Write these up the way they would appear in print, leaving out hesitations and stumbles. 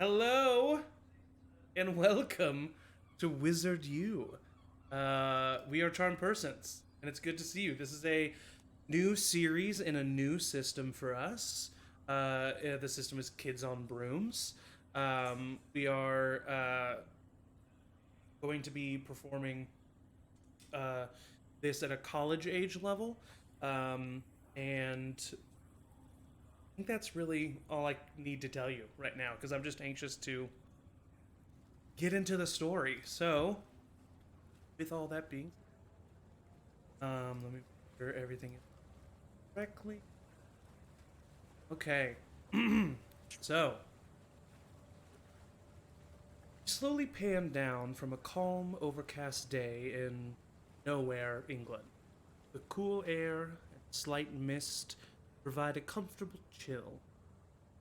Hello and welcome to Wizard U. We are Charmed Persons, and it's good to see you. This is a new series and a new system for us. The system is Kids on Brooms. We are going to be performing uh, this at a college age level, and I think that's really all I need to tell you right now because I'm just anxious to get into the story. So, with all that being, let me make sure everything is correctly. Okay. So, slowly pan down from a calm, overcast day in nowhere, England. The cool air and slight mist provide a comfortable chill.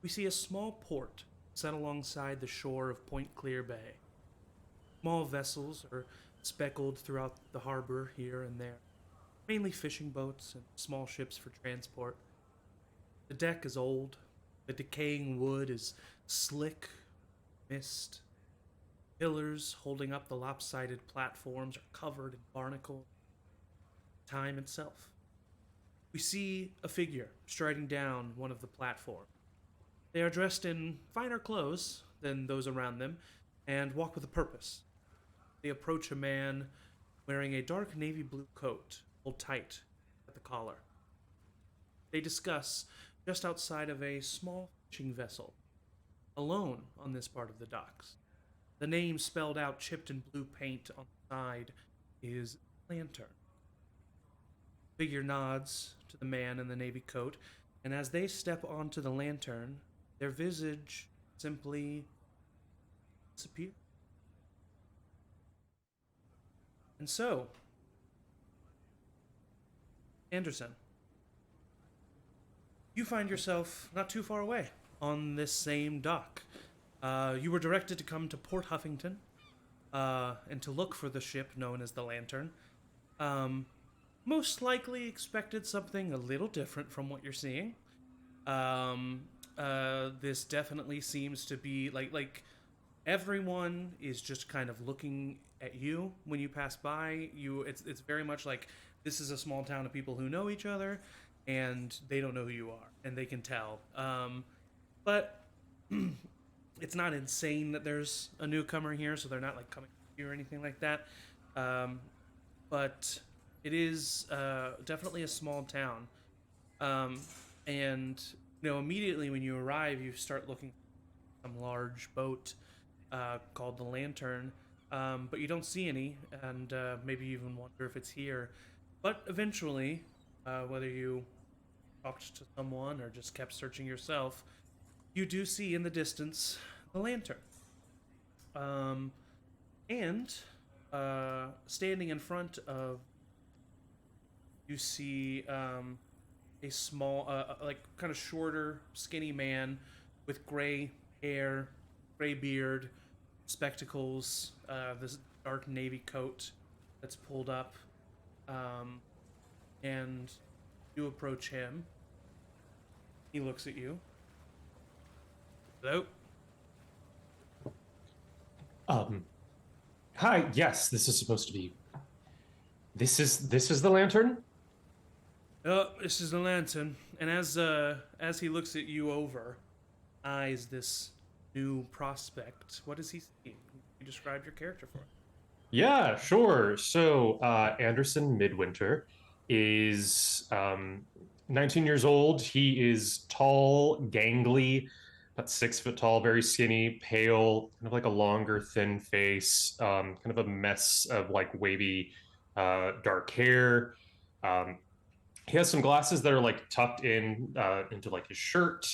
We see a small port set alongside the shore of Point Clear Bay. Small vessels are speckled throughout the harbor here and there, mainly fishing boats and small ships for transport. The deck is old, the decaying wood is slick, mist. Pillars holding up the lopsided platforms are covered in barnacle, time itself. We see a figure striding down one of the platforms. They are dressed in finer clothes than those around them and walk with a purpose. They approach a man wearing a dark navy blue coat, pulled tight at the collar. They discuss just outside of a small fishing vessel, alone on this part of the docks. The name spelled out chipped in blue paint on the side is Lantern. The figure nods to the man in the navy coat, and as they step onto the lantern, their visage simply disappears. And so, Anderson, you find yourself not too far away on this same dock. You were directed to come to Port Huffington and to look for the ship known as the Lantern. Um, Most likely expected something a little different from what you're seeing. This definitely seems to be like everyone is just kind of looking at you when you pass by. It's very much like this is a small town of people who know each other, and they don't know who you are, and they can tell. But it's not insane that there's a newcomer here, so they're not like coming here or anything like that. Um, but it is definitely a small town, um, and immediately when you arrive, you start looking for some large boat called the Lantern, but you don't see any, and maybe you even wonder if it's here. But eventually, whether you talked to someone or just kept searching yourself, you do see in the distance the lantern. Um, and standing in front of you see a small, like kind of shorter, skinny man with gray hair, gray beard, spectacles, this dark navy coat that's pulled up, um, and you approach him. He looks at you. Hello. Um, Hi, yes, this is supposed to be. This is the lantern? Oh, this is the lantern, and as he looks at you over, eyes this new prospect. What does he see? You describe your character for him. Yeah, sure. So, Anderson Midwinter is 19 years old. He is tall, gangly, about 6 foot tall, very skinny, pale, kind of like a longer, thin face, kind of a mess of like wavy, dark hair. Um, he has some glasses that are like tucked in into like his shirt.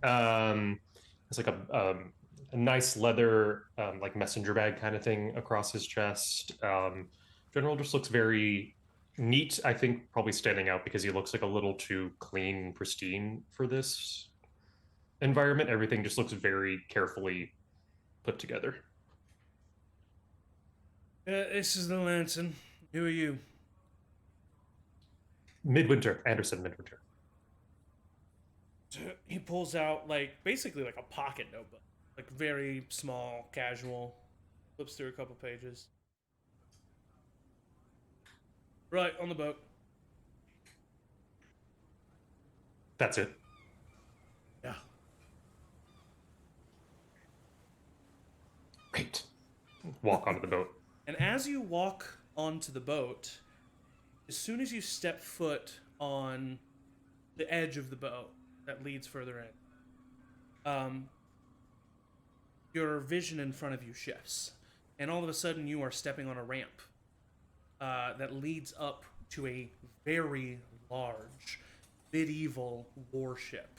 It's like a nice leather like messenger bag kind of thing across his chest. General just looks very neat. I think probably standing out because he looks like a little too clean and pristine for this environment. Everything just looks very carefully put together. This is the lantern. Who are you? Midwinter, Anderson Midwinter. He pulls out like basically like a pocket notebook. like very small, casual. Flips through a couple pages. Right on the boat. That's it. Yeah. Great. Walk onto the boat. And as you walk onto the boat, as soon as you step foot on the edge of the boat that leads further in, your vision in front of you shifts, and all of a sudden you are stepping on a ramp that leads up to a very large medieval warship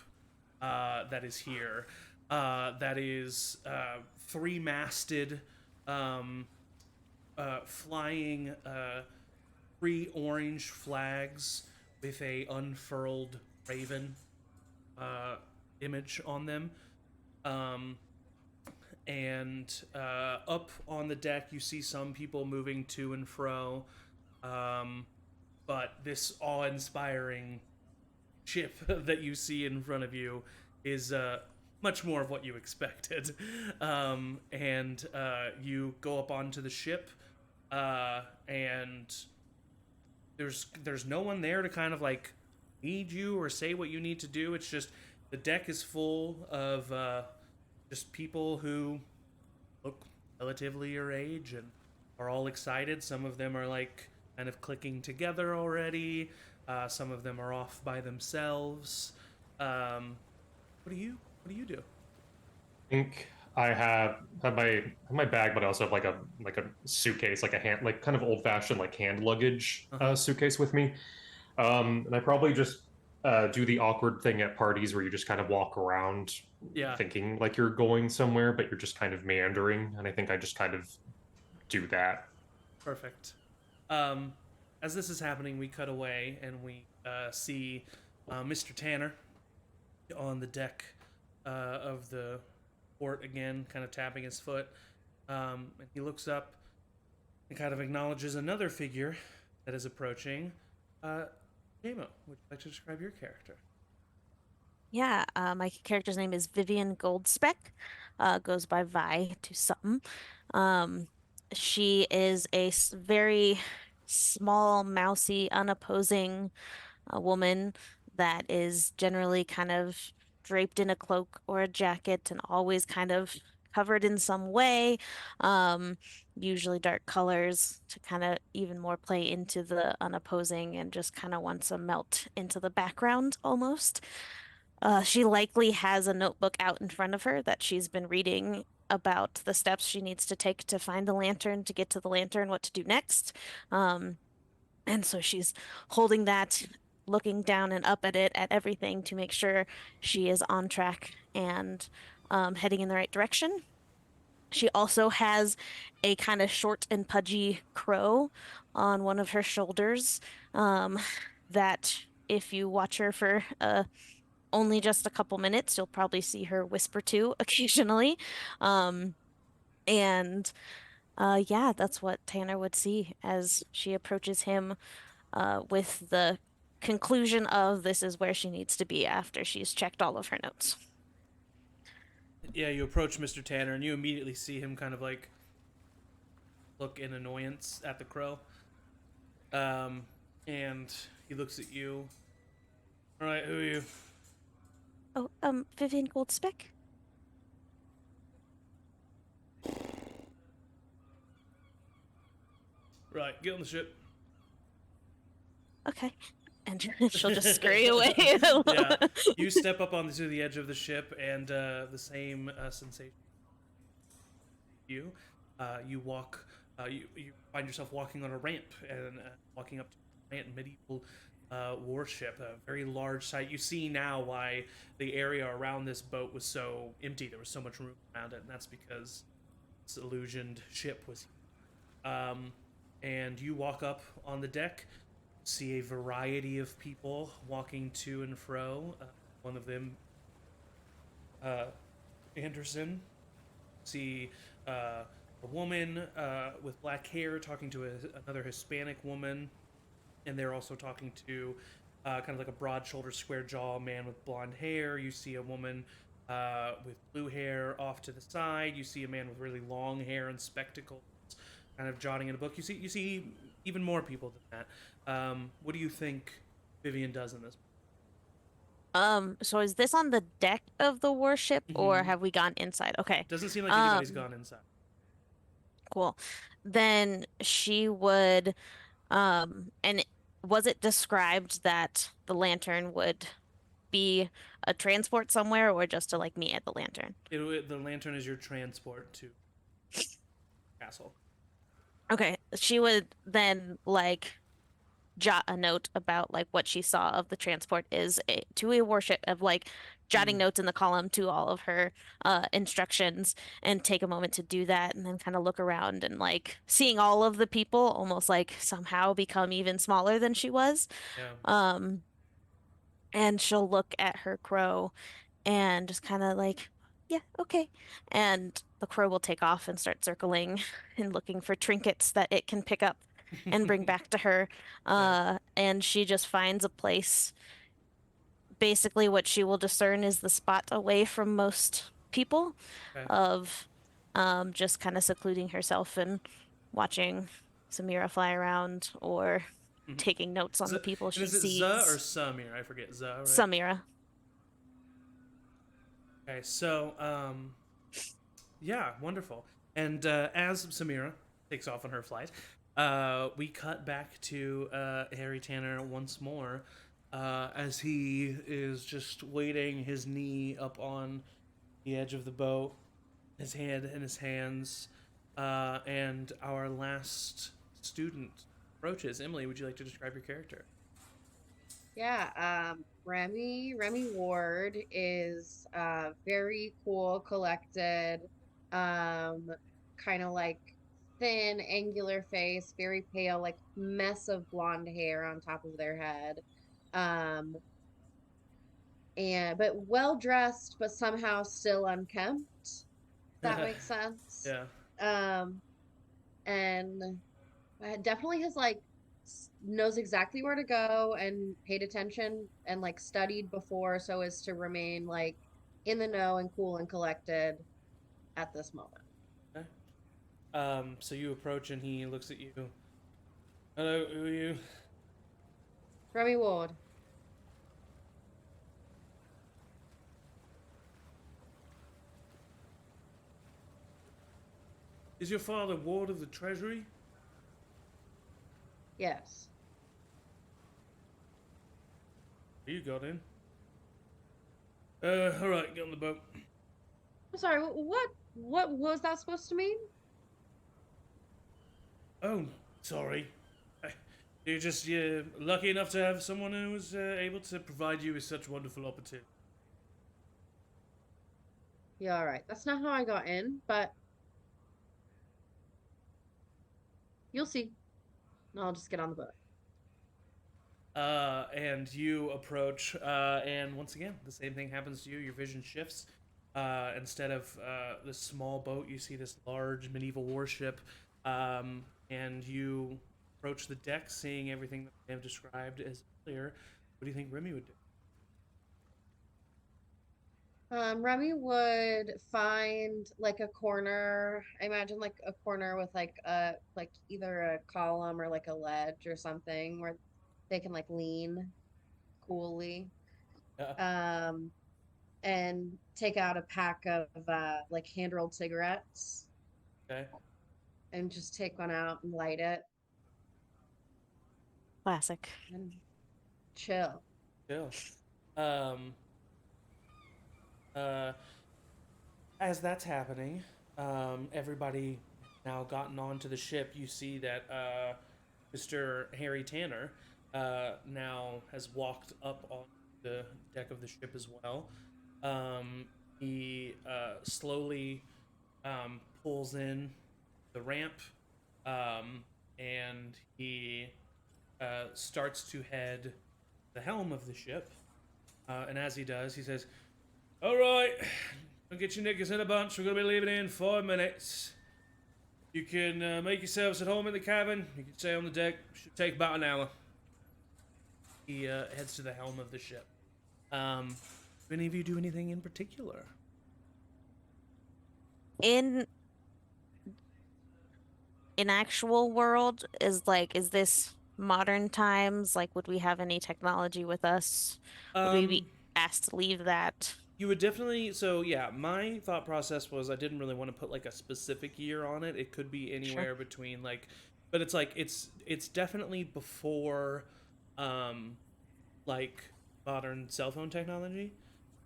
that is here. That is three-masted, um, flying three orange flags with a unfurled raven image on them. Um, and up on the deck, you see some people moving to and fro. But this awe-inspiring ship that you see in front of you is much more of what you expected. And you go up onto the ship, and there's no one there to kind of like need you or say what you need to do. It's just the deck is full of just people who look relatively your age and are all excited. Some of them are like kind of clicking together already. Some of them are off by themselves. What do you do? I think I have my bag, but I also have like a suitcase, like a hand, like kind of old fashioned like hand luggage Uh-huh. suitcase with me. And I probably just do the awkward thing at parties where you just kind of walk around Yeah, thinking like you're going somewhere, but you're just kind of meandering. And I think I just kind of do that. perfect. Um, as this is happening, we cut away and we see Mr. Tanner on the deck of the port again, kind of tapping his foot. And he looks up and kind of acknowledges another figure that is approaching. Jamo, would you like to describe your character? Yeah, my character's name is Vivian Goldspeck. Goes by Vi to something. Um, she is a very small, mousy, unopposing woman that is generally kind of draped in a cloak or a jacket and always kind of covered in some way. Um, Usually dark colors to kind of even more play into the unopposing and just kind of wants to melt into the background almost. She likely has a notebook out in front of her that she's been reading about the steps she needs to take to find the lantern, to get to the lantern, what to do next. Um, and so she's holding that, looking down and up at it, at everything to make sure she is on track and heading in the right direction. She also has a kind of short and pudgy crow on one of her shoulders, um, that if you watch her for only just a couple minutes. You'll probably see her whisper to occasionally. Um, and yeah, that's what Tanner would see as she approaches him with the conclusion of this is where she needs to be after she's checked all of her notes. Yeah, you approach Mr. Tanner and you immediately see him kind of like look in annoyance at the crow. Um, and he looks at you. All right, who are you? Oh, Vivian Goldspeck? Right, get on the ship. Okay. And she'll just scurry away. Yeah, you step up onto the edge of the ship, and the same sensation. You walk. You find yourself walking on a ramp and walking up to a giant medieval warship, a very large site. You see now why the area around this boat was so empty. There was so much room around it, and that's because this illusioned ship was. Um, and you walk up on the deck, see a variety of people walking to and fro. One of them, uh, Anderson. See a woman with black hair talking to another Hispanic woman, and they're also talking to kind of like a broad-shouldered, square jaw man with blonde hair. You see a woman with blue hair off to the side. You see a man with really long hair and spectacles, kind of jotting in a book. You see even more people than that. What do you think Vivian does in this? So is this on the deck of the warship or Mm-hmm. have we gone inside? Okay. Doesn't seem like anybody's Um, gone inside. cool. Then she would, and was it described that the lantern would be a transport somewhere or just to like meet at the lantern? The lantern is your transport to castle. Okay. She would then like jot a note about like what she saw of the transport to a warship of like jotting Mm, notes in the column to all of her instructions and take a moment to do that and then kind of look around and like seeing all of the people almost like somehow become even smaller than she was. yeah. Um, and she'll look at her crow and just kind of like, yeah, okay. And the crow will take off and start circling and looking for trinkets that it can pick up and bring back to her. Yeah. And she just finds a place. Basically, what she will discern is the spot away from most people Okay. of just kind of secluding herself and watching Samira fly around or Mhm. taking notes on Z- the people and she is it Za or sees. Samir? I forget. Za, right? Samira. Okay. So, yeah, wonderful. And as Samira takes off on her flight, we cut back to Harry Tanner once more, as he is just waiting, his knee up on the edge of the boat, his hand in his hands, and our last student approaches. Emily, would you like to describe your character? Yeah, Remy Ward is very cool, collected, um, kind of like thin, angular face, very pale, like mess of blonde hair on top of their head. Um, and but well dressed, but somehow still unkempt. If that makes sense. Yeah. Um, and definitely has like knows exactly where to go and paid attention and like studied before so as to remain like in the know and cool and collected at this moment. Okay. So you approach and he looks at you. Hello, who are you? Remy Ward. Is your father ward of the treasury? Yes. You got in. All right, get on the boat. I'm sorry, what was that supposed to mean? Oh, sorry. You're lucky enough to have someone who was able to provide you with such wonderful opportunity. Yeah, all right. That's not how I got in, but you'll see. I'll just get on the boat. And you approach, and once again, the same thing happens to you. Your vision shifts. Instead of this small boat, you see this large medieval warship, and you approach the deck, seeing everything that I have described as earlier. What do you think Remy would do? Remy would find like a corner, I imagine like a corner with like either a column or like a ledge or something where they can like lean coolly. Yeah. Um, and take out a pack of like hand-rolled cigarettes Okay. and just take one out and light it Classic. and chill. Chill. Um, uh, as that's happening, everybody now gotten onto the ship. You see that Mr. Harry Tanner now has walked up on the deck of the ship as well. He slowly pulls in the ramp, um, and he starts to head the helm of the ship. And as he does, he says, "All right, don't get your knickers in a bunch. We're gonna be leaving in 5 minutes. You can make yourselves at home in the cabin. You can stay on the deck. Should take about an hour." He heads to the helm of the ship. Um, Do any of you do anything in particular? In actual world, is this modern times? Like, would we have any technology with us? Would we be Um, asked to leave that? you would definitely. So yeah, my thought process was I didn't really want to put like a specific year on it. It could be Sure. anywhere between like, but it's like it's definitely before, um, like modern cell phone technology.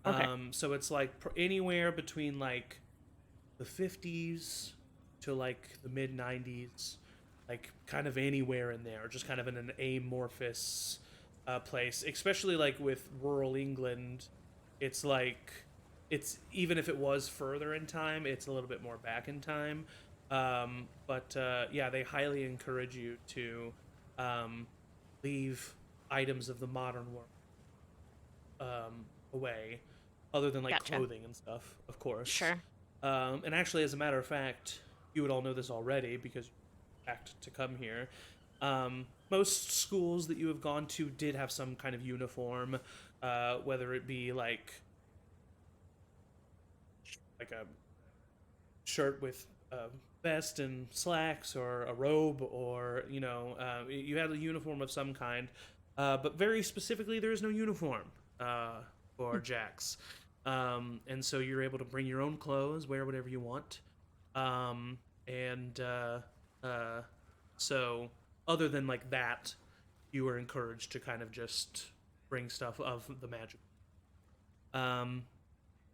Okay. So it's like anywhere between like the 50s to like the mid 90s, like kind of anywhere in there, just kind of in an amorphous place, especially like with rural England. It's like, it's even if it was further in time, it's a little bit more back in time. But yeah, they highly encourage you to um, leave items of the modern world away, other than like Gotcha. clothing and stuff, of course. Sure. And actually, as a matter of fact, you would all know this already because you act to come here. Most schools that you have gone to did have some kind of uniform, whether it be like a shirt with a vest and slacks, or a robe, or you had a uniform of some kind. But very specifically, there is no uniform for Jax. And so you're able to bring your own clothes, wear whatever you want. Um, and uh, so, other than like that, you were encouraged to kind of just bring stuff of the magic. Um,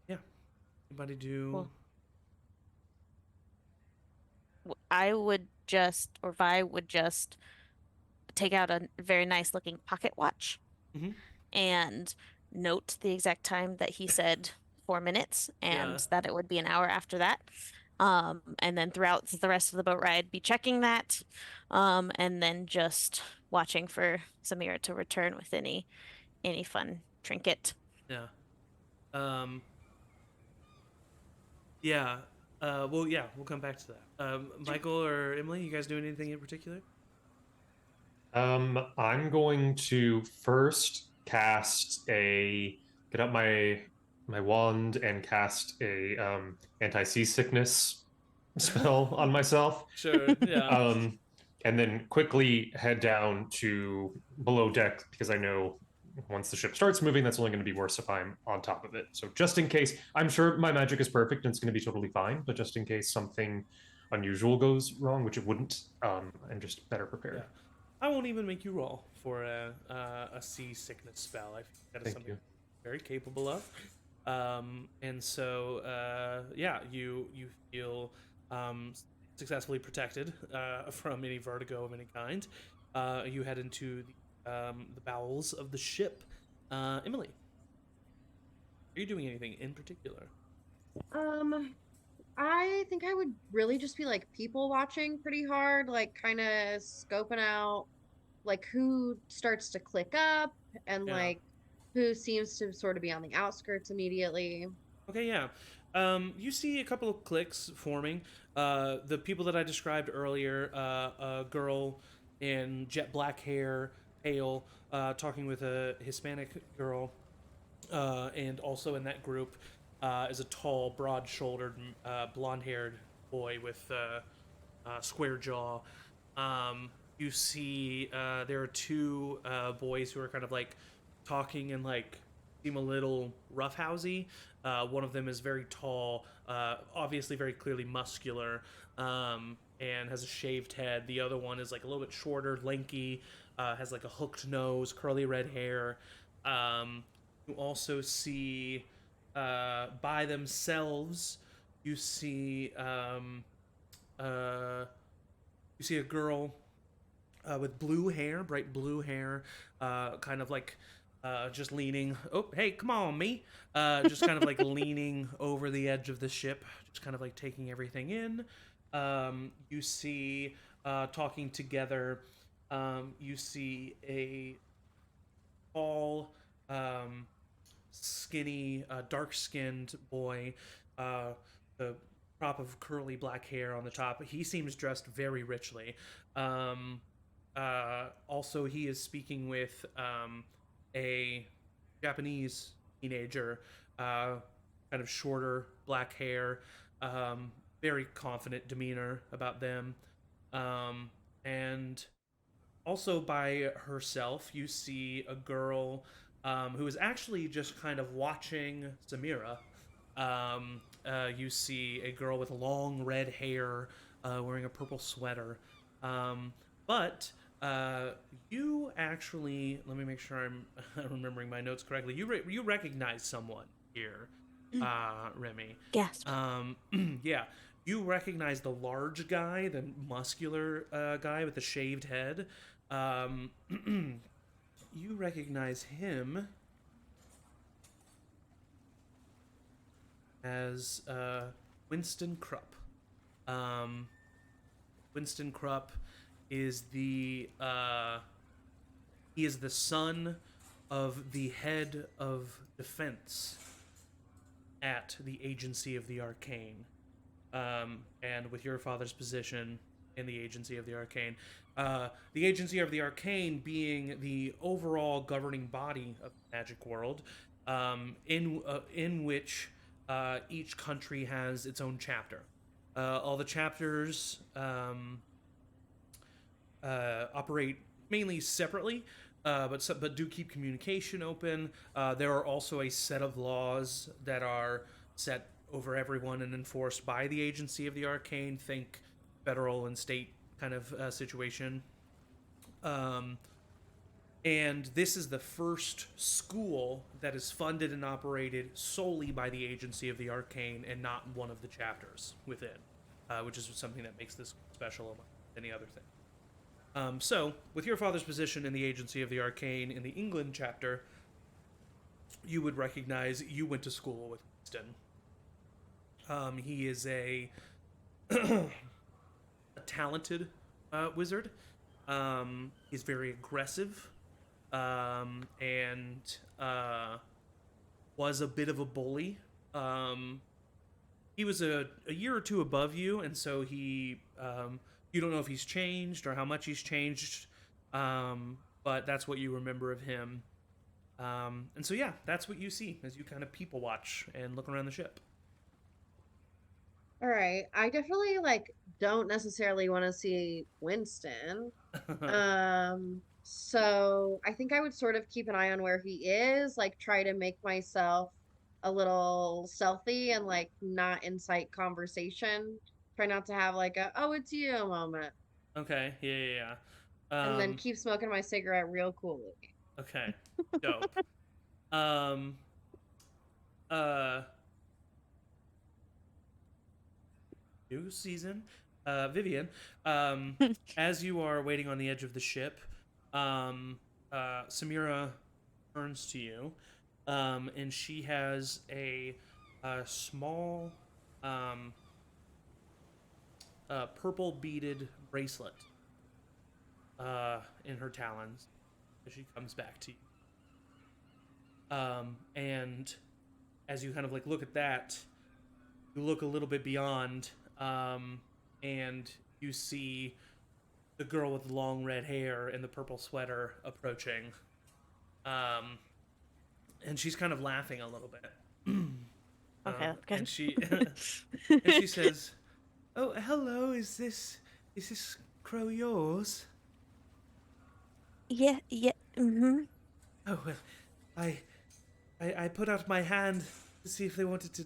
yeah. Anybody do? Well, I would just, or Vi would just take out a very nice looking pocket watch Mm-hmm. and note the exact time that he said 4 minutes Yeah. and that it would be an hour after that. And then throughout the rest of the boat ride, be checking that, and then just watching for Samira to return with any fun trinket. Yeah. Um, yeah. Well, yeah, we'll come back to that. Michael or Emily, you guys doing anything in particular? I'm going to first get up my wand and cast a anti-seasickness spell on myself. Sure. Yeah. Um, and then quickly head down to below deck because I know once the ship starts moving, that's only going to be worse if I'm on top of it. So just in case, I'm sure my magic is perfect and it's going to be totally fine, but just in case something unusual goes wrong, which it wouldn't, I'm just better prepared. Yeah. I won't even make you roll for a seasickness spell. I think that is Thank something you. very capable of. And so, yeah, you feel successfully protected from any vertigo of any kind. You head into the bowels of the ship. Emily, are you doing anything in particular? Um, I think I would really just be like people watching pretty hard, like kind of scoping out like who starts to click up and Yeah. like who seems to sort of be on the outskirts immediately. Okay, yeah. You see a couple of clicks forming. The people that I described earlier, a girl in jet black hair, pale, talking with a Hispanic girl, and also in that group is a tall, broad-shouldered, blonde-haired boy with square jaw. You see there are two boys who are kind of like talking and like seem a little roughhousey. One of them is very tall, obviously very clearly muscular, and has a shaved head. The other one is like a little bit shorter, lanky, has like a hooked nose, curly red hair. You also see by themselves. You see uh, you see a girl with blue hair, bright blue hair, kind of like just leaning. Oh, hey, come on, me! Just kind of like leaning over the edge of the ship, just kind of like taking everything in. You see talking together. You see a tall, skinny, dark-skinned boy. The crop of curly black hair on the top. He seems dressed very richly. Um, also, he is speaking with a Japanese teenager, kind of shorter, black hair, very confident demeanor about them. And also by herself, you see a girl who is actually just kind of watching Samira. You see a girl with long red hair, wearing a purple sweater. But you actually, let me make sure I'm remembering my notes correctly. You recognize someone here, Remy. Gasp. Yeah, you recognize the large guy, the muscular guy with the shaved head. Um, you recognize him as Winston Krupp. Um, Winston Krupp is he is the son of the head of defense at the Agency of the Arcane. And with your father's position in the Agency of the Arcane, the Agency of the Arcane being the overall governing body of the magic world, in which each country has its own chapter. All the chapters operate mainly separately, but do keep communication open. There are also a set of laws that are set over everyone and enforced by the Agency of the Arcane. Think federal and state kind of situation. And this is the first school that is funded and operated solely by the Agency of the Arcane and not one of the chapters within, which is something that makes this special among any other thing. So, with your father's position in the Agency of the Arcane in the England chapter, you would recognize you went to school with Winston. He is a talented wizard. He's very aggressive, and was a bit of a bully. He was a year or two above you, and so he you don't know if he's changed or how much he's changed, but that's what you remember of him. And so yeah, that's what you see as you kind of people watch and look around the ship. All right. I definitely like don't necessarily want to see Winston. So I think I would sort of keep an eye on where he is, like try to make myself a little stealthy and like not incite conversation. Try not to have like a "oh, it's you" moment, Okay, and then um, keep smoking my cigarette real coolly. okay, dope. Um, uh, New season, Vivian. As you are waiting on the edge of the ship, Samira turns to you, and she has a small, purple beaded bracelet in her talons as she comes back to you. And as you kind of like look at that, you look a little bit beyond, and you see the girl with the long red hair and the purple sweater approaching. And she's kind of laughing a little bit. Okay, good. And she and she says, "Oh, hello. Is this crow yours?" Yeah, yeah. Mm-hmm. Oh well, I I put out my hand to see if they wanted to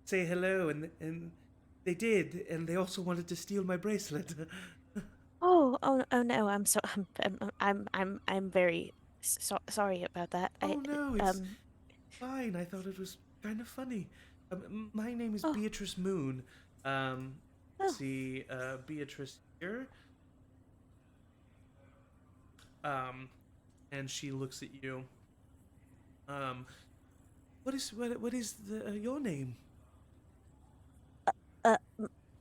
say hello, and they did, and they also wanted to steal my bracelet. Oh no! I'm very sorry about that. Oh no, it's Um. fine. I thought it was kind of funny. My name is Oh. Beatrice Moon. Oh. See, Beatrice here. And she looks at you. Um, what is your name?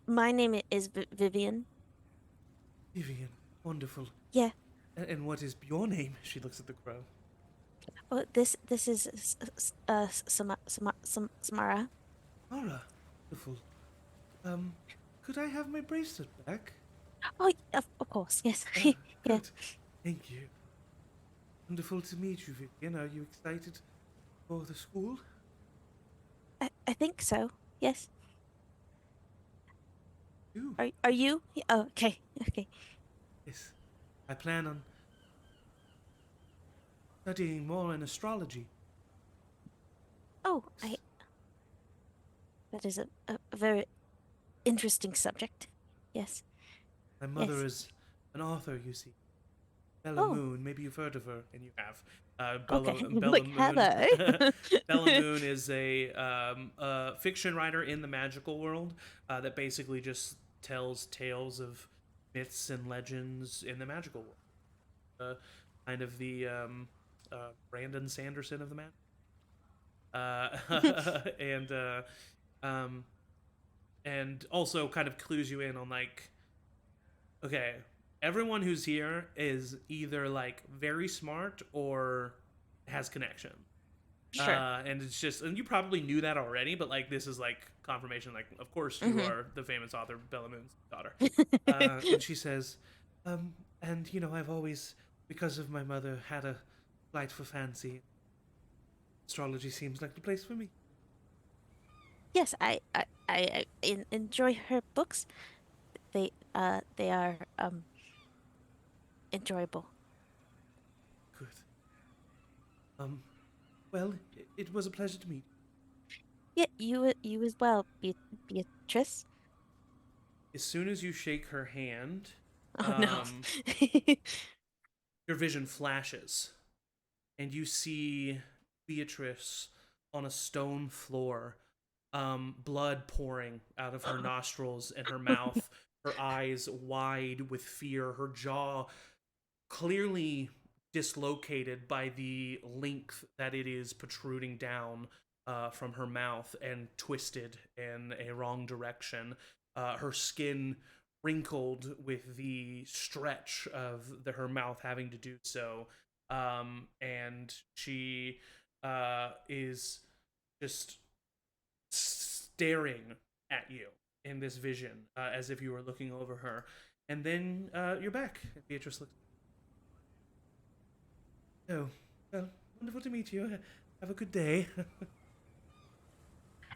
My name is Vivian. Vivian. Wonderful. Yeah. And what is your name? She looks at the crow. Oh, this is Samara. Mara. Wonderful. Could I have my bracelet back? Oh, of course, yes. Ah, Yeah. good. Thank you. Wonderful to meet you, Vivian. Are you excited For the school? I think so. Yes. You? Are you? Oh, okay. Okay. Yes. I plan on studying more in astrology. Oh, that is a very interesting subject. Yes. My mother Yes. is an author, you see. Bella Oh, Moon, maybe you've heard of her, and you have. okay. Bella Like have Moon. I? Bella Moon is a fiction writer in the magical world that basically just tells tales of myths and legends in the magical world. Kind of the Brandon Sanderson of the magic. And um, and also kind of clues you in on like, okay, everyone who's here is either like very smart or has connection. Sure. And it's just, and you probably knew that already, but like this is like confirmation. Like, of course you Mm-hmm. are the famous author Bella Moon's daughter. And she says, and you know, I've always, because of my mother, had a light for fancy. Astrology seems like the place for me. Yes, I enjoy her books. They are enjoyable. Good. Um, well, it was a pleasure to meet. Yeah, you as well, Beatrice. As soon as you shake her hand, Oh no. um, your vision flashes, and you see Beatrice on a stone floor, blood pouring out of her nostrils and her mouth, her eyes wide with fear, her jaw clearly dislocated by the length that it is protruding down from her mouth and twisted in a wrong direction. Her skin wrinkled with the stretch of her mouth having to do so. And she is just staring at you in this vision as if you were looking over her. And then you're back. Beatrice looks. Oh, well, wonderful to meet you. Have a good day.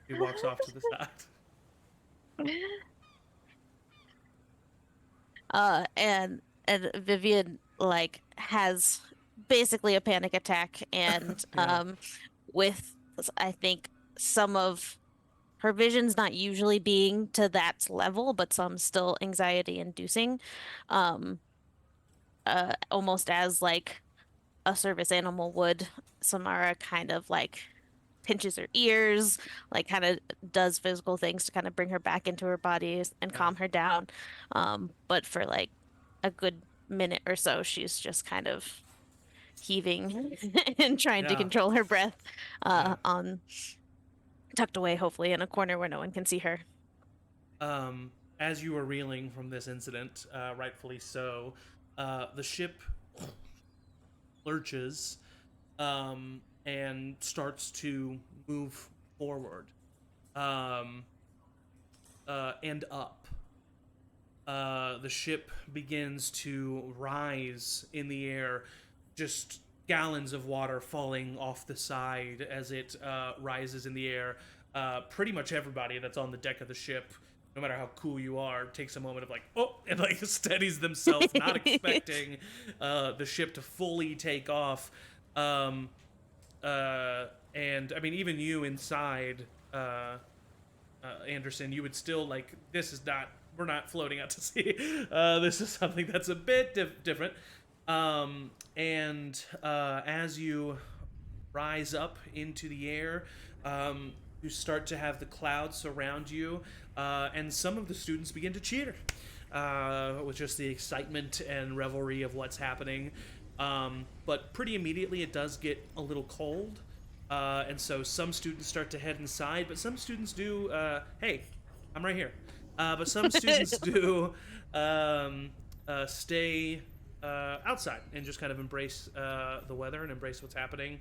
He walks off to the side. And Vivian like has basically a panic attack and Yeah. with I think some of her vision's not usually being to that level, but some still anxiety inducing. Um almost as like a service animal would, Samara kind of like pinches her ears, like kind of does physical things to kind of bring her back into her body and Yeah. calm her down. But for like a good minute or so, she's just kind of heaving and trying to Yeah. control her breath, Yeah. on tucked away, hopefully in a corner where no one can see her. As you are reeling from this incident, rightfully so, the ship lurches and starts to move forward um, and up. The ship begins to rise in the air, just gallons of water falling off the side as it rises in the air. Pretty much everybody that's on the deck of the ship, no matter how cool you are, takes a moment of like, oh, and like steadies themselves, not expecting the ship to fully take off. Um, and I mean, even you inside, Anderson, you would still like, this is not, we're not floating out to sea. This is something that's a bit different. And as you rise up into the air, you start to have the clouds surround you, and some of the students begin to cheer with just the excitement and revelry of what's happening. But pretty immediately, it does get a little cold. And so some students start to head inside, but some students do, hey, I'm right here. But some students do stay outside and just kind of embrace the weather and embrace what's happening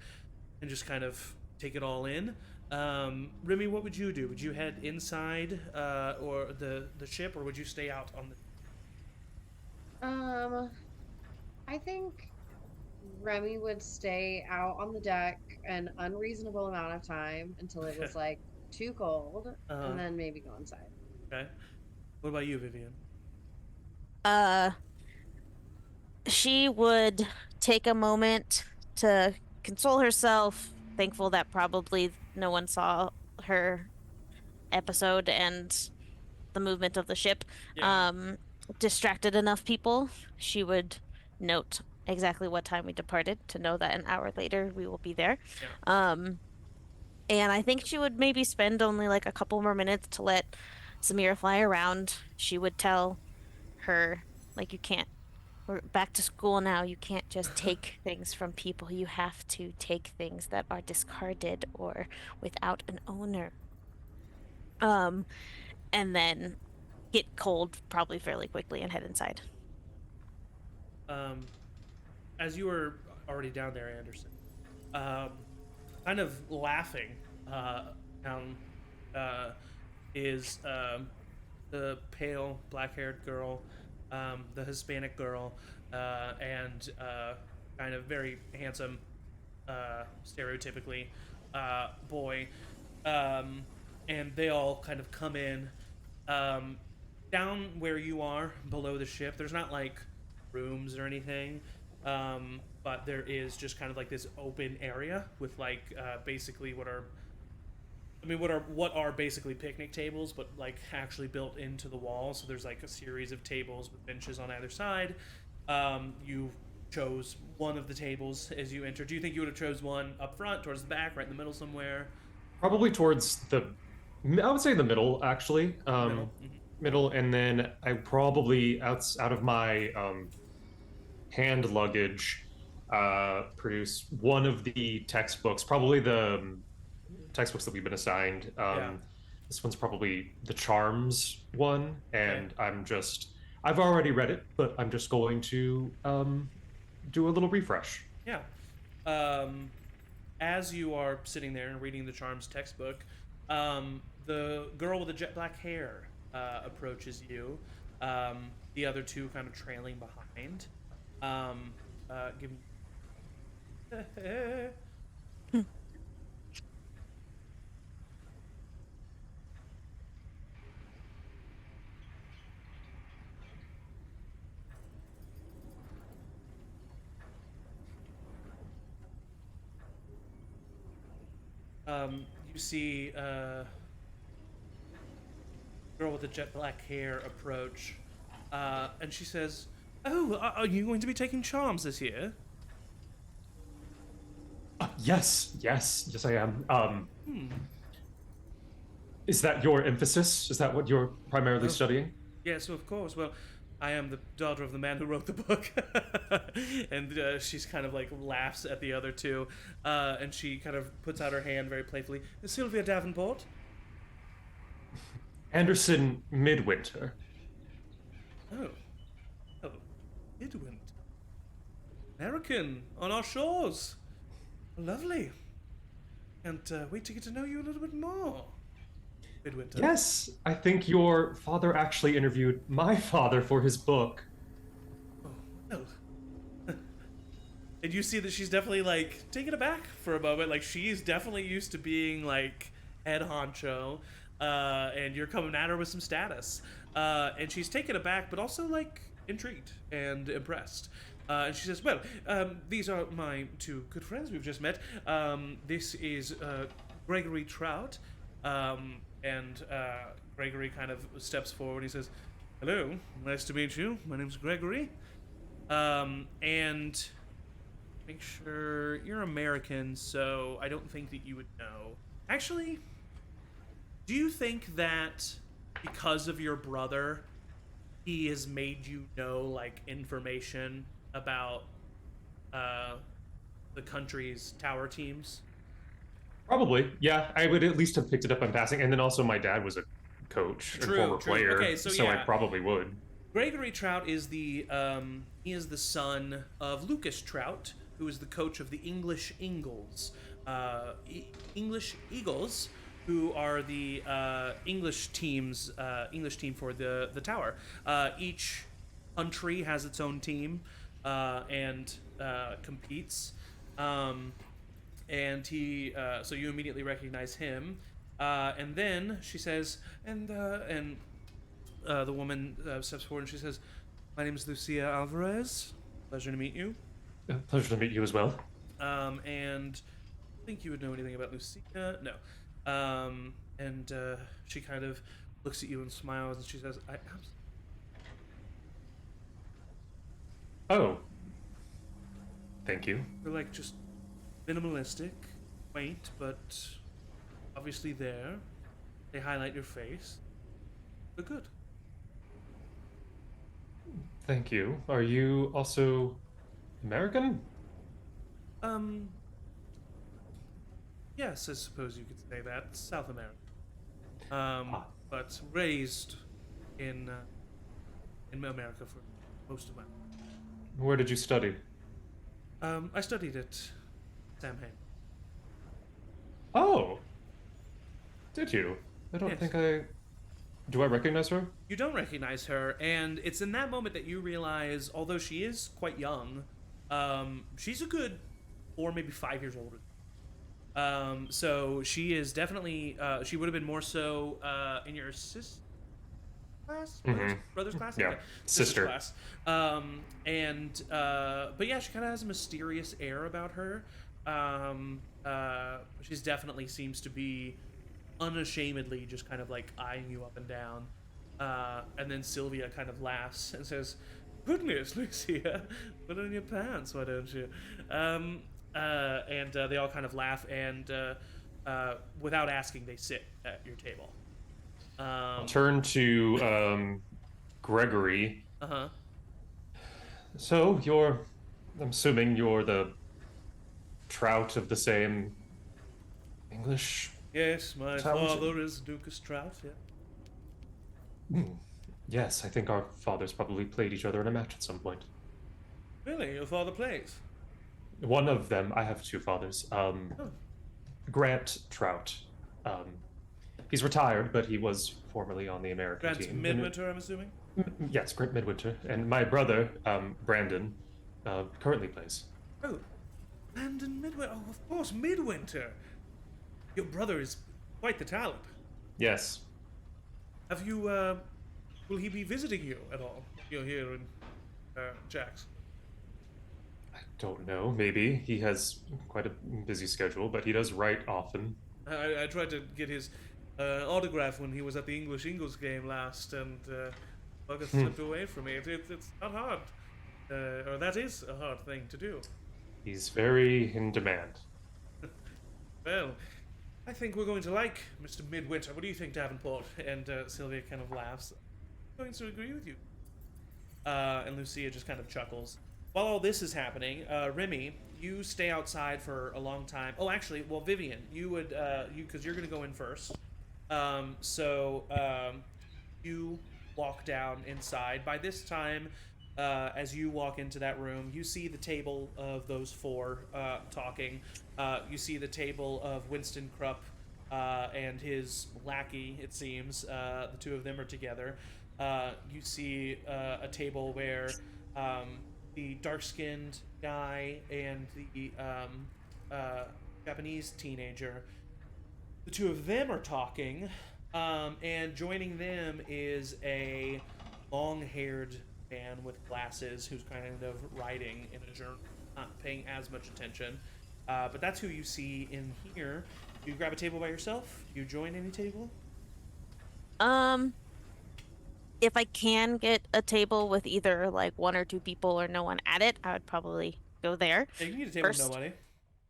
and just kind of take it all in. Remy, what would you do? Would you head inside or the ship, or would you stay out on the? I think Remy would stay out on the deck an unreasonable amount of time until it was like too cold, Uh-huh. and then maybe go inside. Okay. What about you, Vivian? Uh, she would take a moment to console herself, thankful that probably no one saw her episode and the movement of the ship. Yeah. Um, distracted enough people, she would note exactly what time we departed to know that an hour later we will be there. Yeah. Um, and I think she would maybe spend only like a couple more minutes to let Samira fly around. She would tell her, like, you can't, we're back to school now. You can't just take things from people. You have to take things that are discarded or without an owner. Um, and then get cold probably fairly quickly and head inside. Um, as you were already down there, Anderson, um, kind of laughing down is the pale black-haired girl, the Hispanic girl, and kind of very handsome, stereotypically, boy. And they all kind of come in. Down where you are, below the ship, there's not like rooms or anything, but there is just kind of like this open area with like basically what are basically picnic tables, but like actually built into the wall. So there's like a series of tables with benches on either side. You chose one of the tables as you entered. Do you think you would have chose one up front, towards the back, right in the middle somewhere? Probably towards I would say the middle, actually. Middle. Middle, and then I probably out of my hand luggage produce one of the textbooks, probably the textbooks that we've been assigned. Yeah. This one's probably the Charms one, and I've already read it, but I'm just going to do a little refresh. Yeah. As you are sitting there and reading the Charms textbook, the girl with the jet black hair approaches you. The other two kind of trailing behind. Give me. You see girl with the jet black hair approach, and she says, "Oh, are you going to be taking Charms this year?" Yes, I am. Is that your emphasis? Is that what you're primarily studying? Yes, of course. Well, I am the daughter of the man who wrote the book. And she's kind of like laughs at the other two, and she kind of puts out her hand very playfully. Sylvia Davenport. Anderson Midwinter. Oh, Midwinter. American on our shores. Lovely. Can't wait to get to know you a little bit more. Midwinter. Yes, I think your father actually interviewed my father for his book. Oh, well. And you see that she's definitely like taken aback for a moment. Like she's definitely used to being like head honcho, and you're coming at her with some status. And she's taken aback, but also like intrigued and impressed. And she says, "Well, these are my two good friends we've just met. This is Gregory Trout." And Gregory kind of steps forward. He says, "Hello, nice to meet you. My name's Gregory. And make sure you're American, so I don't think that you would know. Actually, do you think that because of your brother, he has made you know like information about the country's tower teams?" Probably, yeah. I would at least have picked it up on passing, and then also my dad was a coach and former player, Okay, so I yeah. probably would. Gregory Trout is the son of Lucas Trout, who is the coach of the English Eagles. English Eagles, who are the English team for the tower. Each country has its own team. and competes. And he, so you immediately recognize him. And then she says, and the woman steps forward and she says, "My name is Lucia Alvarez. Pleasure to meet you." Pleasure to meet you as well. And I think you would know anything about Lucia. No. And she kind of looks at you and smiles and she says, Oh. Thank you. They're like just minimalistic, quaint, but obviously there. They highlight your face. They're good. Thank you. Are you also American? Yes, I suppose you could say that. South America. But raised in America for most of my life. Where did you study? I studied at Samhain. Oh. Did you? I don't Yes. think I... Do I recognize her? You don't recognize her, and it's in that moment that you realize, although she is quite young, she's a good 4, maybe 5 years older. So she is definitely, she would have been more so in your sister's class? Brother's class? Yeah, Okay. sister. Class. But yeah, she kind of has a mysterious air about her. She's definitely seems to be unashamedly just kind of like eyeing you up and down. And then Sylvia kind of laughs and says, "Goodness, Lucia, put on your pants, why don't you?" And they all kind of laugh, and without asking, they sit at your table. Turn to Gregory. Uh-huh. So, I'm assuming you're the Trout of the same English? Yes, my Sounds- father is Lucas Trout, yeah. Yes, I think our fathers probably played each other in a match at some point. Really? Your father plays? One of them, I have 2 fathers. Grant Trout. He's retired, but he was formerly on the American Grant team. Midwinter, I'm assuming? Yes, Grant Midwinter. And my brother, Brandon, currently plays. Oh, Brandon Midwinter. Oh, of course, Midwinter. Your brother is quite the talent. Yes. Have you, will he be visiting you at all? You're here in, Jax. I don't know. Maybe. He has quite a busy schedule, but he does write often. I tried to get his autograph when he was at the English Ingles game last, and bugger slipped away from me. It's not hard. Or that is a hard thing to do. He's very in demand. Well, I think we're going to like Mr. Midwinter. What do you think, Davenport? And Sylvia kind of laughs. I'm going to agree with you. And Lucia just kind of chuckles. While all this is happening, Remy, you stay outside for a long time. Oh, actually, well, Vivian, you would, because you're going to go in first. You walk down inside. By this time, as you walk into that room, you see the table of those 4 talking. You see the table of Winston Krupp and his lackey, it seems. The 2 of them are together. You see a table where the dark-skinned guy and the Japanese teenager, the 2 of them are talking, and joining them is a long-haired man with glasses who's kind of writing in a journal, not paying as much attention. But that's who you see in here. Do you grab a table by yourself? Do you join any table? If I can get a table with either like 1 or 2 people or no one at it, I would probably go there. Yeah, you can get a table First. with nobody.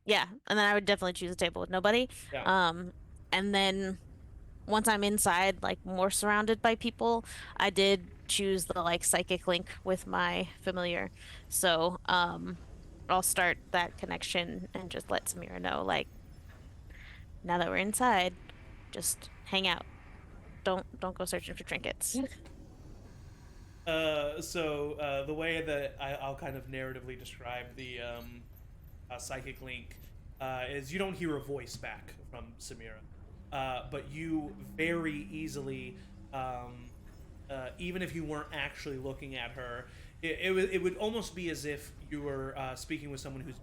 Yeah, and then I would definitely choose a table with nobody. Yeah. And then once I'm inside, like more surrounded by people, I did choose the like psychic link with my familiar. So, I'll start that connection and just let Samira know, like, now that we're inside, just hang out. Don't go searching for trinkets. The way that I'll kind of narratively describe the psychic link is you don't hear a voice back from Samira, but you very easily, even if you weren't actually looking at her, it would almost be as if you were speaking with someone who's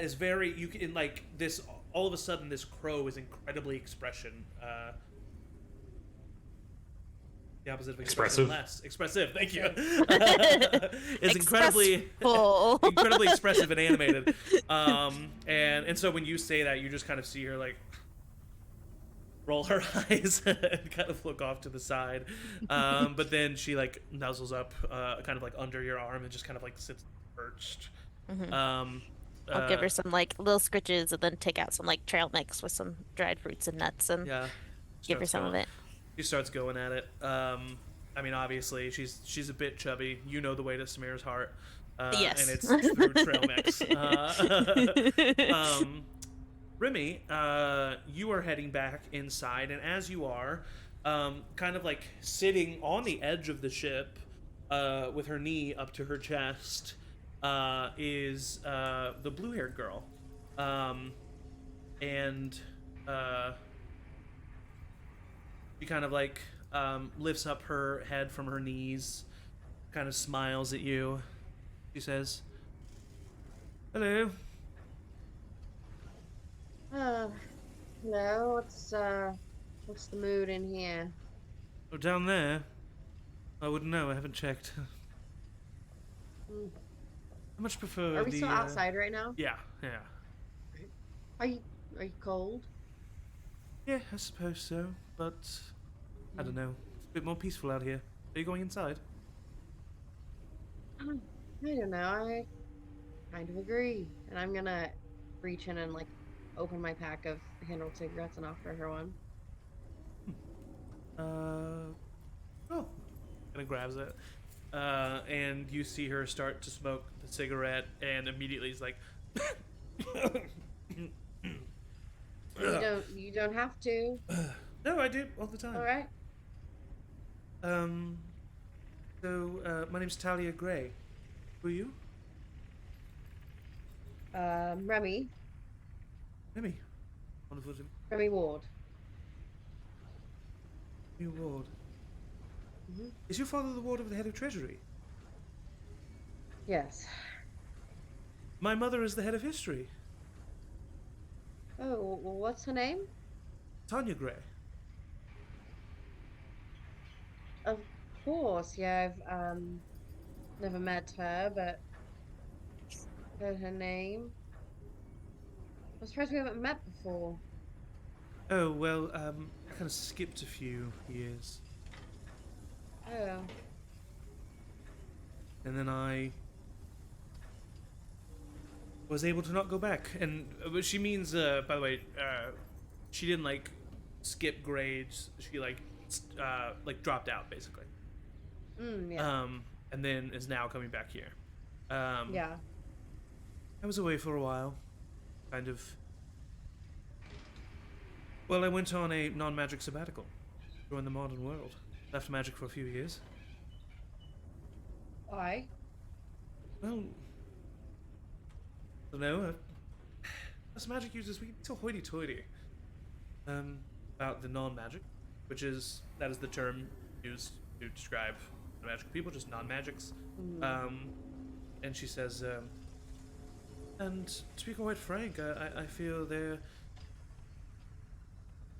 is very you can like this all of a sudden this crow is incredibly the opposite of Expressive. less expressive. Thank you. Okay. Is incredibly Expressful. incredibly expressive and animated. And so when you say that, you just kind of see her like roll her eyes and kind of look off to the side. But then she like nuzzles up, kind of like under your arm and just kind of like sits perched. I'll give her some like little scritches and then take out some like trail mix with some dried fruits and nuts and Yeah. give her some of it. She starts going at it. I mean, obviously, she's a bit chubby. You know the way to Samir's heart. Yes. And it's through trail mix. Remy, you are heading back inside, and as you are, kind of like sitting on the edge of the ship, with her knee up to her chest, is the blue-haired girl. And she kind of like lifts up her head from her knees, kind of smiles at you. She says, "Hello." Hello. What's the mood in here? Oh, down there? I wouldn't know. I haven't checked. Hmm. I much prefer Are we the. still outside right now? Yeah. Are you cold? Yeah, I suppose so. But I don't know. It's a bit more peaceful out here. Are you going inside? I don't know. I kind of agree. And I'm gonna reach in and like open my pack of hand-rolled cigarettes and offer her one. Oh. Kind of grabs it. And you see her start to smoke the cigarette, and immediately he's like, You don't have to. "No, I do all the time." All right. So, my name's Talia Gray. Who are you? Remy. Remy. Wonderful to Remy Ward. meet you, Ward. Mm-hmm. Is your father the ward of the head of treasury? Yes. My mother is the head of history. Oh, well, what's her name? Tanya Gray. Of course, yeah. I've never met her, but heard her name. I'm surprised we haven't met before. Oh, well, I kind of skipped a few years. Oh. And then I was able to not go back. And what she means, by the way, she didn't like skip grades. She like dropped out basically. Yeah. And then is now coming back here. Yeah. I was away for a while, kind of. Well, I went on a non-magic sabbatical, joined the modern world. Left magic for a few years. Why? Well, I don't know. Us magic users, we get so hoity-toity about the non-magic, that is the term used to describe magic people, just non-magics. And she says, and to be quite frank, I feel the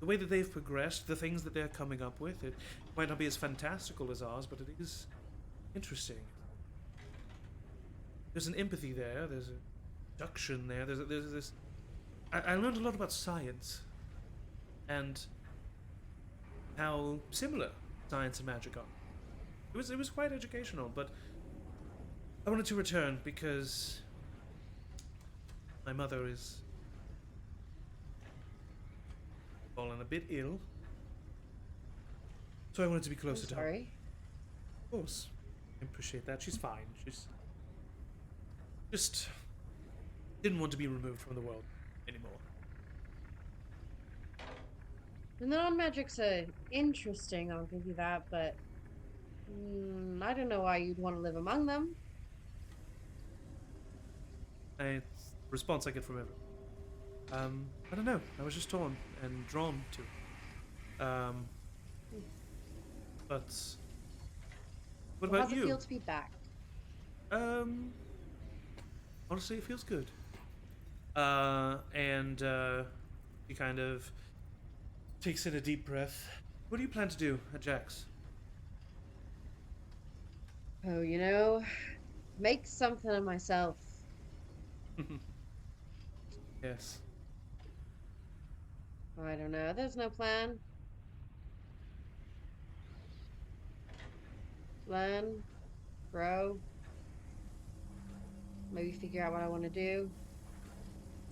way that they've progressed, the things that they're coming up with, it might not be as fantastical as ours, but it is interesting. There's an empathy there. There's a deduction there. There's this. I learned a lot about science, and how similar science and magic are. It was quite educational, but I wanted to return because my mother is fallen a bit ill, so I wanted to be closer to her. Sorry. Of course, I appreciate that. She's fine. She's just didn't want to be removed from the world anymore. The non-magics are interesting, I'll give you that, but I don't know why you'd want to live among them. It's the response I get from everyone. I don't know. I was just torn and drawn to it. But What Well, about how's you? it feel to be back? Honestly, it feels good. And he kind of takes in a deep breath. What do you plan to do at Jack's? Oh, make something of myself. Yes. I don't know. There's no plan. Learn, grow, maybe figure out what I want to do.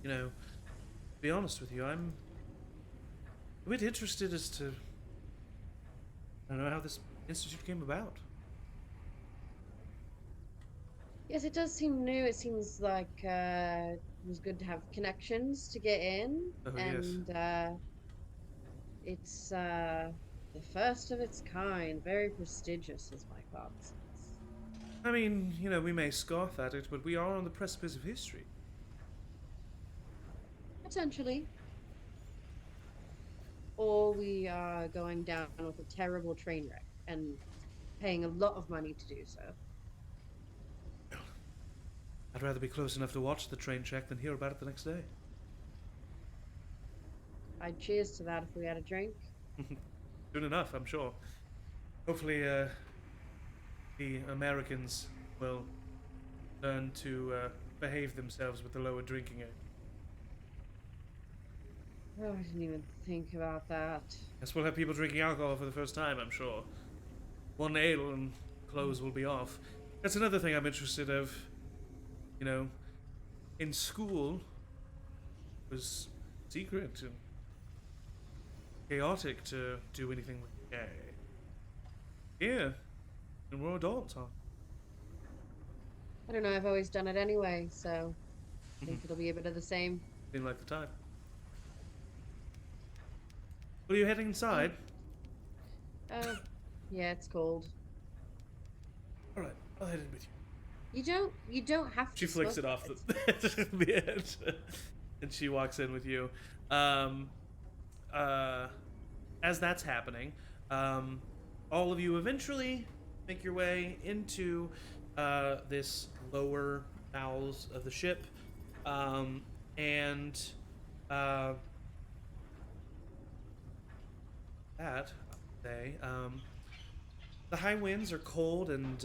You know, to be honest with you, I'm a bit interested as to I don't know how this institute came about. Yes, it does seem new. It seems like it was good to have connections to get in, Oh yes. and it's the first of its kind, very prestigious, as my father says. I mean, we may scoff at it, but we are on the precipice of history. Potentially. Or we are going down with a terrible train wreck and paying a lot of money to do so. I'd rather be close enough to watch the train check than hear about it the next day. I'd cheers to that if we had a drink. Soon enough, I'm sure. Hopefully, the Americans will learn to behave themselves with the lower drinking age. Oh, I didn't even think about that. Yes, we'll have people drinking alcohol for the first time, I'm sure. One ale and clothes will be off. That's another thing I'm interested of. In school, it was secret and chaotic to do anything with gay. Here, and we're adults, huh? I don't know, I've always done it anyway, so I think it'll be a bit of the same. Seemed like the time. Well, are you heading inside? Yeah, it's cold. All right, I'll head in with you. You don't have to. She flicks it off the edge, and she walks in with you. As that's happening, all of you eventually make your way into this lower bowels of the ship, and that I'll say. The high winds are cold and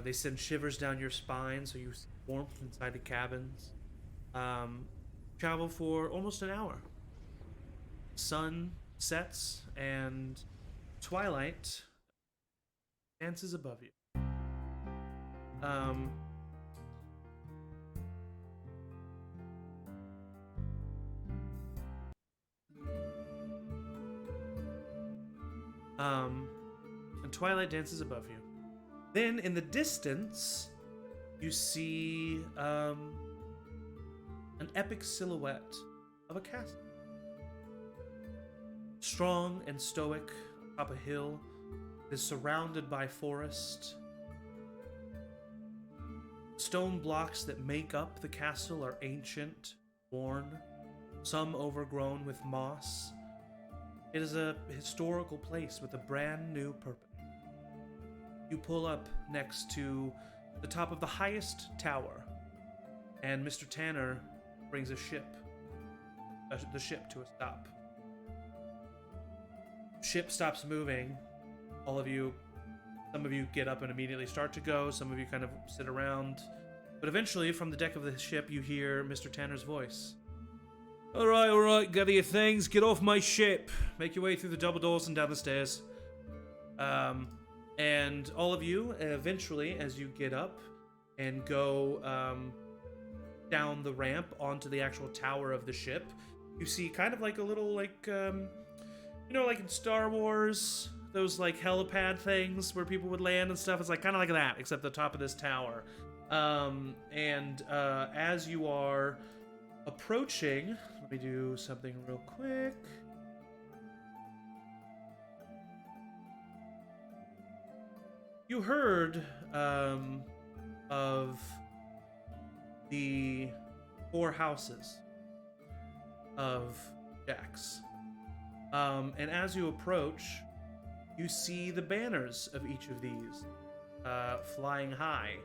they send shivers down your spine, so you see warmth inside the cabins. Travel for almost an hour. Sun sets and twilight dances above you. And twilight dances above you. Then, in the distance, you see an epic silhouette of a castle. Strong and stoic atop a hill, it is surrounded by forest. Stone blocks that make up the castle are ancient, worn, some overgrown with moss. It is a historical place with a brand new purpose. You pull up next to the top of the highest tower, and Mr. Tanner brings the ship to a stop. Ship stops moving. All of you, some of you get up and immediately start to go. Some of you kind of sit around. But eventually, from the deck of the ship, you hear Mr. Tanner's voice. All right, gather your things, get off my ship. Make your way through the double doors and down the stairs. And all of you, eventually, as you get up and go down the ramp onto the actual tower of the ship, you see kind of like a little, like in Star Wars, those like helipad things where people would land and stuff. It's like kind of like that, except the top of this tower. As you are approaching, let me do something real quick. You heard of the 4 houses of Jack's. And as you approach, you see the banners of each of these flying high.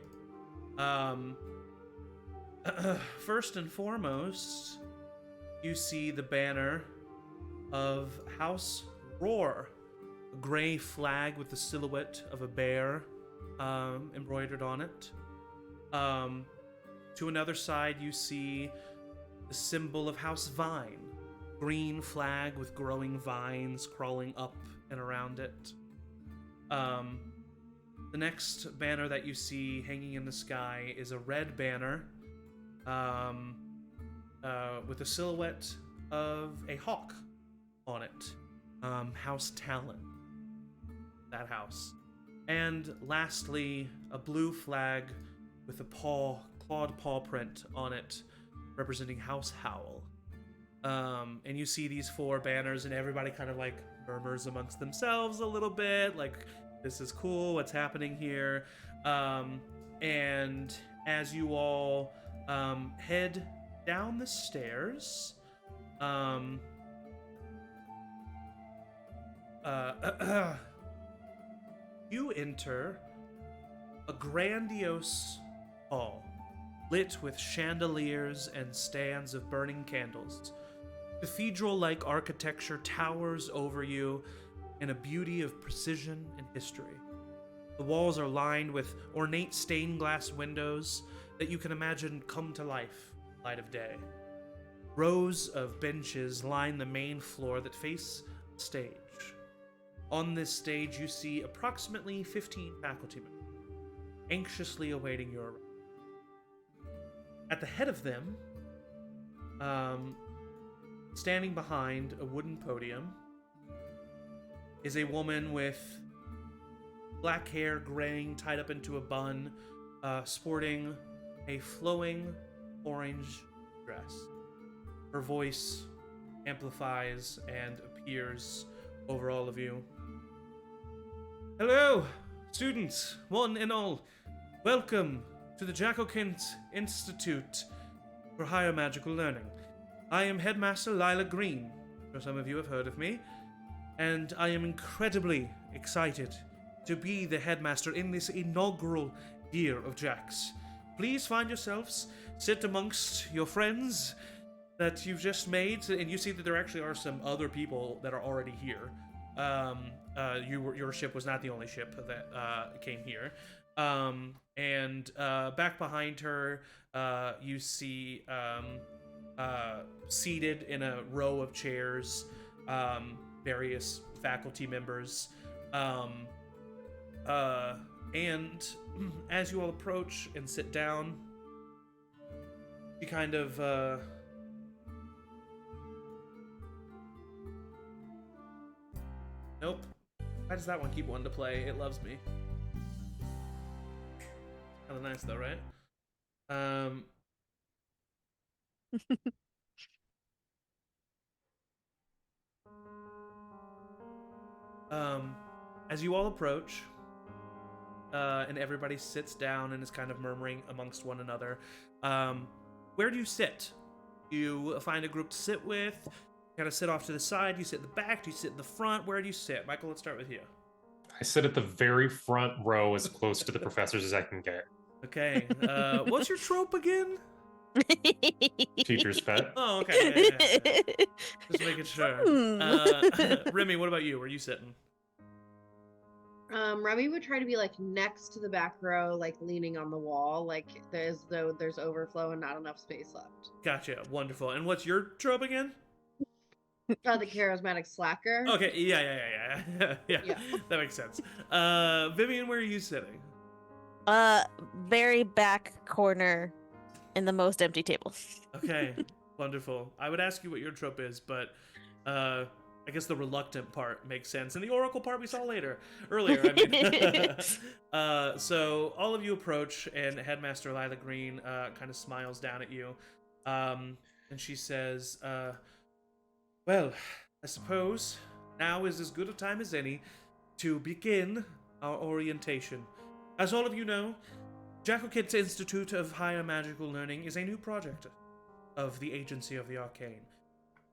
First and foremost, you see the banner of House Roar, a gray flag with the silhouette of a bear embroidered on it. To another side, you see the symbol of House Vine, green flag with growing vines crawling up and around it. The next banner that you see hanging in the sky is a red banner with a silhouette of a hawk on it. House Talon. That house. And lastly, a blue flag with a clawed paw print on it, representing House Howl. And you see these 4 banners, and everybody kind of like murmurs amongst themselves a little bit, like, this is cool, what's happening here? And as you all head down the stairs, you enter a grandiose hall, lit with chandeliers and stands of burning candles. Cathedral-like architecture towers over you in a beauty of precision and history. The walls are lined with ornate stained glass windows that you can imagine come to life in the light of day. Rows of benches line the main floor that face the stage. On this stage, you see approximately 15 faculty members, anxiously awaiting your arrival. At the head of them, standing behind a wooden podium, is a woman with black hair graying, tied up into a bun, sporting a flowing orange dress. Her voice amplifies and appears over all of you. Hello, students, one and all. Welcome to the Jackokent Institute for Higher Magical Learning. I am Headmaster Lila Green. I'm sure some of you have heard of me. And I am incredibly excited to be the headmaster in this inaugural year of Jax. Please find yourselves, sit amongst your friends that you've just made, and you see that there actually are some other people that are already here. Your ship was not the only ship that came here. And back behind her, you see seated in a row of chairs, various faculty members. And as you all approach and sit down, you kind of nope. Why does that one keep wanting to play? It loves me. Kind of nice though, right? As you all approach, and everybody sits down and is kind of murmuring amongst one another, where do you sit? You find a group to sit with, kind of sit off to the side, you sit in the back, do you sit in the front? Where do you sit? Michael, let's start with you. I sit at the very front row as close to the professors as I can get. Okay, what's your trope again? Teacher's pet. Oh, okay. Yeah. Just making sure. Remy, what about you? Where are you sitting? Remy would try to be like next to the back row, like leaning on the wall, like as though there's overflow and not enough space left. Gotcha. Wonderful. And what's your trope again? The charismatic slacker. Okay. Yeah. That makes sense. Vivian, where are you sitting? Very back corner in the most empty table. Okay. Wonderful. I would ask you what your trope is, but I guess the reluctant part makes sense, and the oracle part we saw earlier. I mean, so all of you approach, and Headmaster Lila Green kind of smiles down at you, and she says, "Well, I suppose now is as good a time as any to begin our orientation. As all of you know, Jackokent Institute of Higher Magical Learning is a new project of the Agency of the Arcane.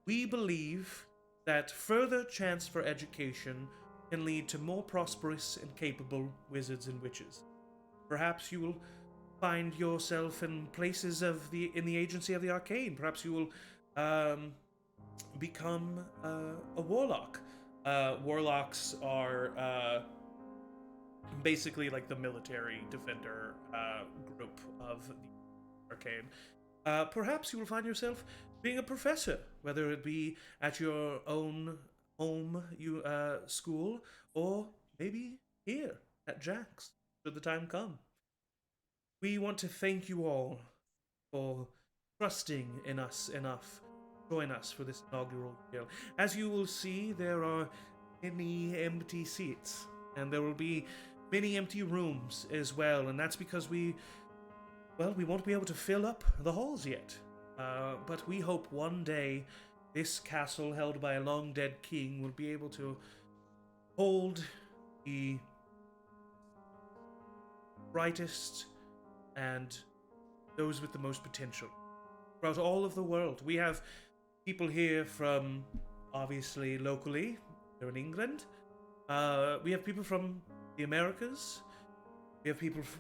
We believe that further chance for education can lead to more prosperous and capable wizards and witches. Perhaps you will find yourself in places in the agency of the arcane. Perhaps you will become a warlock. Warlocks are basically like the military defender group of the arcane. Perhaps you will find yourself being a professor, whether it be at your own home school or maybe here at Jack's, should the time come. We want to thank you all for trusting in us enough to join us for this inaugural year. As you will see, there are many empty seats, and there will be many empty rooms as well, and that's because we won't be able to fill up the halls yet. But we hope one day this castle held by a long-dead king will be able to hold the brightest and those with the most potential throughout all of the world. We have people here from, obviously, locally, they're in England. We have people from the Americas.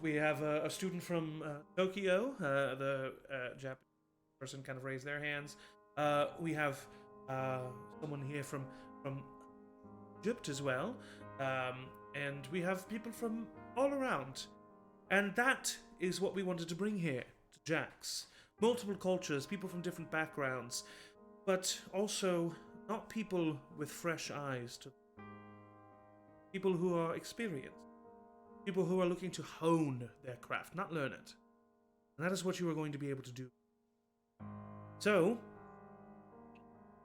We have a student from Tokyo. The Japanese person kind of raised their hands. We have someone here from Egypt as well, and we have people from all around. And that is what we wanted to bring here to Jack's. Multiple cultures, people from different backgrounds, but also not people with fresh eyes to people who are experienced. People who are looking to hone their craft, not learn it. And that is what you are going to be able to do. So,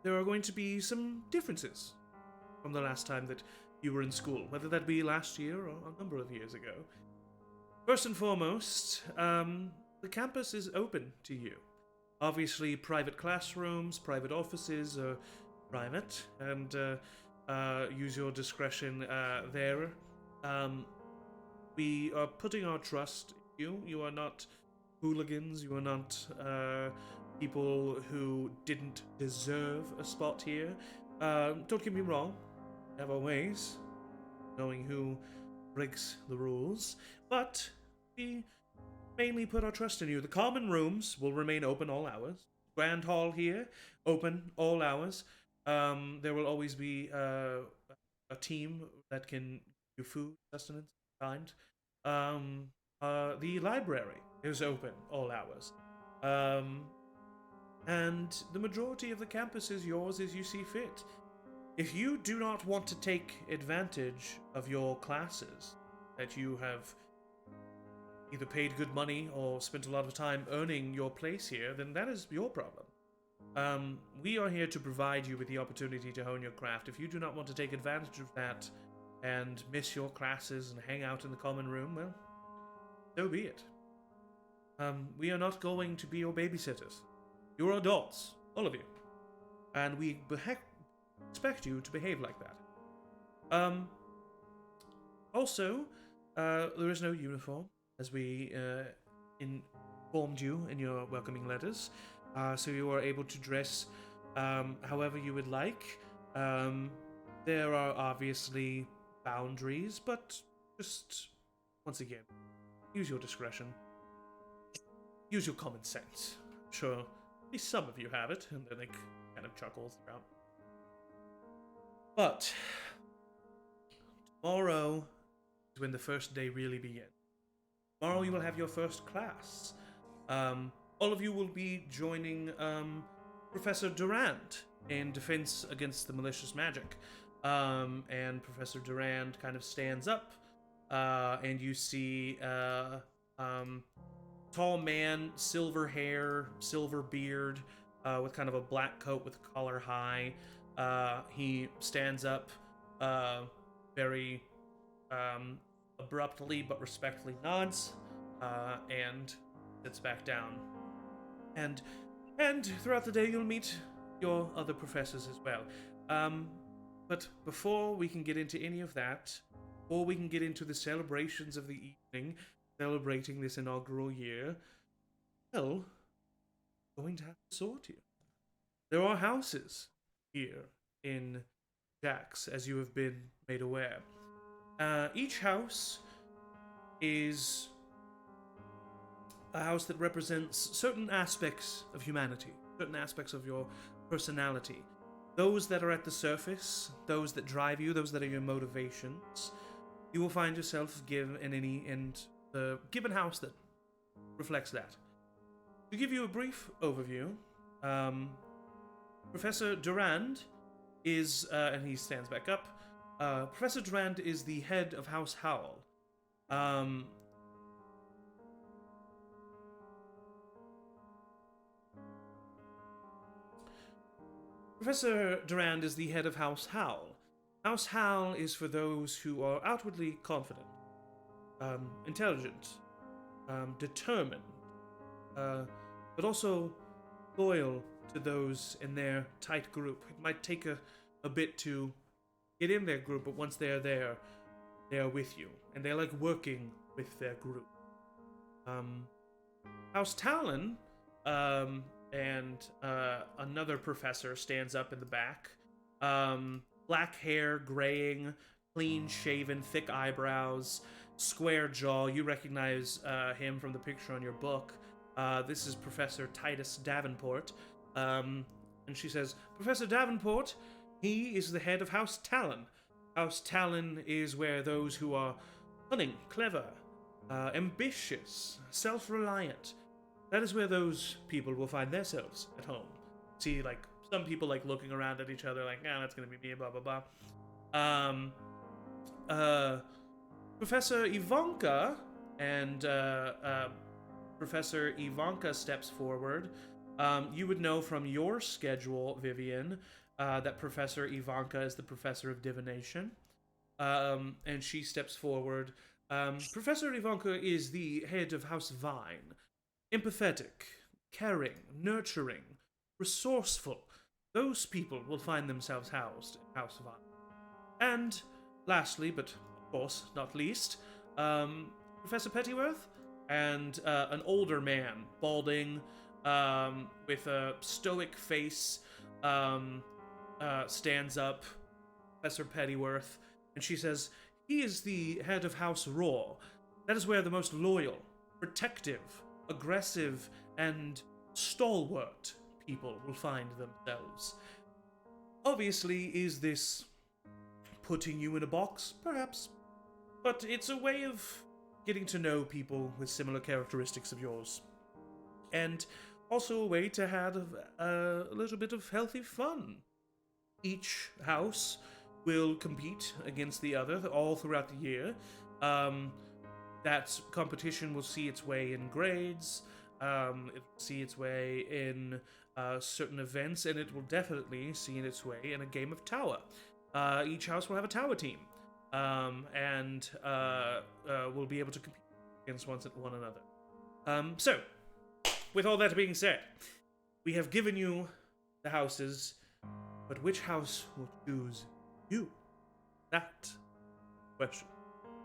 there are going to be some differences from the last time that you were in school, whether that be last year or a number of years ago. First and foremost, the campus is open to you. Obviously, private classrooms, private offices are private, and use your discretion there. We are putting our trust in you. You are not hooligans. You are not people who didn't deserve a spot here. Don't get me wrong. We have our ways, knowing who breaks the rules. But we mainly put our trust in you. The common rooms will remain open all hours. Grand Hall here, open all hours. There will always be a team that can give food, sustenance, kind. The library is open all hours. And the majority of the campus is yours as you see fit. If you do not want to take advantage of your classes that you have either paid good money or spent a lot of time earning your place here, then that is your problem. We are here to provide you with the opportunity to hone your craft. If you do not want to take advantage of that and miss your classes and hang out in the common room, well, so be it. We are not going to be your babysitters. You're adults, all of you. And we expect you to behave like that. Also, there is no uniform, as we informed you in your welcoming letters. So you are able to dress however you would like. There are obviously boundaries, but just, once again, use your discretion. Use your common sense. I'm sure at least some of you have it, and then they kind of chuckles throughout. But tomorrow is when the first day really begins. Tomorrow you will have your first class. All of you will be joining Professor Durand in defense against the malicious magic. And Professor Durand kind of stands up, and you see tall man, silver hair, silver beard, with kind of a black coat with collar high. He stands up very abruptly but respectfully nods, and sits back down. And throughout the day you'll meet your other professors as well. But before we can get into any of that, or we can get into the celebrations of the evening, celebrating this inaugural year, well, we're going to have to sort you. There are houses here in jacks, as you have been made aware. Each house is a house that represents certain aspects of humanity, certain aspects of your personality. Those that are at the surface, those that drive you, those that are your motivations, you will find yourself given the given house that reflects that. To give you a brief overview, Professor Durand is, and he stands back up. Professor Durand is the head of House Howl. Professor Durand is the head of House Howl. House Howl is for those who are outwardly confident, intelligent, determined, but also loyal to those in their tight group. It might take a bit to get in their group, but once they're there, they're with you, and they like working with their group. House Talon, and another professor stands up in the back. Black hair, graying, clean-shaven, thick eyebrows, square jaw. You recognize him from the picture on your book. This is Professor Titus Davenport. And she says, Professor Davenport, he is the head of House Talon. House Talon is where those who are cunning, clever, ambitious, self-reliant, that is where those people will find themselves at home. See, like, some people, like, looking around at each other, like, that's gonna be me, blah, blah, blah. Professor Ivanka, and, Professor Ivanka steps forward. You would know from your schedule, Vivian, that Professor Ivanka is the Professor of Divination. And she steps forward. Professor Ivanka is the head of House Vine. Empathetic, caring, nurturing, resourceful. Those people will find themselves housed in House Vine. And lastly, but of course not least, Professor Pettyworth and an older man, balding, with a stoic face, stands up, Professor Pettyworth, and she says, he is the head of House Roar. That is where the most loyal, protective, aggressive, and stalwart people will find themselves. Obviously, is this putting you in a box? Perhaps. But it's a way of getting to know people with similar characteristics of yours. And also a way to have a little bit of healthy fun. Each house will compete against the other all throughout the year. That competition will see its way in grades, it will see its way in certain events, and it will definitely see its way in a game of tower. Each house will have a tower team, and will be able to compete against one another. So, with all that being said, we have given you the houses, but which house will choose you? That question.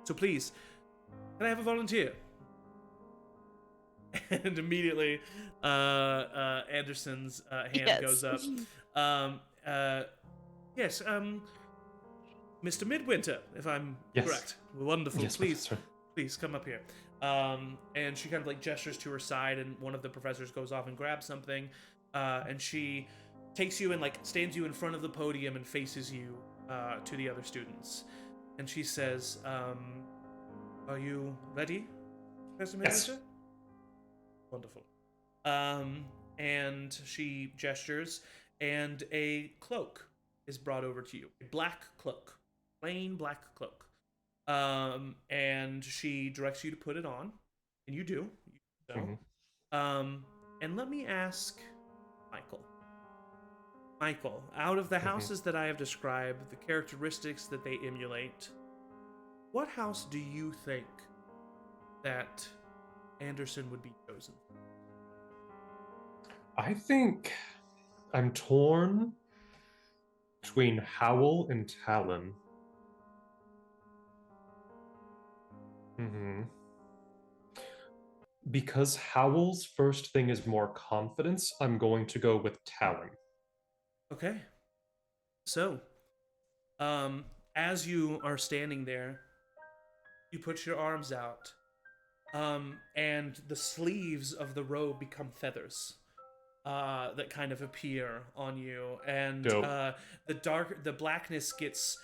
So please, can I have a volunteer? And immediately, Anderson's hand goes up. Yes, Mr. Midwinter, if I'm correct. Wonderful. Yes, please, Professor. please come up here. And she kind of like gestures to her side, and one of the professors goes off and grabs something, and she takes you and like stands you in front of the podium and faces you to the other students. And she says, are you ready, Professor Midwinter? Yes. Wonderful. And she gestures, and a cloak is brought over to you. A black cloak. Plain black cloak. And she directs you to put it on, and you do. And let me ask Michael. Michael, out of the houses that I have described, the characteristics that they emulate, what house do you think that Anderson would be chosen? I think I'm torn between Howl and Talon. Because Howl's first thing is more confidence, I'm going to go with Talon. Okay. So, As you are standing there, you put your arms out, and the sleeves of the robe become feathers that kind of appear on you, and Dope. the blackness gets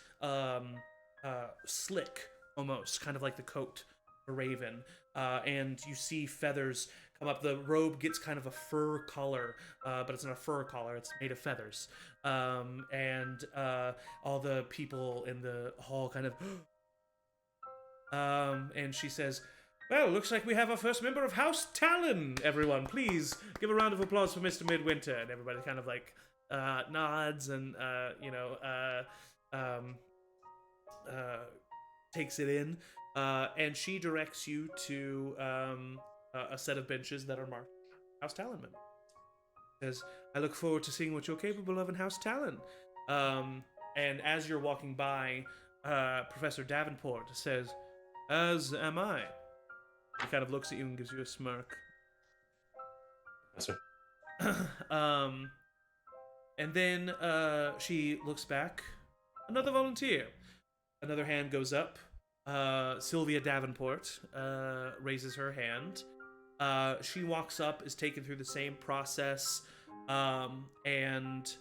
slick almost, kind of like the coat of a raven, and you see feathers come up. The robe gets kind of a fur color, but it's not a fur collar; it's made of feathers, and all the people in the hall kind of. And she says, well, looks like we have our first member of House Talon. Everyone, please give a round of applause for Mr. Midwinter. And everybody kind of like nods and, takes it in. And she directs you to a set of benches that are marked House Talon members. Says, I look forward to seeing what you're capable of in House Talon. And as you're walking by, Professor Davenport says, as am I. He kind of looks at you and gives you a smirk. Yes, sir. And then she looks back. Another volunteer. Another hand goes up. Sylvia Davenport raises her hand. She walks up, is taken through the same process, and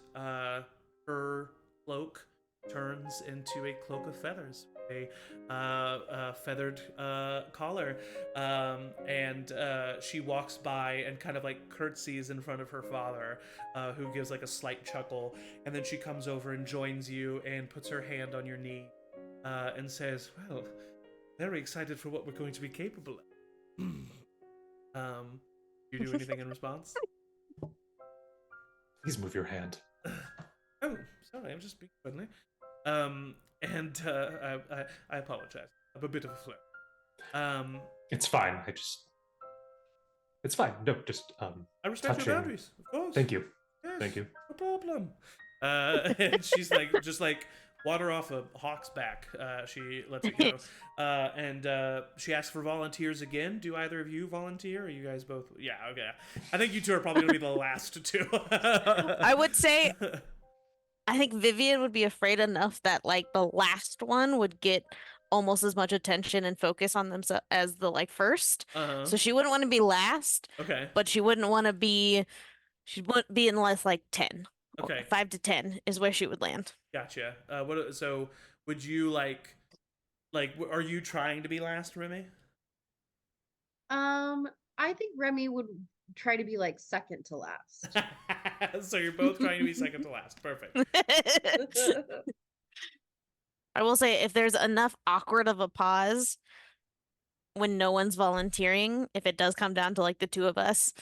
her cloak turns into a cloak of feathers. A feathered collar, and she walks by and kind of like curtsies in front of her father, who gives like a slight chuckle, and then she comes over and joins you and puts her hand on your knee, and says, well, very excited for what we're going to be capable of. You do anything in response? Please move your hand. Oh, sorry, I'm just being friendly. And I apologize. I'm a bit of a flirt. It's fine. It's fine. No, just I respect touching. your boundaries, of course. Thank you. Yes, Thank you. no problem. And she's like, just like water off a hawk's back. She lets it go. And she asks for volunteers again. Do either of you volunteer? Or are you guys both? Yeah, okay. I think you two are probably gonna be the last two. I would say I think Vivian would be afraid enough that like the last one would get almost as much attention and focus on them as the like first. Uh-huh. So she wouldn't want to be last, Okay. but she wouldn't want to be. She'd want to be in less like 10. Okay. 5 to 10 is where she would land. Gotcha. So would you like, are you trying to be last, Remy? I think Remy would try to be like second to last. So you're both trying to be second to last. Perfect. I will say if there's enough awkward of a pause when no one's volunteering, if it does come down to like the two of us,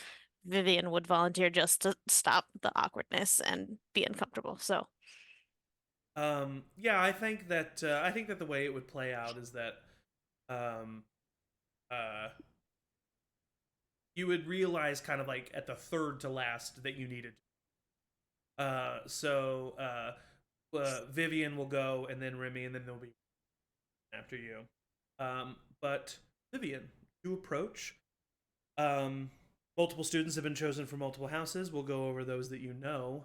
Vivian would volunteer just to stop the awkwardness and be uncomfortable. So yeah, I think that the way it would play out is that you would realize kind of like at the third to last that you needed. So Vivian will go, and then Remy, and then there'll be after you. But Vivian, you approach. Multiple students have been chosen for multiple houses. We'll go over those that you know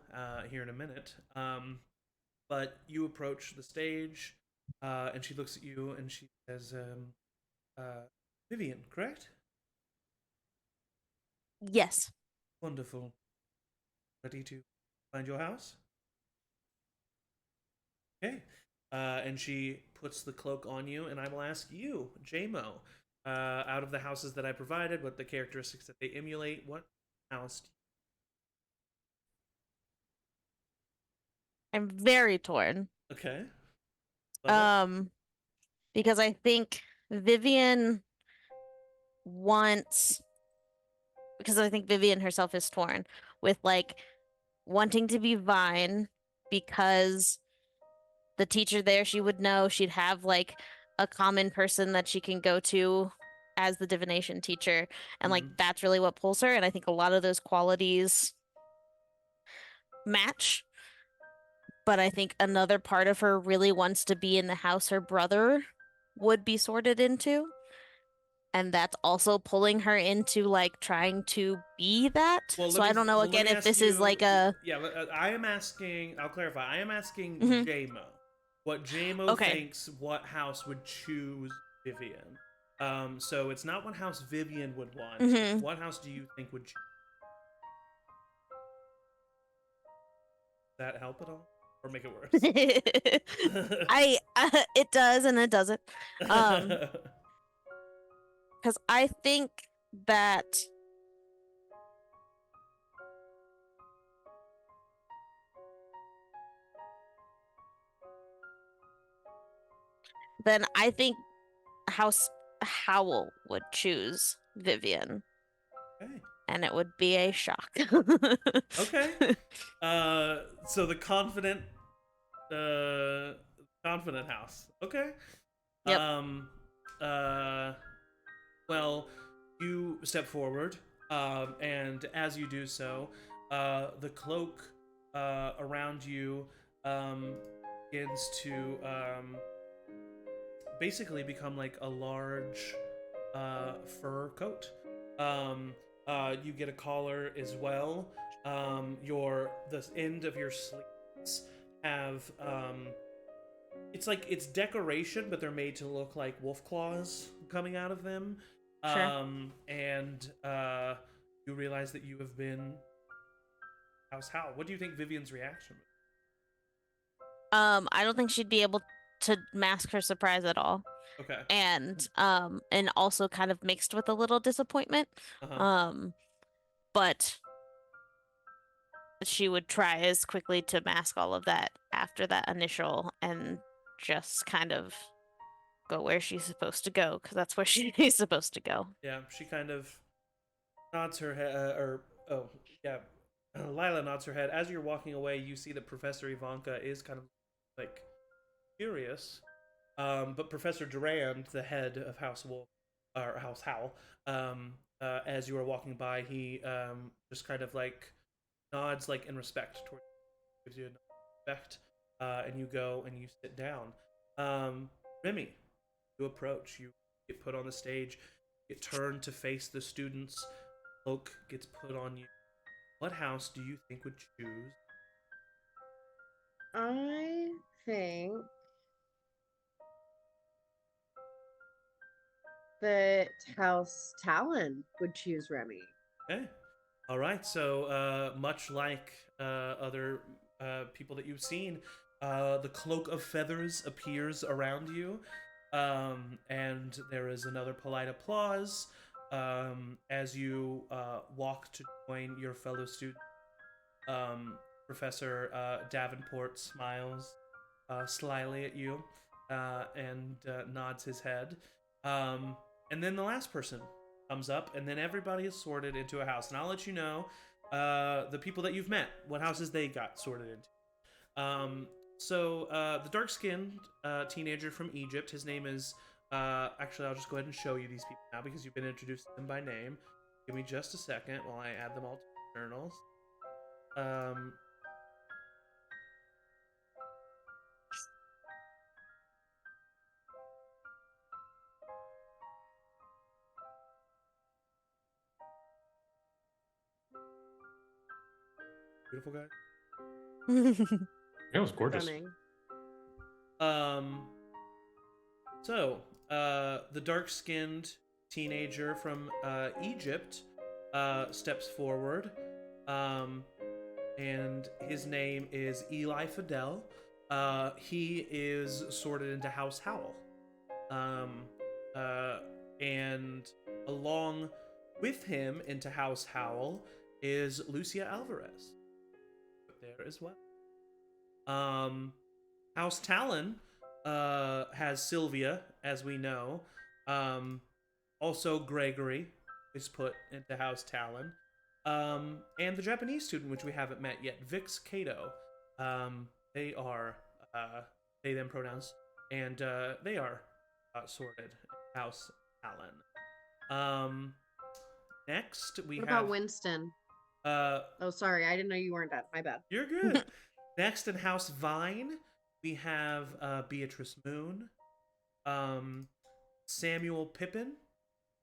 here in a minute. But you approach the stage, and she looks at you and she says, Vivian, correct? yes. Wonderful. Ready to find your house? Okay. And she puts the cloak on you, and I will ask you, JMO, out of the houses that I provided, what the characteristics that they emulate, what house do I'm very torn. you... Okay. Because I think Vivian wants, because I think Vivian herself is torn with like wanting to be Vine because the teacher there, she would know, she'd have like a common person that she can go to as the divination teacher, and like that's really what pulls her, and I think a lot of those qualities match. But I think another part of her really wants to be in the house her brother would be sorted into, and that's also pulling her into like trying to be that. Well, so I don't know if this is like a... Yeah, I am asking, I'll clarify, I am asking Mhm. JMO. what JMO Okay. thinks what house would choose Vivian. So it's not what house Vivian would want. Mhm. What house do you think would choose? Does that help at all? Or make it worse? It does and it doesn't. Because I think that then I think House Howl would choose Vivian, Okay. and it would be a shock. Okay. So the confident house. Okay. Yep. Well, you step forward, and as you do so, the cloak around you begins to basically become like a large fur coat. You get a collar as well. The end of your sleeves have it's decoration, but they're made to look like wolf claws coming out of them. Sure. And you realize that you have been House Howl. What do you think Vivian's reaction I don't think she'd be able to mask her surprise at all. Okay. And also kind of mixed with a little disappointment. Uh-huh. But she would try as quickly to mask all of that after that initial and just kind of go where she's supposed to go, because that's where she's supposed to go. Yeah, she kind of nods her head, Lila nods her head. As you're walking away, you see that Professor Ivanka is kind of like curious. But Professor Durand, the head of House Wolf or House Howl, as you are walking by, he just kind of like nods like in respect towards you, gives you a nod of respect, and you go and you sit down. Remy, you approach. You get put on the stage. Get turned to face the students. Cloak gets put on you. What house do you think would choose? I think that House Talon would choose Remy. Okay. All right. So, much like other people that you've seen, the cloak of feathers appears around you, and there is another polite applause as you walk to join your fellow student. Professor Davenport smiles slyly at you and nods his head. And then the last person comes up, and then everybody is sorted into a house. And I'll let you know the people that you've met, what houses they got sorted into. So the dark-skinned teenager from Egypt, his name is... actually, I'll just go ahead and show you these people now because you've been introduced to them by name. Give me just a second while I add them all to the journals. Beautiful guy. It was gorgeous. Stunning. The dark-skinned teenager from Egypt steps forward, and his name is Eli Fidel. He is sorted into House Howl. And along with him into House Howl is Lucia Alvarez. There as well. House Talon has Sylvia, as we know. Also Gregory is put into House Talon. And the Japanese student, which we haven't met yet, Vix Kato. They are, they them pronouns, and they are sorted in House Talon. Next, we What have... about Winston? Oh, sorry, I didn't know you weren't done. My bad. You're good. Next in House Vine, we have Beatrice Moon, Samuel Pippin,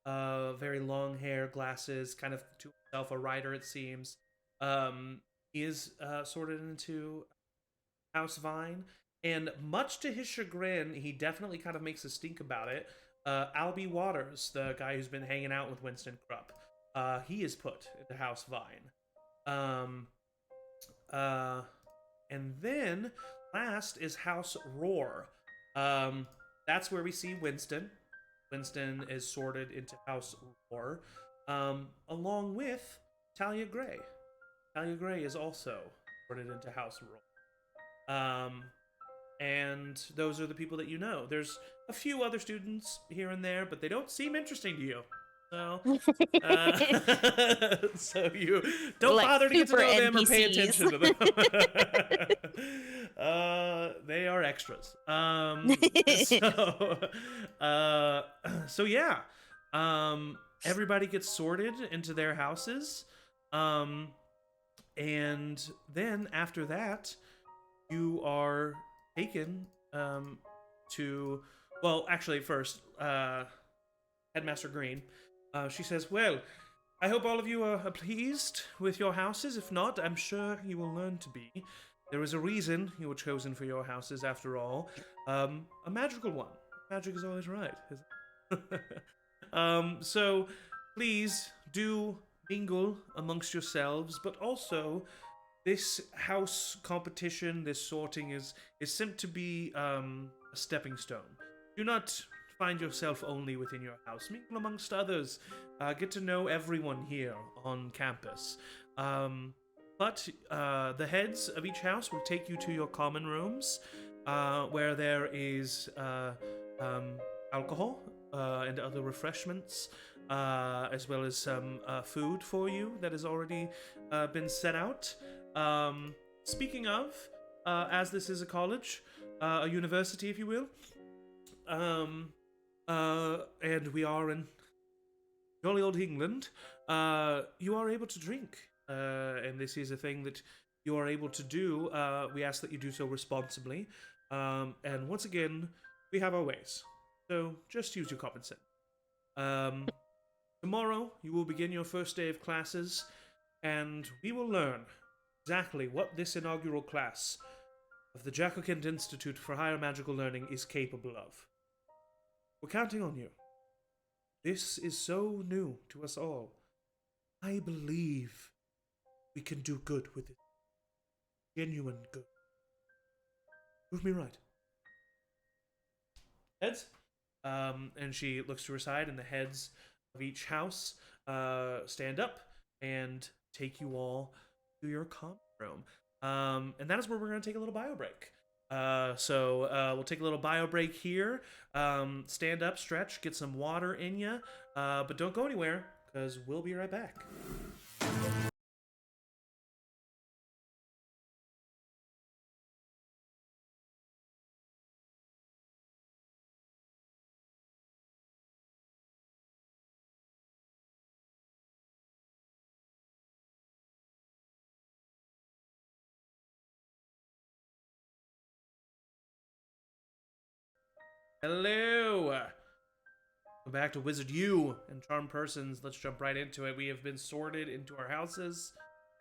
very long hair, glasses, kind of to himself a writer, it seems. He is sorted into House Vine, And much to his chagrin, he definitely kind of makes a stink about it. Albie Waters, the guy who's been hanging out with Winston Krupp, he is put into House Vine. Um, and then last is House Roar. That's where we see Winston. Winston is sorted into House Roar, along with Talia Gray. Talia Gray is also sorted into House Roar. And those are the people that you know. There's a few other students here and there, but they don't seem interesting to you. So, so you don't Like bother to get to know them or pay NPCs. attention to them. They are extras. So yeah. Everybody gets sorted into their houses. And then after that, you are taken to, well, actually first, Headmaster Green, she says, well, I hope all of you are pleased with your houses. If not, I'm sure you will learn to be. There is a reason you were chosen for your houses, after all. A magical one. Magic is always right, isn't it? So please do mingle amongst yourselves, but also this house competition, this sorting is meant to be a stepping stone. Do not find yourself only within your house. Mingle amongst others. Get to know everyone here on campus. But the heads of each house will take you to your common rooms, where there is alcohol and other refreshments, as well as some food for you that has already been set out. Speaking of, as this is a college, a university, if you will, and we are in jolly old England, you are able to drink, and this is a thing that you are able to do. We ask that you do so responsibly, and once again, we have our ways, so just use your common sense. Tomorrow, you will begin your first day of classes, and we will learn exactly what this inaugural class of the Jackal-Kent Institute for Higher Magical Learning is capable of. We're counting on you. This is so new to us all. I believe we can do good with it. Genuine good. Prove me right. Heads? And she looks to her side, and the heads of each house stand up and take you all to your common room. And that is where we're going to take a little bio break. So we'll take a little bio break here. Stand up, stretch, get some water in you. But don't go anywhere, because we'll be right back. Hello! Welcome back to Wizard U and Charmed Persons. Let's jump right into it. We have been sorted into our houses,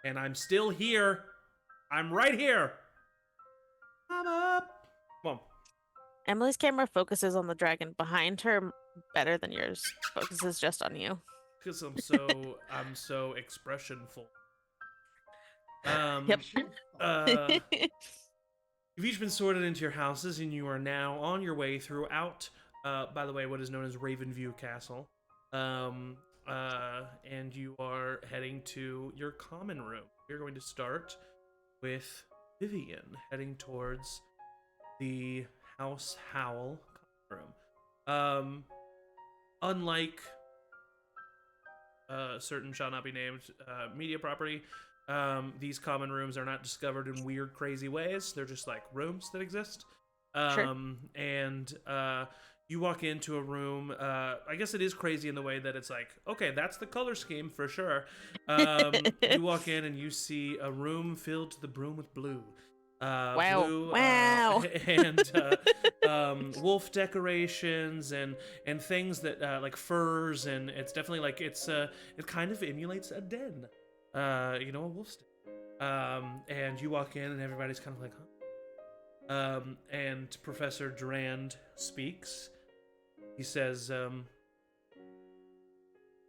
and I'm still here. I'm right here. I'm up. Come on. Emily's camera focuses on the dragon behind her better than yours. Focuses just on you. Because I'm so expressionful. Yep. You've each been sorted into your houses, and you are now on your way throughout, by the way, what is known as Ravenview Castle. And you are heading to your common room. You're going to start with Vivian, heading towards the House Howl common room. Unlike certain shall not be named media property, these common rooms are not discovered in weird, crazy ways. They're just like rooms that exist. Sure. And you walk into a room. I guess it is crazy in the way that it's like, okay, that's the color scheme for sure. You walk in and you see a room filled to the brim with blue. Wow. Blue, Wow. and wolf decorations and things that like furs, and it's definitely like it kind of emulates a den. A wolf's den. And you walk in and everybody's kind of like, And Professor Durand speaks. He says,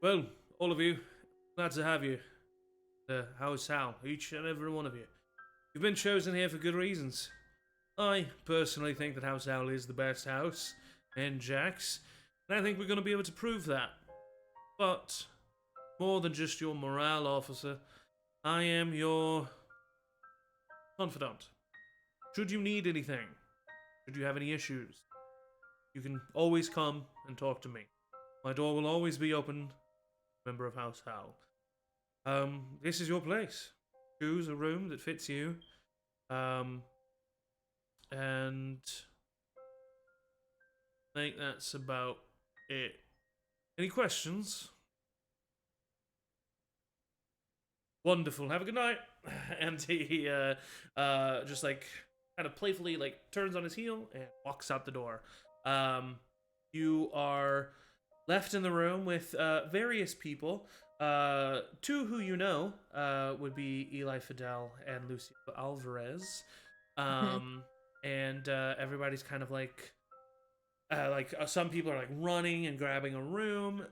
well, all of you, glad to have you. The House Hal, each and every one of you. You've been chosen here for good reasons. I personally think that House Hal is the best house, and Jack's, and I think we're going to be able to prove that. But, more than just your morale officer, I am your confidant. Should you need anything, should you have any issues, you can always come and talk to me. My door will always be open, member of House Hal. This is your place. Choose a room that fits you. And I think that's about it. Any questions? Wonderful. Have a good night. And he just like kind of playfully like turns on his heel and walks out the door. You are left in the room with various people. Two who you know would be Eli Fidel and Lucio Alvarez. And everybody's kind of like some people are like running and grabbing a room.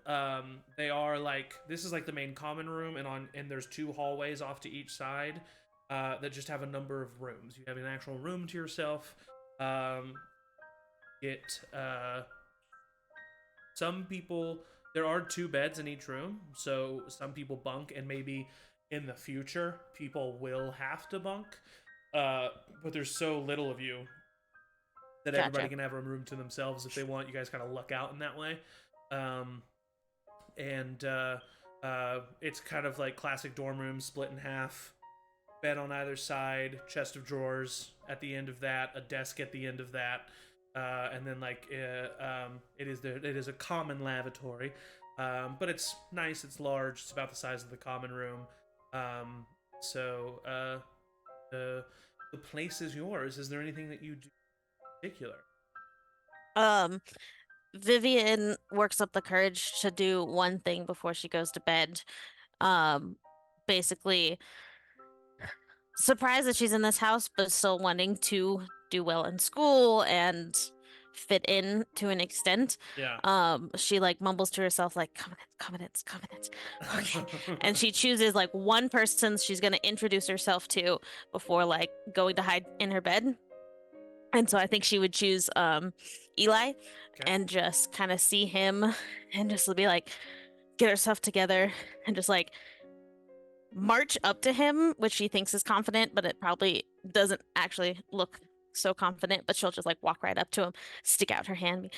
They are like, this is like the main common room, and there's two hallways off to each side that just have a number of rooms. You have an actual room to yourself. Some people, there are 2 beds in each room, so some people bunk, and maybe in the future people will have to bunk. But there's so little of you that everybody can have a room to themselves if they want. You guys kind of luck out in that way. It's kind of like classic dorm room, split in half, bed on either side, chest of drawers at the end of that, a desk at the end of that, and then like it is a common lavatory, but it's nice, it's large, it's about the size of the common room. The place is yours. Is there anything that you do in particular? Vivian works up the courage to do one thing before she goes to bed. Basically surprised that she's in this house, but still wanting to do well in school and fit in to an extent. Yeah. She like mumbles to herself like covenants. Okay. And she chooses like one person she's gonna introduce herself to before like going to hide in her bed. And so I think she would choose Eli, and just kind of see him and just be like, get herself together and just like march up to him, which she thinks is confident, but it probably doesn't actually look so confident. But she'll just like walk right up to him, stick out her hand.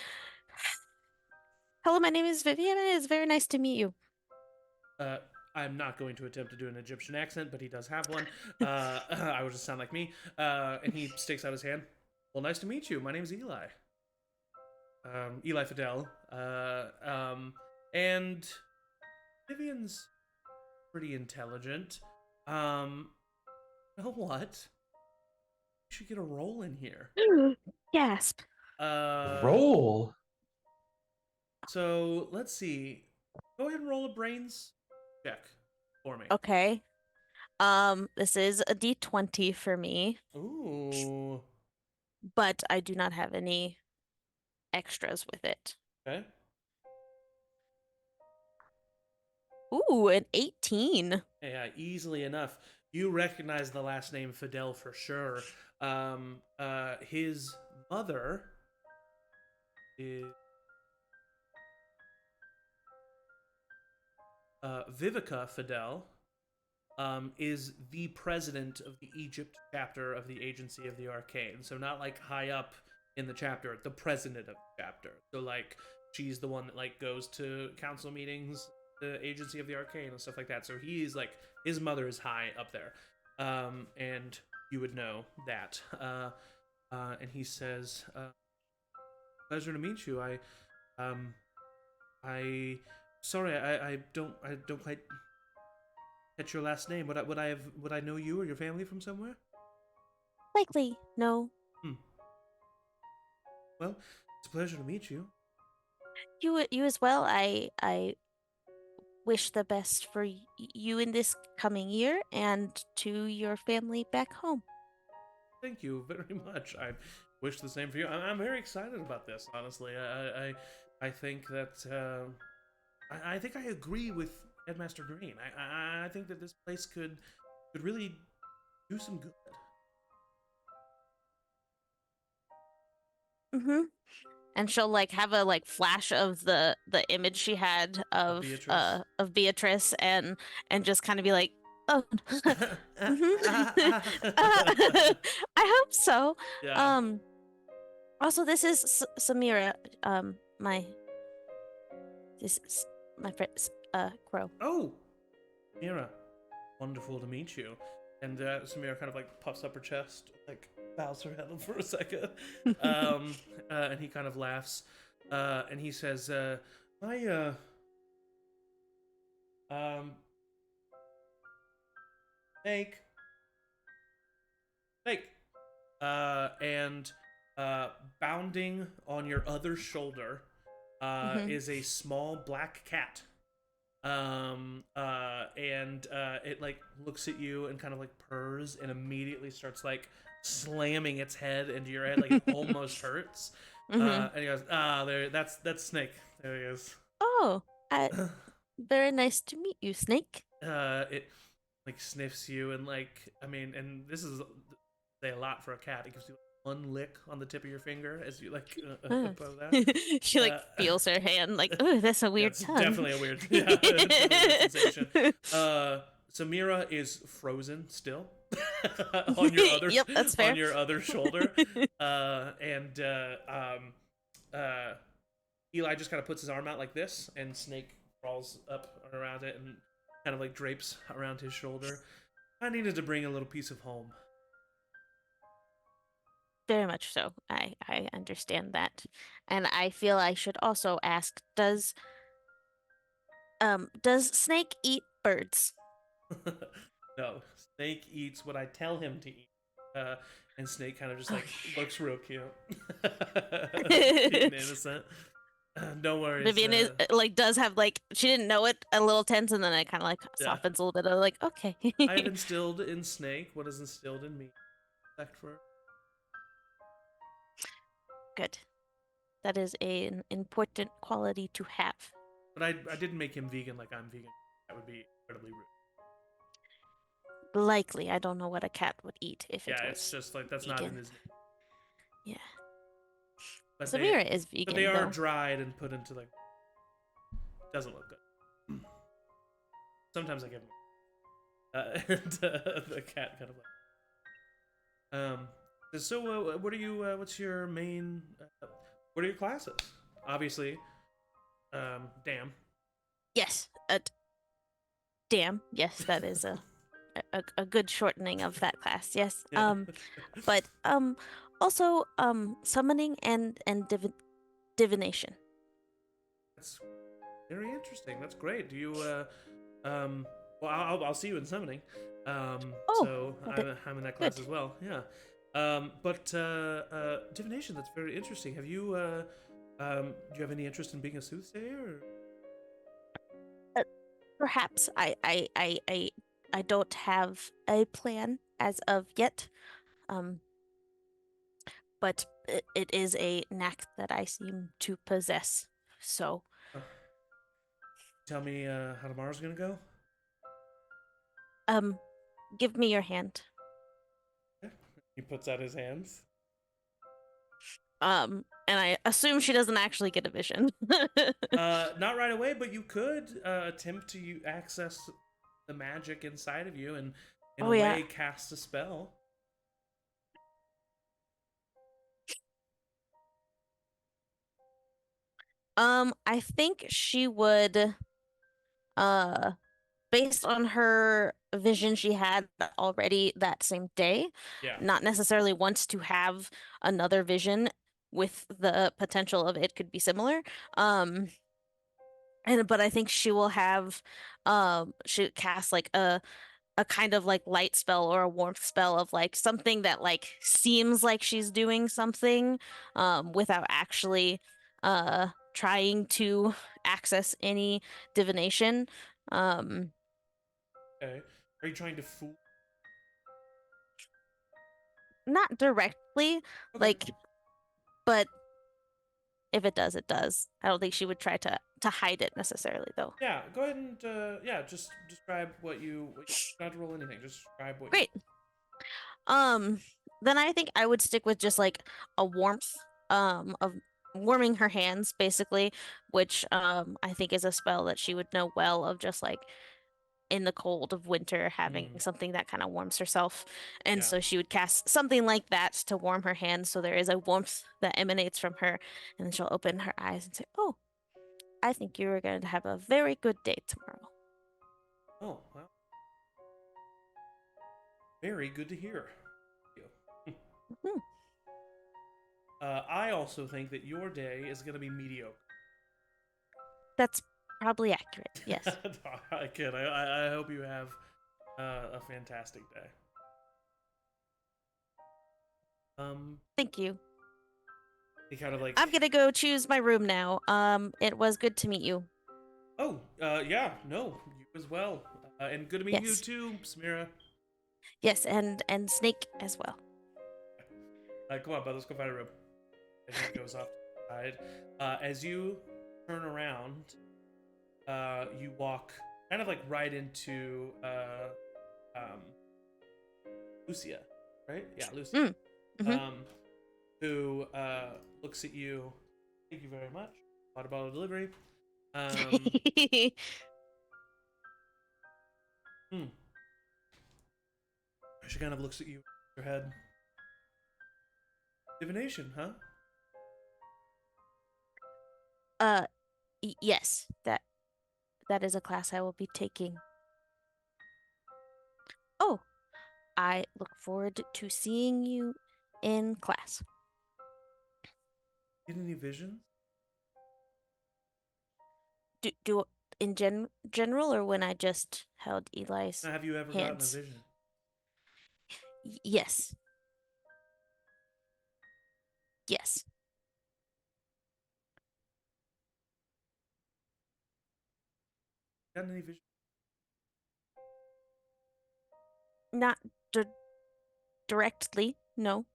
Hello, my name is Vivian. It is very nice to meet you. I'm not going to attempt to do an Egyptian accent, but he does have one. I would just sound like me. And he sticks out his hand. Well, nice to meet you. My name's Eli. Eli Fidel. And Vivian's pretty intelligent. You know what? You should get a roll in here. Gasp. Roll? So, let's see. Go ahead and roll a brains check for me. Okay. This is a D20 for me. Ooh. But I do not have any extras with it. Okay. Ooh, an 18. Yeah, easily enough. You recognize the last name Fidel for sure. His mother is Vivica Fidel, is the president of the Egypt chapter of the Agency of the Arcane. So not like high up in the chapter, the president of the chapter. So like she's the one that like goes to council meetings, the Agency of the Arcane and stuff like that. So he's like, his mother is high up there. And you would know that. And he says, pleasure to meet you. Sorry, I don't quite catch your last name. Would I know you or your family from somewhere? Likely, no. Well, it's a pleasure to meet you. You as well. I wish the best for you in this coming year and to your family back home. thank you very much. I wish the same for you. I'm very excited about this. Honestly, I think that I think I agree with Headmaster Green. I think that this place could really do some good. Mm-hmm. And she'll like have a like flash of the image she had Beatrice. of Beatrice and just kind of be like, oh, I hope so. Yeah. Also, this is Samira. My this is my friend Crow. Oh, Mira, wonderful to meet you. And Samira kind of like puffs up her chest, like bows her head for a second, and he kind of laughs, and he says, "My snake, snake," and bounding on your other shoulder is a small black cat. And it like looks at you and kind of like purrs and immediately starts like slamming its head into your head, like it almost hurts. And he goes, there, that's Snake. There he is. Oh, very nice to meet you, Snake. It like sniffs you and like, I mean, and this is say a lot for a cat. It gives you one lick on the tip of your finger as you like pose that. She like feels her hand, like, oh, that's a weird It's tongue. definitely a weird, definitely a weird sensation. Samira is frozen still on your other, Yep, that's fair. on your other shoulder, and Eli just kind of puts his arm out like this, and Snake crawls up around it and kind of like drapes around his shoulder. I needed to bring a little piece of home. Very much so. I understand that. And I feel I should also ask, does Snake eat birds? No, Snake eats what I tell him to eat. And Snake kind of just like looks real cute. Being innocent. No worries. Vivian is like does have like she didn't know it, a little tense, and then it kind of like softens a little bit of like, okay. I've instilled in Snake what is instilled in me. Respect for her. Good. That is an important quality to have. But I didn't make him vegan like I'm vegan. That would be incredibly rude. Likely, I don't know what a cat would eat if it was. Yeah, it's just like that's vegan. not in his name. Yeah. But Samira is vegan. But they are though. dried and put into like. Doesn't look good. Sometimes I give him. And the cat kind of like. So what are you? What's your main? What are your classes? Obviously, damn. Yes. Damn. Yes, that is a good shortening of that class. Yes. Yeah. But also summoning and divination. That's very interesting. That's great. Do you well, I'll see you in summoning. So okay. I'm in that class Good. as well. Yeah. But divination, that's very interesting. Have you do you have any interest in being a soothsayer? Or? Perhaps I don't have a plan as of yet. But it is a knack that I seem to possess. So Tell me how tomorrow's gonna go? give me your hand. He puts out his hands. And I assume she doesn't actually get a vision. Not right away, but you could attempt to access the magic inside of you and in a way cast a spell. I think she would based on her vision she had already that same day, not necessarily wants to have another vision with the potential of it could be similar. But I think she will have she cast like a kind of like light spell or a warmth spell of like something that like seems like she's doing something without actually trying to access any divination. Okay. Are you trying to fool? not directly, Okay. like, but if it does, it does. I don't think she would try to hide it necessarily, though. Yeah, go ahead and just describe what you. Not to roll anything. Just describe what. Great. Then I think I would stick with just like a warmth, of warming her hands, basically, which I think is a spell that she would know well of, just like in the cold of winter having something that kind of warms herself. And Yeah. so she would cast something like that to warm her hands, so there is a warmth that emanates from her, and then she'll open her eyes and say, "Oh, I think you are going to have a very good day tomorrow." Oh well. Very good to hear. Thank you. Mhm. I also think that your day is going to be mediocre. That's probably accurate. Yes. No, I kid. I hope you have a fantastic day. Thank you. He kind of like. I'm gonna go choose my room now. It was good to meet you. Oh, yeah. No, you as well. And good to meet you Yes. too, Samira. Yes, and Snake as well. Come on, bud. Let's go find a room. And he goes off to the side. As you turn around, you walk kind of like right into Lucia, right? Yeah, Lucia. Mhm. Who looks at you. Thank you very much. Water bottle delivery. She kind of looks at you, your head. Divination, huh? Yes, that is a class I will be taking. Oh, I look forward to seeing you in class. Get any visions? Do in general, or when I just held Eli's Have you ever hands? gotten a vision? Yes. Yes. Gotten any visions? Not directly, no.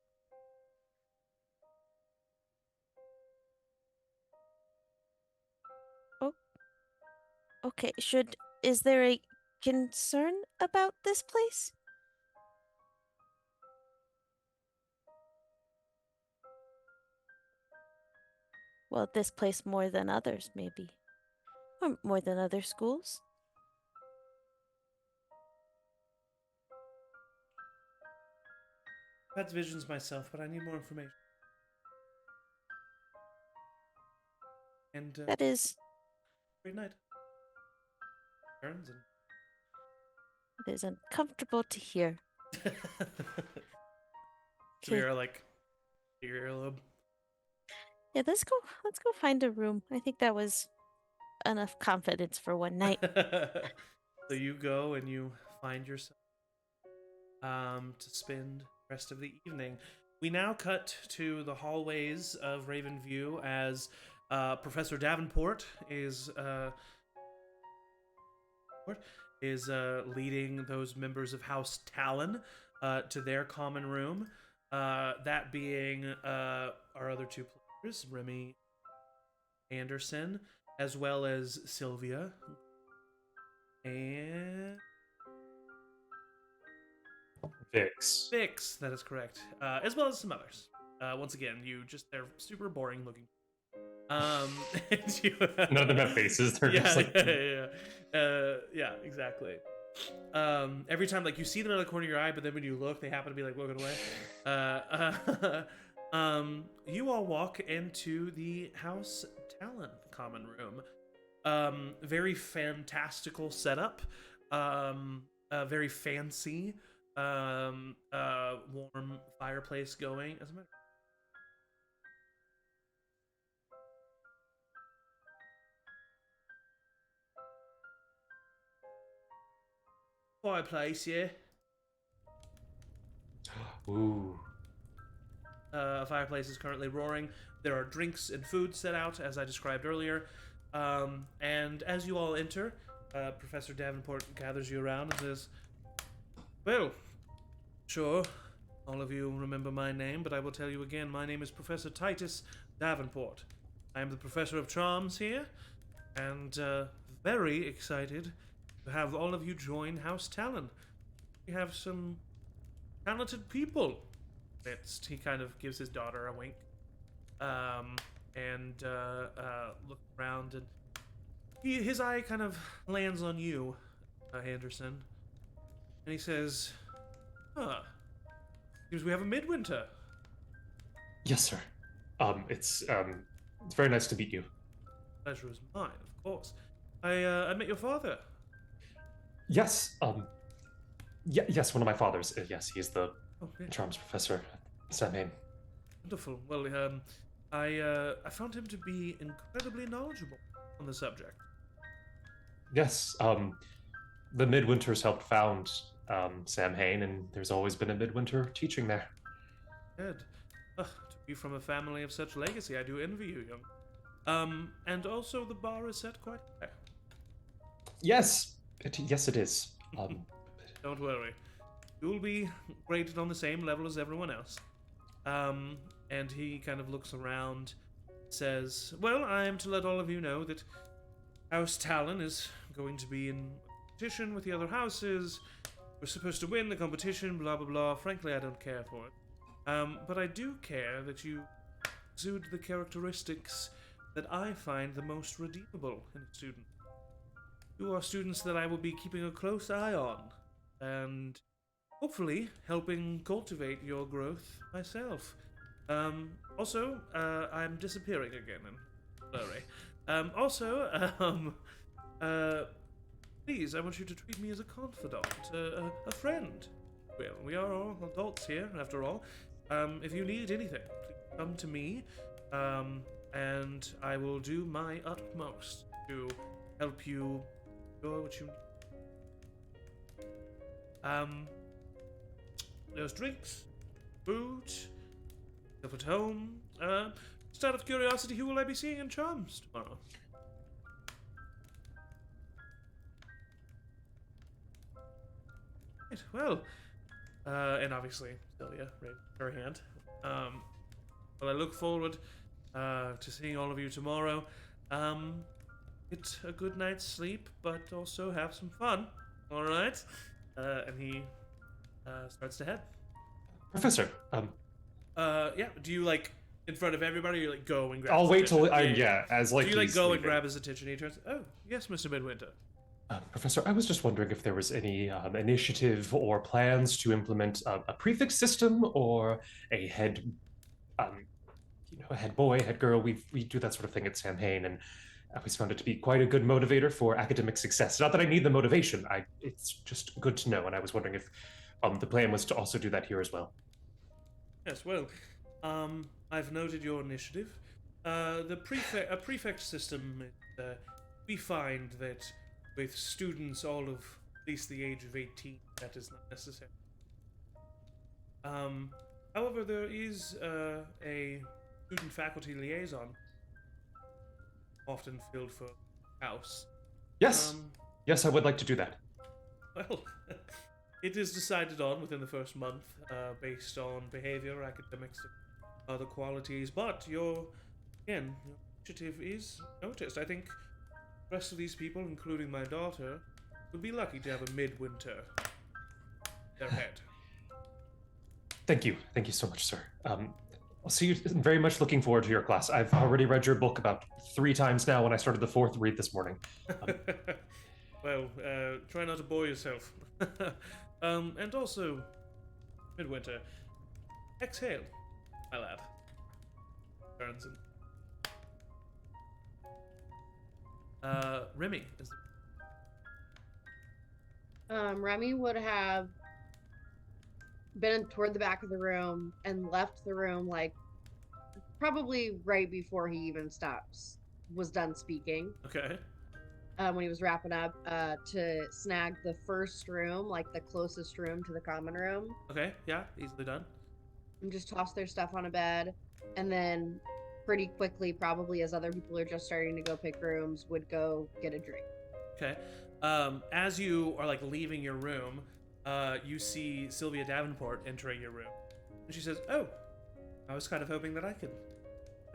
Oh, okay. Is there a concern about this place? Well, this place more than others, maybe. Or more than other schools. I've had visions myself, but I need more information. And That is, great night. Turns and. it is uncomfortable to hear. Samira, like, your earlobe. Yeah, let's go find a room. I think that was enough confidence for one night. So you go and you find yourself to spend the rest of the evening. We now cut to the hallways of Ravenview as Professor Davenport is leading those members of House Talon to their common room. That being our other two players, Remy Anderson, as well as Sylvia. And Vix. that is correct. As well as some others. Once again, they're super boring looking. And you, None of them have faces. They're yeah, just like yeah, exactly. Every time, like, you see them in the corner of your eye, but then when you look, they happen to be like looking away. You all walk into the House Talon common room. Very fantastical setup. Very fancy. Warm fireplace going. As a matter. Fireplace, yeah. ooh. A fireplace is currently roaring. There are drinks and food set out, as I described earlier. And as you all enter, Professor Davenport gathers you around and says, "Well, sure, all of you remember my name, but I will tell you again, my name is Professor Titus Davenport. I am the Professor of Charms here, and very excited to have all of you join House Talon. We have some talented people. He kind of gives his daughter a wink, and looks around, and his eye kind of lands on you, Anderson, and he says, "Huh, seems we have a midwinter." Yes, sir. It's very nice to meet you. Pleasure is mine, of course. I met your father. Yes. Yes, one of my fathers. Yes, he's the Oh, yeah. charms professor at Samhain. Wonderful. Well, I found him to be incredibly knowledgeable on the subject. Yes. The Midwinters helped found Samhain, and there's always been a Midwinter teaching there. Good. To be from a family of such legacy, I do envy you, young. And also the bar is set quite high. Yes. Yes, it is. Don't worry. You'll be graded on the same level as everyone else. And he kind of looks around, says, "Well, I am to let all of you know that House Talon is going to be in competition with the other houses. We're supposed to win the competition, blah, blah, blah. Frankly, I don't care for it. But I do care that you exude the characteristics that I find the most redeemable in a student. You are students that I will be keeping a close eye on, and hopefully helping cultivate your growth myself. Also, I'm disappearing again in blurry. Please, I want you to treat me as a confidant, a friend. Well, we are all adults here, after all. If you need anything, please come to me, and I will do my utmost to help you do what you need. There's drinks, food, stuff at home. Just out of curiosity, who will I be seeing in Charms tomorrow? Right, well, and obviously Celia raised her hand. Well, I look forward to seeing all of you tomorrow. Get a good night's sleep, but also have some fun. All right? And he starts to head. Professor. Yeah. Do you like in front of everybody? Or you like go and grab? I'll his wait till attention? as like. Do you like he's go and leaving. grab his attention? He turns. Oh, yes, Mr. Midwinter. Professor, I was just wondering if there was any initiative or plans to implement a prefix system or a head, a head boy, head girl. We do that sort of thing at Samhain, and I always found it to be quite a good motivator for academic success. Not that I need the motivation. It's just good to know, and I was wondering if the plan was to also do that here as well. Yes. Well, I've noted your initiative. A prefect system. We find that with students all of at least the age of 18, that is not necessary. However, there is a student-faculty liaison, often filled for house. Yes, yes, I would like to do that. Well, it is decided on within the first month, based on behavior, academics, and other qualities. But your initiative is noticed. I think the rest of these people, including my daughter, would be lucky to have a midwinter their head. Thank you so much, sir. I'll see you. Very much looking forward to your class. I've already read your book about 3 times now. When I started the 4th read this morning. Well, try not to bore yourself. And also, Midwinter, exhale, my lad. Turns and Remy is. Remy would have been toward the back of the room and left the room, like probably right before he even was done speaking. Okay. When he was wrapping up, to snag the first room, like the closest room to the common room. Okay, yeah, easily done. And just toss their stuff on a bed, and then pretty quickly, probably as other people are just starting to go pick rooms, would go get a drink. Okay. As you are like leaving your room, you see Sylvia Davenport entering your room. And she says, "Oh, I was kind of hoping that I could.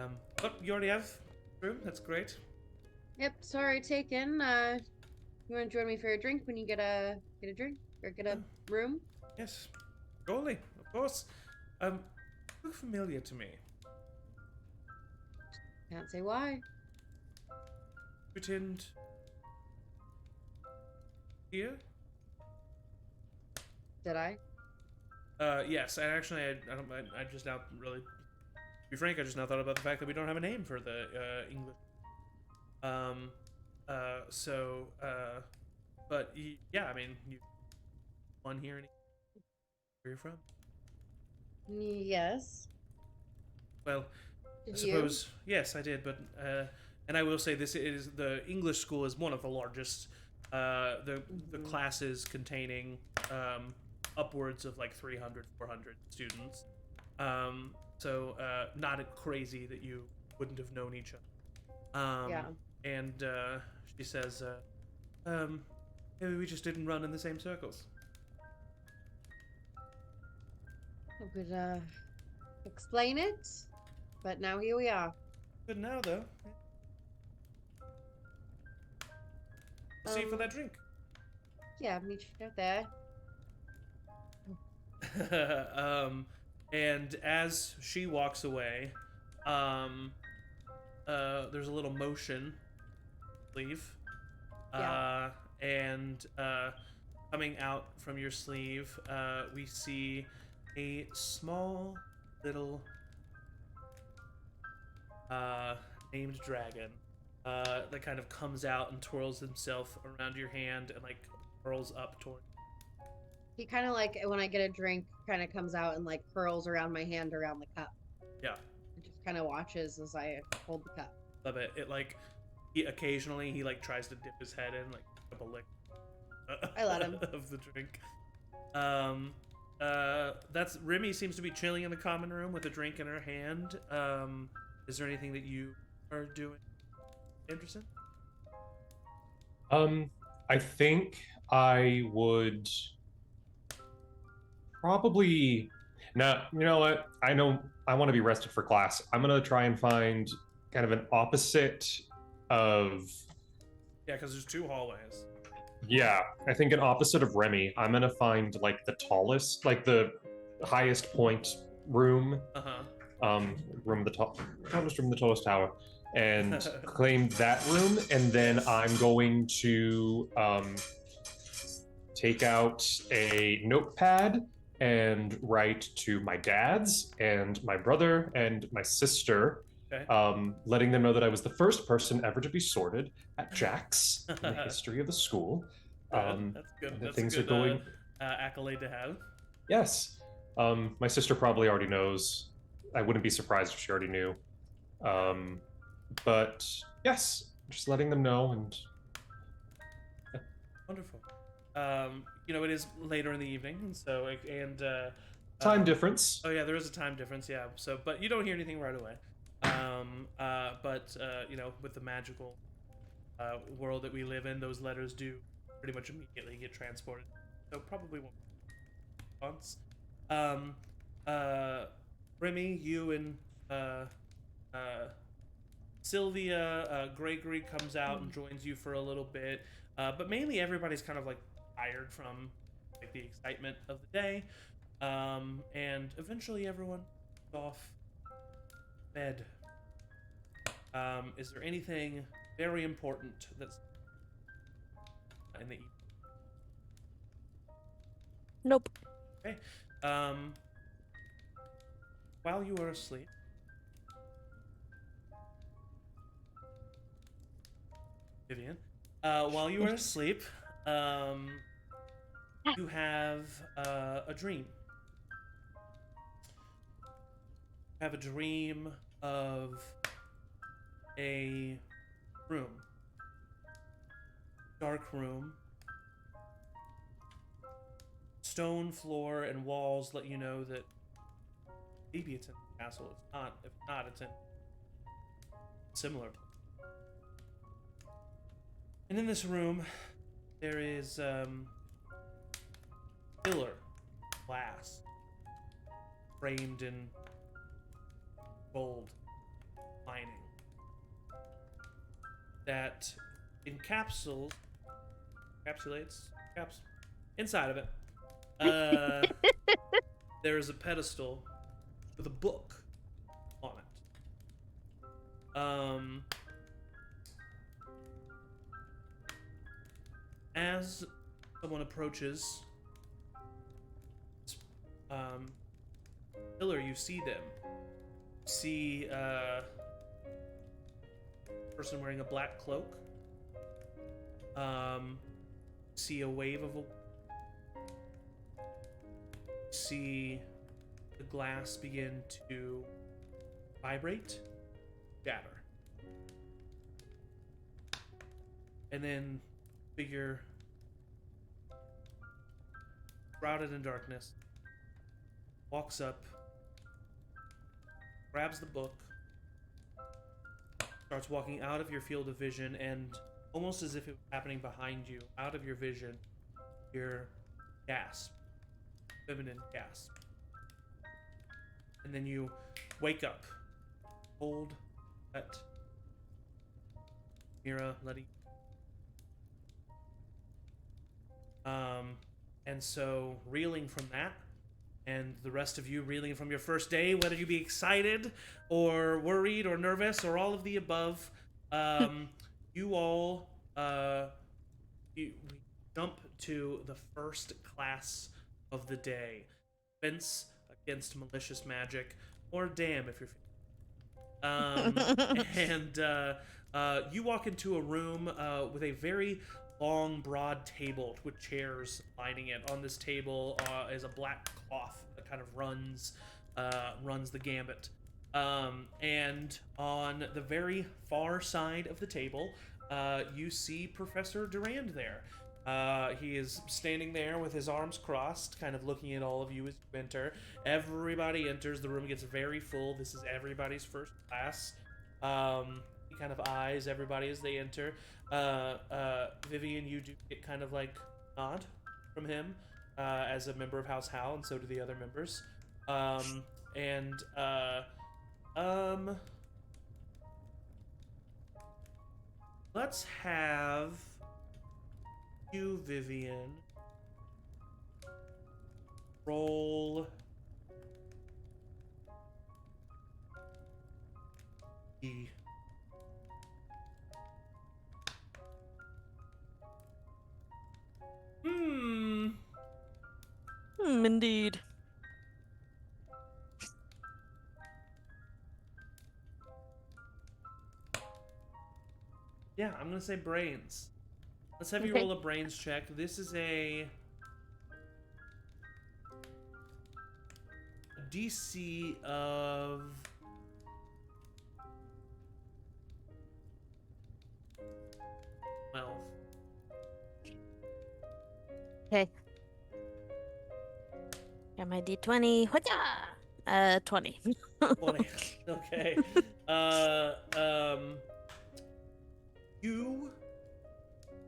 Oh, you already have room. That's great. Yep, sorry, taken. You want to join me for a drink when you get a drink or get a room? Yes, surely, of course. Look familiar to me. Can't say why. Pretend here. Did I? Yes, and actually, I just now really, to be frank, I just now thought about the fact that we don't have a name for the English. But yeah, I mean, you one here and where you're from. Yes. Well, Did I suppose yes, I did, but and I will say this is the English school is one of the largest. The classes containing upwards of like 300, 400 students. So not crazy that you wouldn't have known each other. Yeah. And she says, maybe we just didn't run in the same circles. I could explain it, but now here we are. Good now, though. See you for that drink. Yeah, meet you out there. And as she walks away, there's a little motion. Sleeve. Yeah. And coming out from your sleeve, we see a small little named dragon that kind of comes out and twirls himself around your hand and like curls up toward. He kind of like when I get a drink, kind of comes out and like curls around my hand around the cup. Yeah. And just kind of watches as I hold the cup. Love it. It like he occasionally like tries to dip his head in like a couple lick. I let him. Of the drink. That's Remy seems to be chilling in the common room with a drink in her hand. Is there anything that you are doing, Anderson? I think I would probably. Now, you know what? I know I want to be rested for class. I'm gonna try and find kind of an opposite of. Yeah, because there's two hallways. Yeah, I think an opposite of Remy. I'm gonna find like the tallest, like the highest point room. Room at the top, tallest room in the tallest tower, and claim that room. And then I'm going to take out a notepad and write to my dad's and my brother and my sister, letting them know that I was the first person ever to be sorted at Jack's in the history of the school. That's good. That's things a good, are going. Accolade to have. Yes. My sister probably already knows. I wouldn't be surprised if she already knew. But yes, just letting them know. And Wonderful. It is later in the evening, and so time difference. Oh yeah, there is a time difference. Yeah. So, but you don't hear anything right away. With the magical world that we live in, those letters do pretty much immediately get transported. So probably won't response. Remy, you and Sylvia, Gregory comes out and joins you for a little bit, but mainly everybody's kind of like tired from like the excitement of the day, and eventually everyone is off bed. Is there anything very important that's in the evening? Nope. Okay. While you were asleep, Vivian, while you were asleep, you have a dream. You have a dream of a room, dark room. Stone floor and walls let you know that maybe it's in the castle. If not, it's in a similar place. And in this room, there is pillar glass framed in gold lining that inside of it. There is a pedestal with a book on it. As someone approaches pillar, you see them. You see a person wearing a black cloak. See a wave of see the glass begin to vibrate, shatter, and then figure shrouded in darkness walks up, grabs the book, starts walking out of your field of vision, and almost as if it was happening behind you, out of your vision, your gasp, feminine gasp. And then you wake up. Hold that. Mira, letting. And so reeling from that, and the rest of you reeling from your first day, whether you be excited or worried or nervous or all of the above, you all you jump to the first class of the day. Defense against malicious magic, or damn if you're and you walk into a room with a very long, broad table with chairs lining it. On this table is a black cloth that kind of runs the gambit. And on the very far side of the table, you see Professor Durand there. He is standing there with his arms crossed, kind of looking at all of you as you enter. Everybody enters. The room gets very full. This is everybody's first class. He kind of eyes everybody as they enter. Vivian, you do get kind of like nod from him as a member of House Hal, and so do the other members. Let's have you, Vivian, roll E. Indeed. Yeah, I'm gonna say brains. Let's have you Okay. roll a brains check. This is a DC of 12. Okay. Got my D20. Whatcha? 20. 20. Okay. You,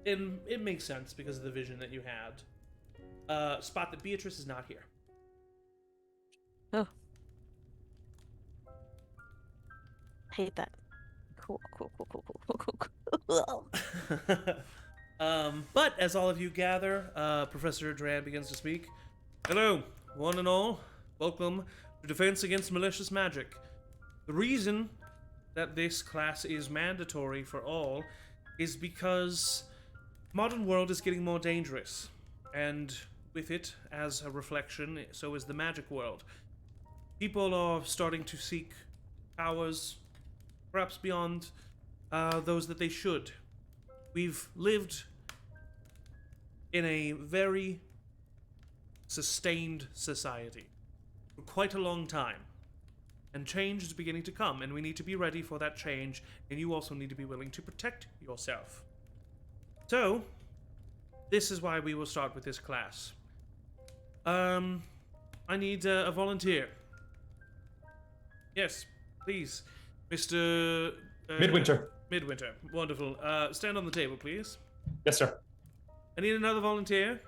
and it makes sense because of the vision that you had. Spot that Beatrice is not here. Oh. Hate that. Cool. But as all of you gather, Professor Durand begins to speak. Hello, one and all. Welcome to Defense Against Malicious Magic. The reason that this class is mandatory for all is because modern world is getting more dangerous, and with it, as a reflection, so is the magic world. People are starting to seek powers, perhaps beyond those that they should. We've lived in a very sustained society for quite a long time, and change is beginning to come, and we need to be ready for that change, and you also need to be willing to protect yourself. So, this is why we will start with this class. I need a volunteer. Yes, please. Mr. Midwinter. Midwinter. Wonderful. Stand on the table, please. Yes, sir. I need another volunteer.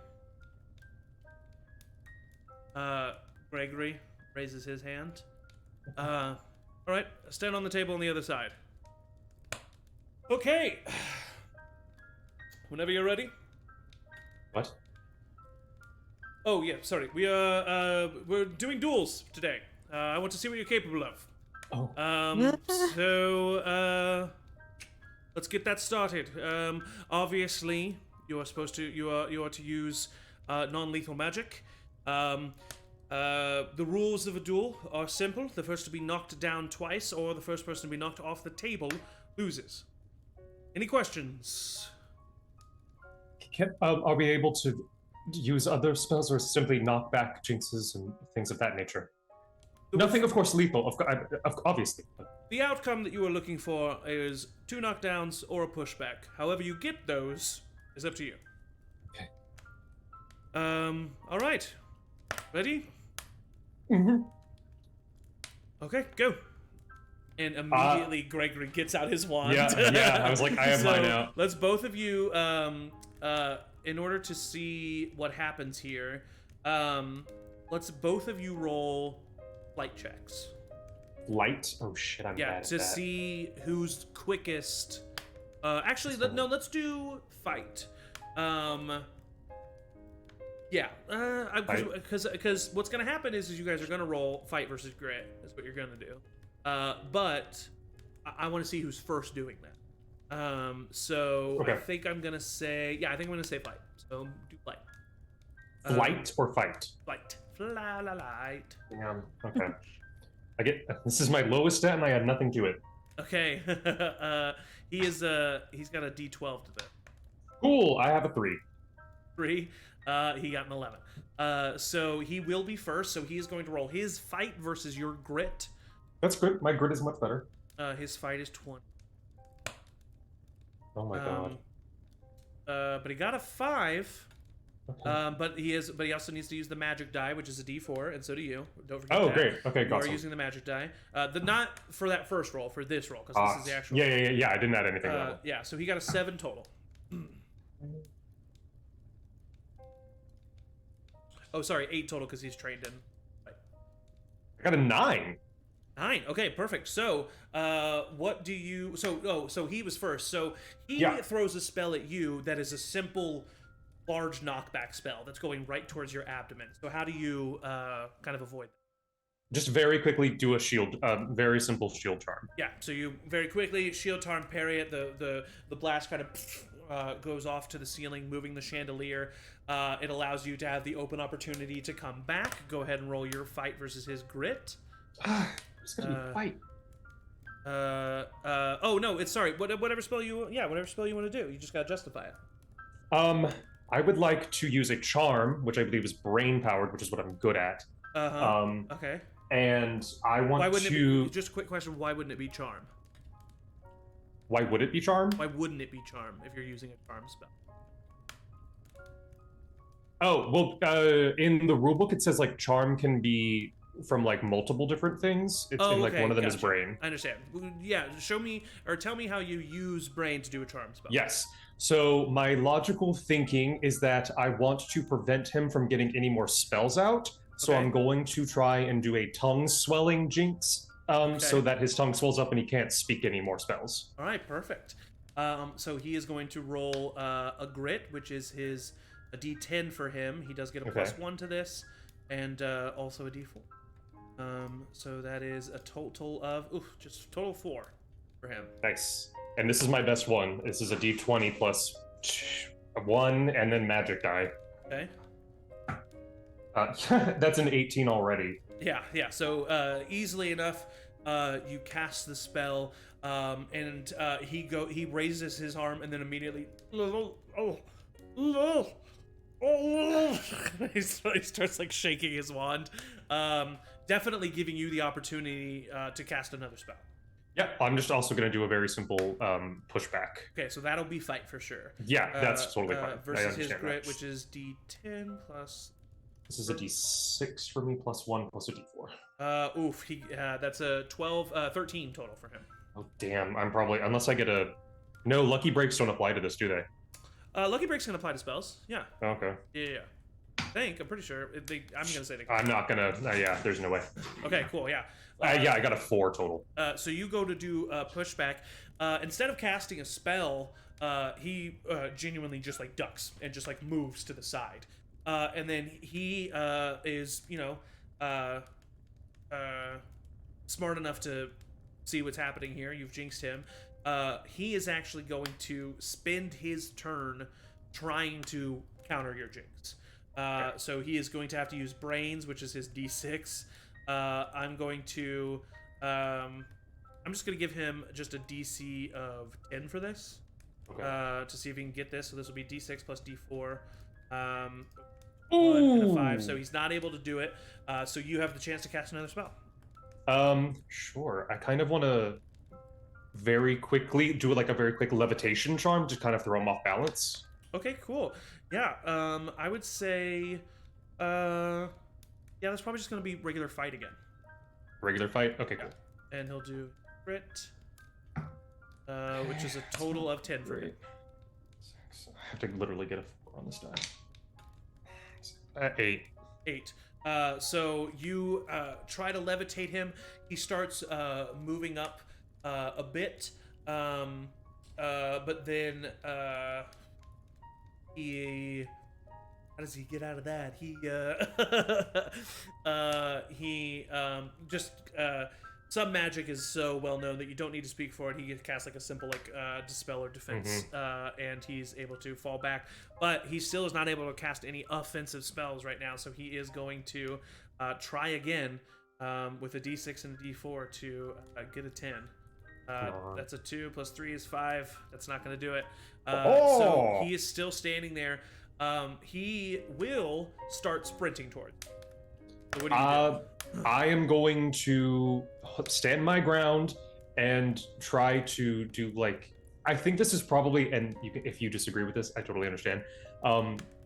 Gregory, raises his hand. All right, stand on the table on the other side. Okay. Whenever you're ready. What? Oh yeah, sorry. We're doing duels today. I want to see what you're capable of. Oh. So let's get that started. Obviously, you are to use non-lethal magic. The rules of a duel are simple. The first to be knocked down twice, or the first person to be knocked off the table loses. Any questions? Are we able to use other spells or simply knock back jinxes and things of that nature? Nothing, of course, lethal, obviously. The outcome that you are looking for is 2 knockdowns or a pushback. However you get those is up to you. Okay. All right. Ready? Mm-hmm. Okay, go. And immediately Gregory gets out his wand. Yeah, I was like, I have mine out. Let's both of you, in order to see what happens here, let's both of you roll flight checks. Light? Oh shit, I'm bad at that. To see who's quickest. Actually, let's do fight. Yeah, because what's gonna happen is you guys are gonna roll fight versus grit. That's what you're gonna do. But I want to see who's first doing that. So okay. I think I'm gonna say fight. So do fight. Flight or fight? Flight. Flight. Yeah. Okay. This is my lowest stat, and I had nothing to it. Okay. He's got a D12 to that. Cool. I have a 3. 3. He got an 11. So he will be first. So he is going to roll his fight versus your grit. That's good. My grit is much better. His fight is 20. Oh my god. But he got a 5. Okay. But he also needs to use the magic die, which is a D4, and so do you. Don't forget Oh, that. great. Okay, you awesome. are using the magic die. Not for that first roll, for this roll, because this is the actual. Yeah. I didn't add anything. Yeah. So he got a 7 total. Oh, sorry, 8 total because he's trained in. I got a 9. 9. Okay, perfect. So, what do you? So he was first. So he throws a spell at you that is a simple, large knockback spell that's going right towards your abdomen. So how do you kind of avoid that? Just very quickly do a shield, very simple shield charm. Yeah. So you very quickly shield charm, parry it. The blast kind of goes off to the ceiling, moving the chandelier. It allows you to have the open opportunity to come back. Go ahead and roll your fight versus his grit. It's gonna be fight. Oh no, it's sorry. Whatever spell you want to do, you just gotta justify it. I would like to use a charm, which I believe is brain powered, which is what I'm good at. Okay. And I want why wouldn't to. It be, just a quick question: why wouldn't it be charm? Why would it be charm? Why wouldn't it be charm if you're using a charm spell? Oh well, in the rulebook it says like charm can be from like multiple different things. It's in like one of them is brain. I understand. Yeah, show me or tell me how you use brain to do a charm spell. Yes. So my logical thinking is that I want to prevent him from getting any more spells out. So I'm going to try and do a tongue swelling jinx, so that his tongue swells up and he can't speak any more spells. All right, perfect. So he is going to roll a grit, which is a D10 for him. He does get a +1 to this, and also a D4. So that is a total of just total 4 for him. Nice. And this is my best one. This is a D20 plus 1, and then magic die. Okay. That's an 18 already. Yeah. So easily enough, you cast the spell, and he raises his arm, and then immediately, he starts like shaking his wand, definitely giving you the opportunity to cast another spell. Yeah, I'm just also going to do a very simple pushback. Okay, so that'll be fight for sure. Yeah, that's totally fine. Versus his grit, which is D10 plus. This is a D6 for me, +1 plus a D4. That's a 13 total for him. Oh damn! I'm probably unless I get a. No, lucky breaks don't apply to this, do they? Lucky breaks can apply to spells. Yeah. Okay. Yeah. I'm pretty sure. I'm gonna say they. I'm not gonna. Yeah, there's no way. Okay, cool. Yeah. Yeah, I got a 4 total. So you go to do pushback. Instead of casting a spell, he genuinely just like ducks and just like moves to the side, and then he is smart enough to see what's happening here. You've jinxed him. He is actually going to spend his turn trying to counter your jinx. So he is going to have to use brains, which is his d6. I'm going to I'm just going to give him just a DC of 10 for this. Okay. To see if he can get this. So this will be d6 plus d4. 1 and Ooh. a 5. So he's not able to do it. So you have the chance to cast another spell. Sure. I kind of want to very quickly do like a very quick levitation charm to kind of throw him off balance. Okay, cool. Yeah, I would say, yeah, that's probably just going to be regular fight again. Regular fight? Okay, cool. And he'll do crit, which is a total of 10 for him. 6. I have to literally get a 4 on this die. 8. 8. So you try to levitate him. He starts moving up a bit, but then he... How does he get out of that? He just some magic is so well known that you don't need to speak for it. He casts like a simple like dispel or defense, and he's able to fall back. But he still is not able to cast any offensive spells right now. So he is going to try again with a d6 and a d4 to get a 10. That's a 2 plus 3 is 5. That's not going to do it. So he is still standing there. He will start sprinting towards. So what do you do? I am going to stand my ground and try to do like, I think this is probably, and if you disagree with this, I totally understand.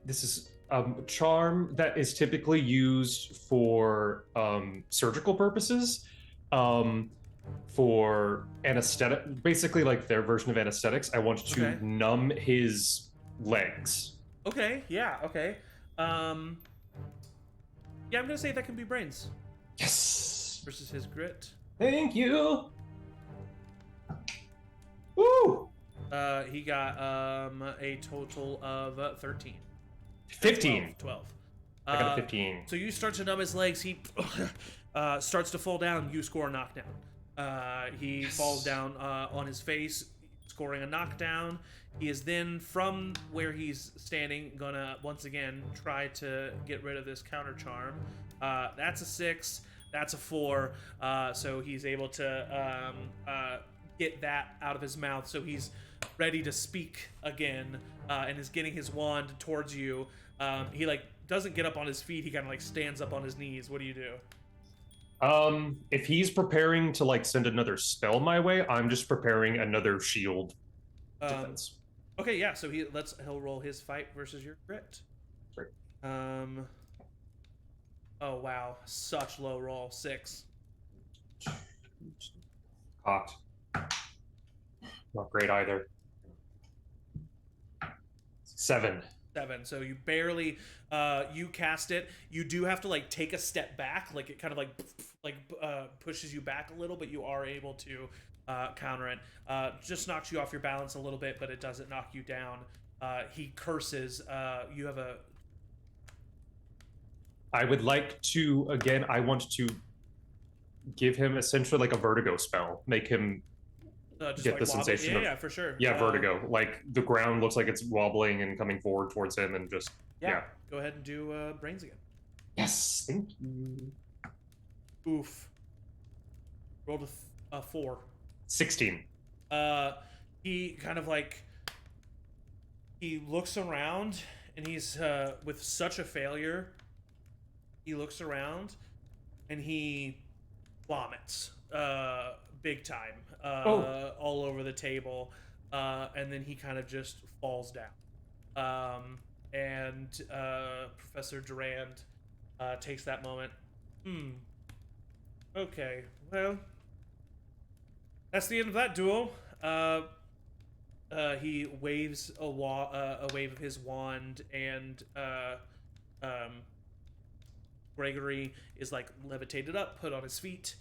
This is a charm that is typically used for surgical purposes, for anesthetic, basically like their version of anesthetics. I want to numb his legs. Okay, yeah, okay. Yeah, I'm gonna say that can be brains. Yes! Versus his grit. Thank you! Woo! He got a total of 13. 15. 12. I got a 15. So you start to numb his legs. He starts to fall down. You score a knockdown. He falls down on his face, scoring a knockdown. He is then, from where he's standing, gonna once again try to get rid of this counter charm. That's a 6. That's a 4. So he's able to get that out of his mouth. So he's ready to speak again, and is getting his wand towards you. He like doesn't get up on his feet. He kind of like stands up on his knees. What do you do? If he's preparing to like send another spell my way, I'm just preparing another shield defense. Okay, yeah. So he'll roll his fight versus your crit. Great. Oh wow, such low roll. 6. Cocked. Not great either. 7. 7. So you barely you cast it. You do have to like take a step back, like it kind of like pushes you back a little, but you are able to counter it. Just knocks you off your balance a little bit, but it doesn't knock you down. He curses. You have a... I would like to, again, I want to give him essentially like a vertigo spell. Make him just get like the sensation of... Yeah, for sure. Yeah, vertigo. Like the ground looks like it's wobbling and coming forward towards him and just... Yeah. Go ahead and do brains again. Yes, thank you. Oof. Rolled a 4. 16. He kind of like... He looks around, and he's with such a failure... He looks around, and he vomits big time all over the table, and then he kind of just falls down. And Professor Durand takes that moment. Okay, well, that's the end of that duel. He waves a wave of his wand, and Gregory is like levitated up, put on his feet.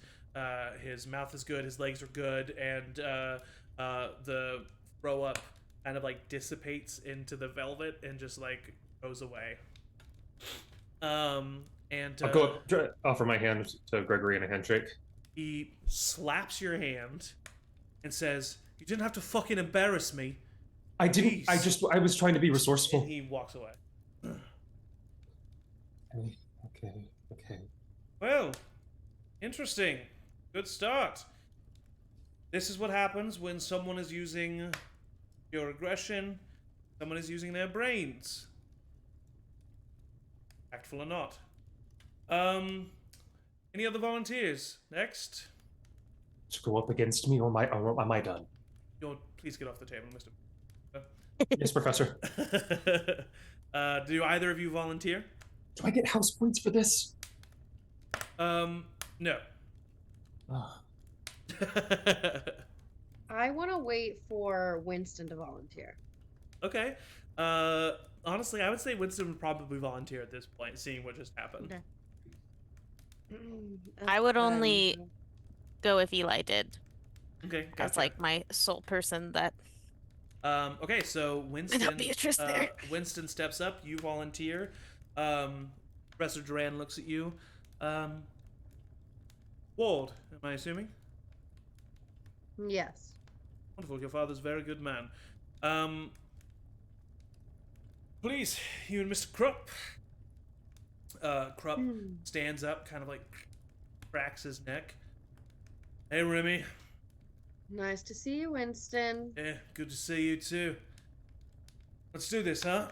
His mouth is good, his legs are good, and the throw up kind of like dissipates into the velvet and just like goes away. And I'll go up, offer my hand to Gregory in a handshake. he slaps your hand and says, "You didn't have to fucking embarrass me." I didn't. Please. I was trying to be resourceful. And he walks away. Okay. Well, interesting. Good start. This is what happens when someone is using your aggression, someone is using their brains. Tactful or not. Any other volunteers? Next. To go up against me, or am I done? Please get off the table, Mr. Yes, Professor. Do either of you volunteer? Do I get house points for this? No. Oh. I want to wait for Winston to volunteer. Okay. Honestly, I would say Winston would probably volunteer at this point, seeing what just happened. Okay. I would only go if Eli did. Okay, gotcha. That's like my sole person that. Okay, so Winston. Beatrice there. Winston steps up. You volunteer. Professor Duran looks at you. Ward, am I assuming? Yes. Wonderful. Your father's a very good man. Please, you and Mr. Krupp. Krupp stands up, kind of like cracks his neck. Hey, Remy. Nice to see you, Winston. Yeah, good to see you too. Let's do this, huh?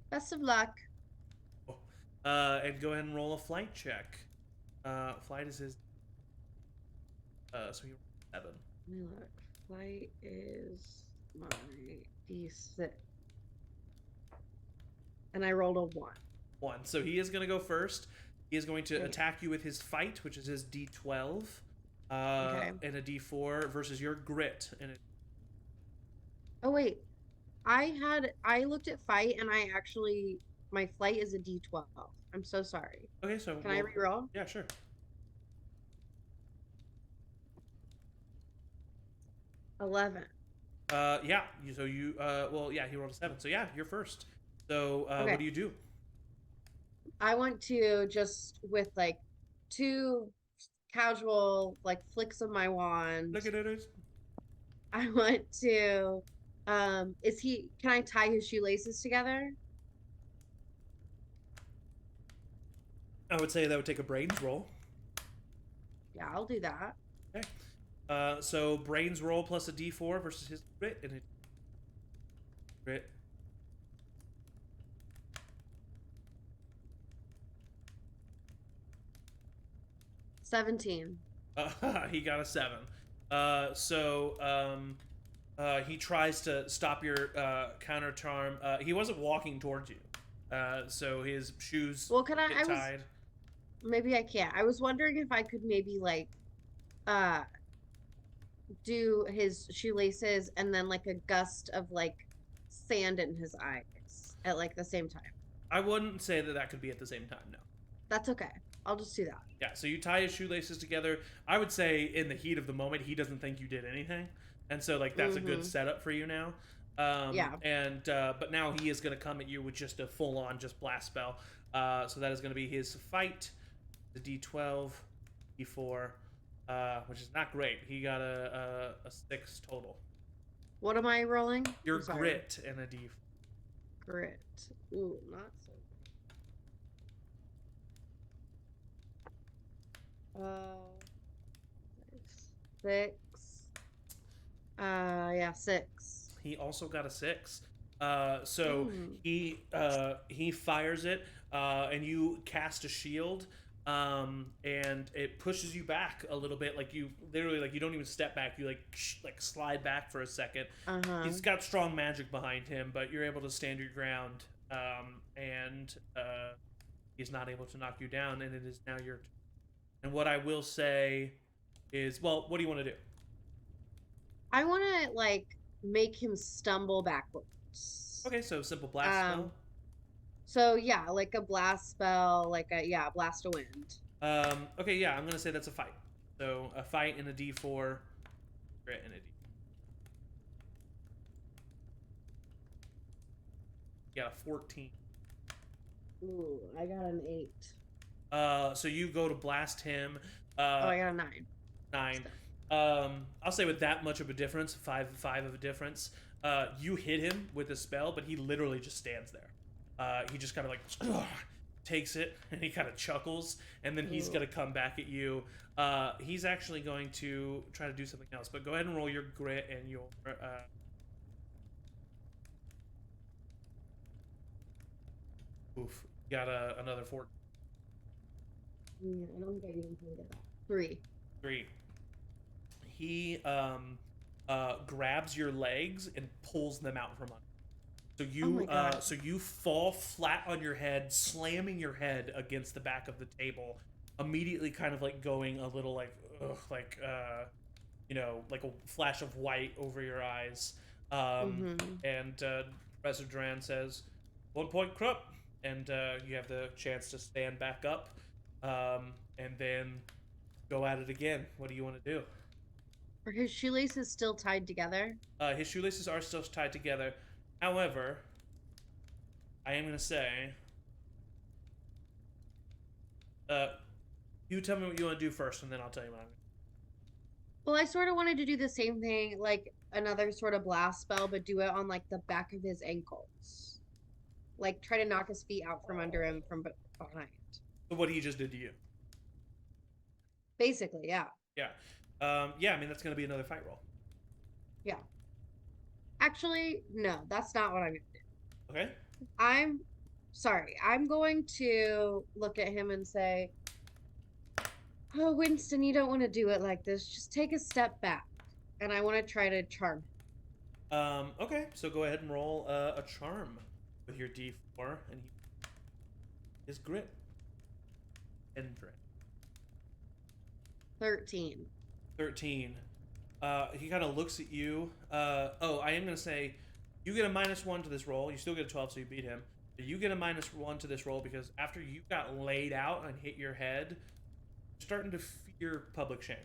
Best of luck. And go ahead and roll a flight check. Flight is his. So he 7. Let me look. Flight is my D6. And I rolled a 1. 1. So he is going to go first. He is going to attack you with his fight, which is his D12. And a D4 versus your grit. And Oh, wait. I looked at fight and my flight is a D12. I'm so sorry. Okay, so Can I reroll? Yeah, sure. $11. Yeah. So you he rolled a 7. So yeah, you're first. So what do you do? I want to just with like 2 casual like flicks of my wand. Look at it. I want to can I tie his shoelaces together? I would say that would take a brains roll. Yeah, I'll do that. Okay. So brains roll plus a D4 versus his grit, and it grit. $17. He got a 7. He tries to stop your counter charm. He wasn't walking towards you, so his shoes Well, get tied. Maybe I can't. I was wondering if I could maybe like do his shoelaces and then like a gust of like sand in his eyes at like the same time. I wouldn't say that could be at the same time, no. That's okay. I'll just do that. Yeah, so you tie his shoelaces together. I would say in the heat of the moment, he doesn't think you did anything. And so like that's a good setup for you now. Yeah. And but now he is going to come at you with just a full-on just blast spell. So that is going to be his fight. The D12, D4, which is not great. He got a 6 total. What am I rolling? Your I'm sorry. grit and a D4. Grit. Ooh, not so. 6. 6. He also got a 6. So he fires it, and you cast a shield, and it pushes you back a little bit. Like you literally, like you don't even step back. You like slide back for a second. He's got strong magic behind him, but you're able to stand your ground, and he's not able to knock you down. And it is now your turn. And what I will say is, well, what do you want to do? I want to like make him stumble backwards. Okay, so simple blast spell. So yeah, like a blast spell, like a blast of wind. Okay, yeah, I'm gonna say that's a fight. So a fight in a D4, grit in a D. You got a 14. Ooh, I got an 8. So you go to blast him. Oh, I got a 9. 9. I'll say with that much of a difference, five of a difference. You hit him with a spell, but he literally just stands there. He just kind of like takes it and he kind of chuckles, and then he's gonna come back at you. He's actually going to try to do something else. But go ahead and roll your grit and your. Oof, you got another 4. Yeah, I don't think I even can get that. 3. 3. He grabs your legs and pulls them out from under. So you so you fall flat on your head, slamming your head against the back of the table, immediately kind of like going a little like like like a flash of white over your eyes. And Professor Duran says, 1 point, Krupp, and you have the chance to stand back up, and then go at it again. What do you want to do? Are his shoelaces still tied together? His shoelaces are still tied together. However, I am going to say, you tell me what you want to do first, and then I'll tell you what I'm going to do. Well, I sort of wanted to do the same thing, like another sort of blast spell, but do it on like the back of his ankles. Like try to knock his feet out from under him from behind. So what he just did to you. Basically, yeah. Yeah. Yeah, I mean, that's going to be another fight roll. Yeah. Actually, no, that's not what I'm going to do. Okay. I'm sorry. I'm going to look at him and say, oh, Winston, you don't want to do it like this. Just take a step back. And I want to try to charm him. Okay, so go ahead and roll a charm with your D4, and his grit. And grit. 13. 13. He kind of looks at you. I am going to say, you get a -1 to this roll. You still get a 12, so you beat him. But you get a -1 to this roll because after you got laid out and hit your head, you're starting to fear public shame.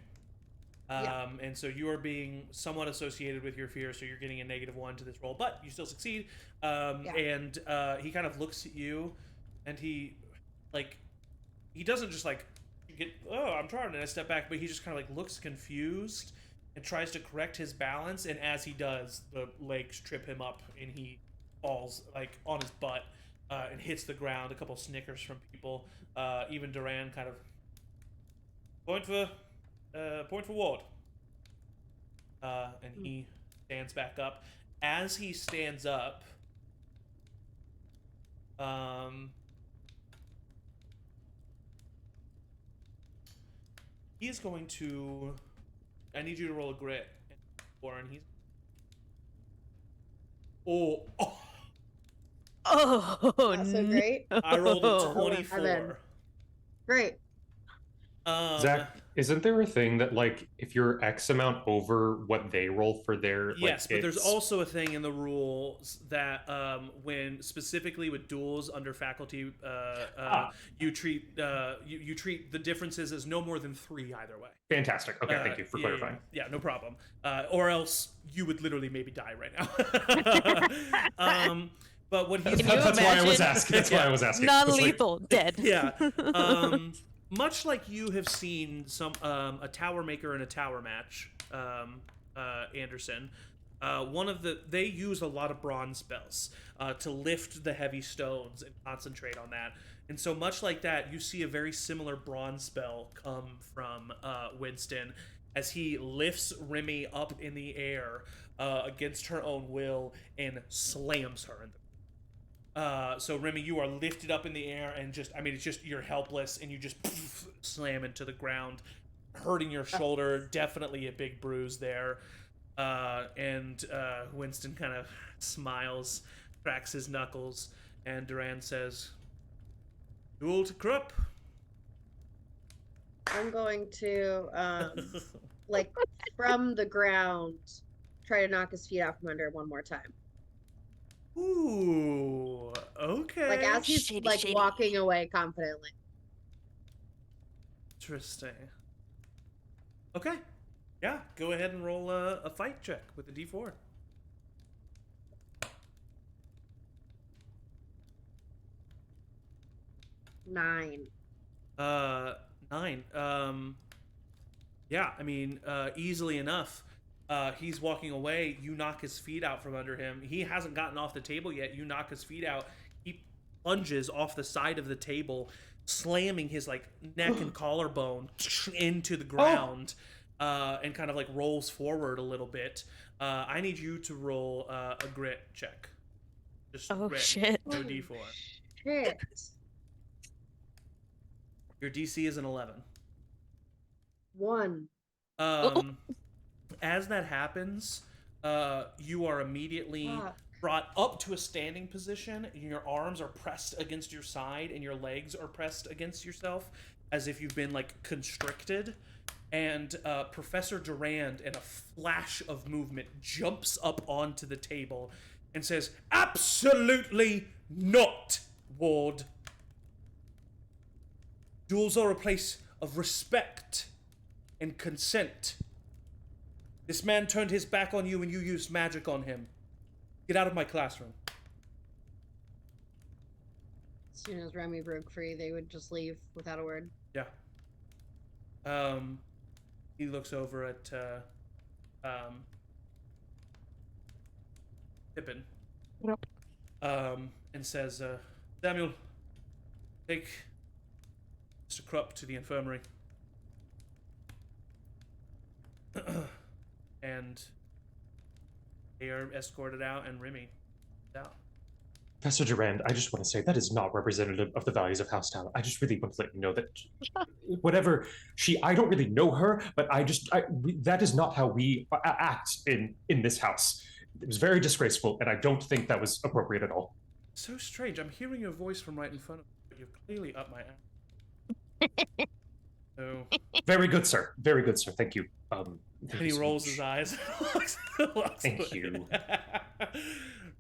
And so you are being somewhat associated with your fear, so you're getting a -1 to this roll, but you still succeed. And he kind of looks at you, and he doesn't just like get, I'm trying to step back, but he just kind of like looks confused and tries to correct his balance, and as he does, the legs trip him up and he falls like on his butt and hits the ground. A couple snickers from people. Even Duran kind of point for Ward. And he stands back up. As he stands up, he is going to. I need you to roll a grit, Warren. He's. Oh. Not so great. I rolled a 24. Great. Zach, isn't there a thing that like if you're X amount over what they roll for their yes, but there's also a thing in the rules that when specifically with duels under faculty, you treat you treat the differences as no more than 3 either way. Fantastic. Okay, thank you for clarifying. Yeah, no problem. Or else you would literally maybe die right now. But what he's that's why I was asking. That's why I was asking. Non-lethal, dead. Yeah. Much like you have seen some a tower maker in a tower match, Anderson, they use a lot of bronze spells to lift the heavy stones and concentrate on that. And so much like that, you see a very similar bronze spell come from Winston as he lifts Remy up in the air against her own will and slams her in the so Remy, you are lifted up in the air and it's just you're helpless and you just slam into the ground, hurting your shoulder. Definitely a big bruise there. And Winston kind of smiles, cracks his knuckles, and Duran says, "Duel to Krupp." I'm going to like from the ground try to knock his feet out from under one more time. Ooh, Okay. Like as he's Shady, like shady. walking away confidently. Interesting. Okay. Yeah, go ahead and roll a fight check with a d4. 9. 9. Yeah, I mean, easily enough. He's walking away. You knock his feet out from under him. He hasn't gotten off the table yet. You knock his feet out. He plunges off the side of the table, slamming his like neck and collarbone into the ground, and kind of like rolls forward a little bit. I need you to roll a grit check. Just Oh, grit. shit. No d4. Shit. Your DC is an 11. 1. As that happens, you are immediately Fuck. brought up to a standing position. Your arms are pressed against your side, and your legs are pressed against yourself, as if you've been like constricted. And Professor Durand, in a flash of movement, jumps up onto the table and says, "Absolutely not, Ward. Duels are a place of respect and consent. This man turned his back on you and you used magic on him. Get out of my classroom." As soon as Remy broke free, they would just leave without a word. Yeah. He looks over at Pippin. Yep. And says, "Samuel, take Mr. Krupp to the infirmary." And they are escorted out, and Remy is out. Professor Durand, I just want to say that is not representative of the values of House Town. I just really want to let you know that whatever I don't really know her, but that is not how we act in this house. It was very disgraceful, and I don't think that was appropriate at all. So strange. I'm hearing your voice from right in front of me, but you're clearly up my ass. So, Very good, sir. Very good, sir. Thank you. and he rolls his eyes. Walks Thank away. you.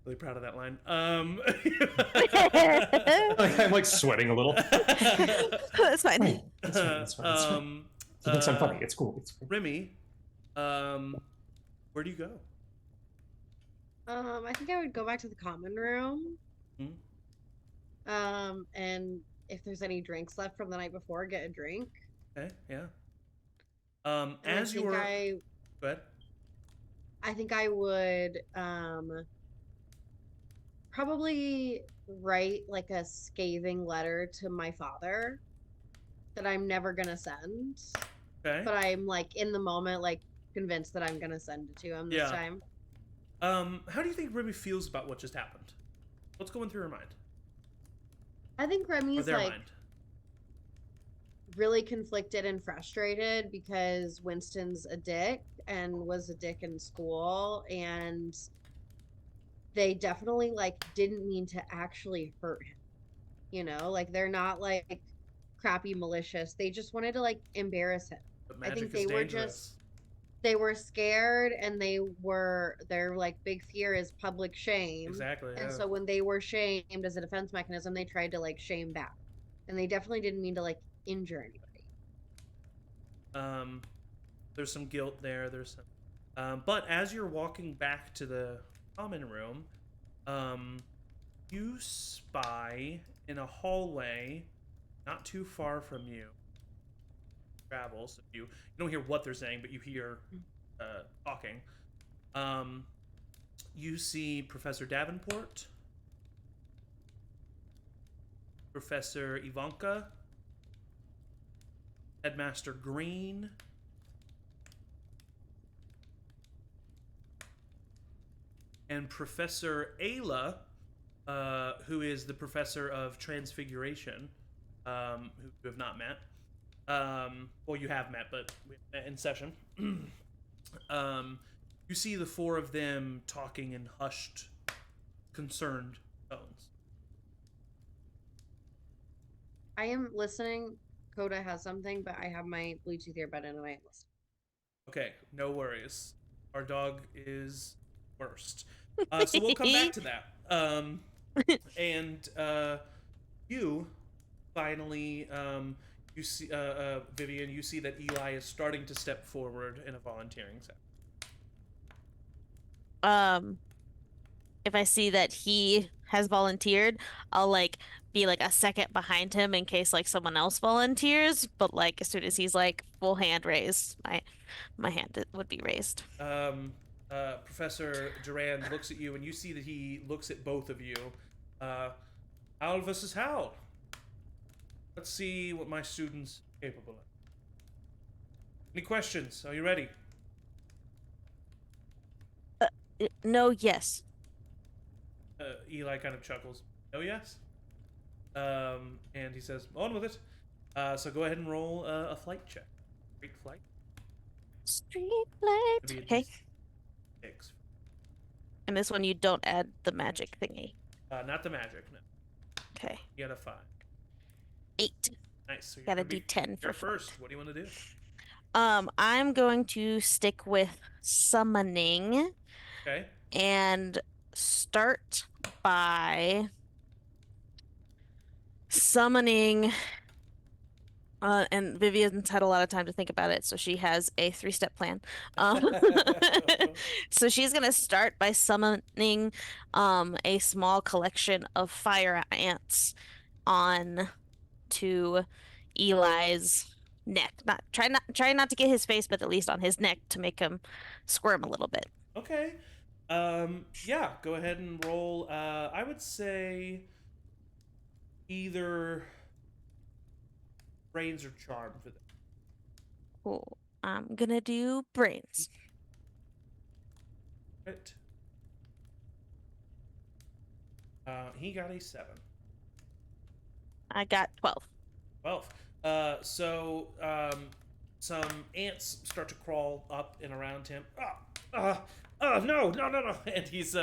Really proud of that line. I'm like sweating a little. That's fine. That's fine. That's fine. He thinks I'm funny. It's cool. It's cool. Remy, where do you go? I think I would go back to the common room. Hmm? And if there's any drinks left from the night before, get a drink. Okay, yeah. And As you were, go ahead. I think I would probably write like a scathing letter to my father that I'm never gonna send. Okay. But I'm like in the moment like convinced that I'm gonna send it to him this time. How do you think Remy feels about what just happened? What's going through her mind? I think Or Remy's their like mind? really conflicted and frustrated because Winston's a dick and was a dick in school, and they definitely like didn't mean to actually hurt him. You know, like they're not like crappy malicious. They just wanted to like embarrass him. But I think magic is they were dangerous. they were scared, and their like big fear is public shame. Exactly. And Yeah. so when they were shamed as a defense mechanism, they tried to like shame back. And they definitely didn't mean to like injure anybody. There's some guilt there. There's some, but as you're walking back to the common room, you spy in a hallway not too far from you. Travels. You don't hear what they're saying, but you hear talking. You see Professor Davenport, Professor Ivanka, Headmaster Green, and Professor Ayla, who is the professor of Transfiguration, who you have not met. Well, you have met, but we met in session. You see the four of them talking in hushed, concerned tones. I am listening. Coda has something, but I have my Bluetooth earbud in and I am listening. Okay, no worries. Our dog is worst. So we'll come back to that. And you finally, you see, Vivian, you see that Eli is starting to step forward in a volunteering set. If I see that he has volunteered, I'll like be like a second behind him in case like someone else volunteers. But like as soon as he's like full hand raised, my hand would be raised. Professor Durand looks at you, and you see that he looks at both of you. Howl versus howl. Let's see what my students are capable of. Any questions? Are you ready? No, yes. Eli kind of chuckles. Oh, yes? And he says, on with it. So go ahead and roll a flight check. Great flight. Street lights. Okay. Six. And this one you don't add the magic thingy. Not the magic, no. Okay. You got a 5. 8. Nice. So Got a D10 you're for first. What do you want to do? I'm going to stick with summoning Okay. and start by summoning. And Vivian's had a lot of time to think about it, so she has a 3-step plan. So she's gonna start by summoning a small collection of fire ants on to Eli's neck. Try not to get his face, but at least on his neck to make him squirm a little bit. Okay. Yeah, go ahead and roll. I would say either brains or charm for them. Cool. I'm gonna do brains. Right. He got a 7. I got 12. 12. So some ants start to crawl up and around him. No. And he's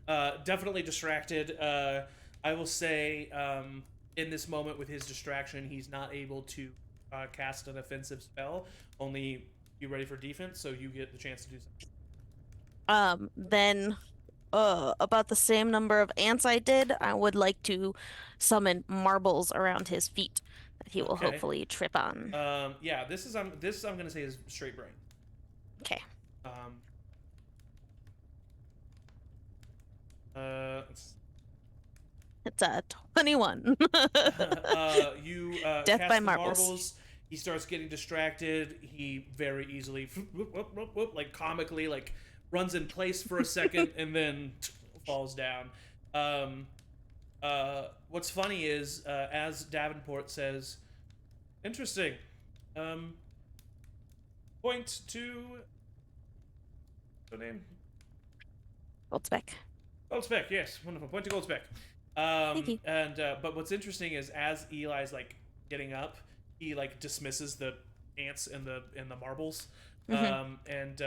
definitely distracted. I will say, in this moment with his distraction, he's not able to cast an offensive spell. Only you ready for defense, so you get the chance to do something. Then about the same number of ants I did, I would like to summon marbles around his feet that he will hopefully trip on. Yeah, this I'm gonna say is straight brain. Okay. It's a 21. You Death cast by the marbles. He starts getting distracted. He very easily, like comically, like runs in place for a second and then falls down. What's funny is, as Davenport says, interesting. Point to the name. Goldspeck. Goldspeck, yes, wonderful. Point to Goldspeck. Thank you. And but what's interesting is as Eli's like getting up, he like dismisses the ants and the marbles, and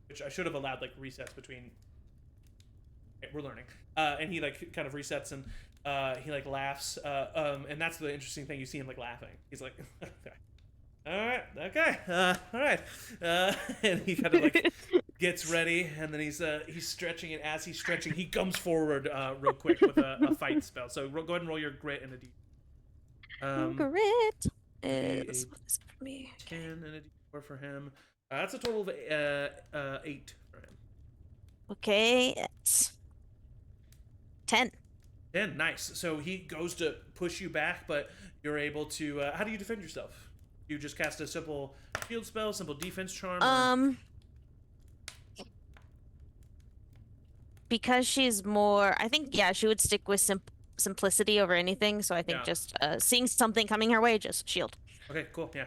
which I should have allowed like resets between. Okay, we're learning, and he like kind of resets and he like laughs, and that's the interesting thing. You see him like laughing. He's like, all right, okay, all right, and he kind of like gets ready, and then he's stretching, and as he's stretching, he comes forward real quick with a fight spell. So go ahead and roll your grit and a D. Grit is what is it for me? 10 and a D4 for him. That's a total of 8 for him. Okay, it's 10. 10, nice. So he goes to push you back, but you're able to. How do you defend yourself? You just cast a simple shield spell, simple defense charm. Because she's more, I think, yeah, she would stick with simplicity over anything. So I think just seeing something coming her way, just shield. Okay, cool. Yeah,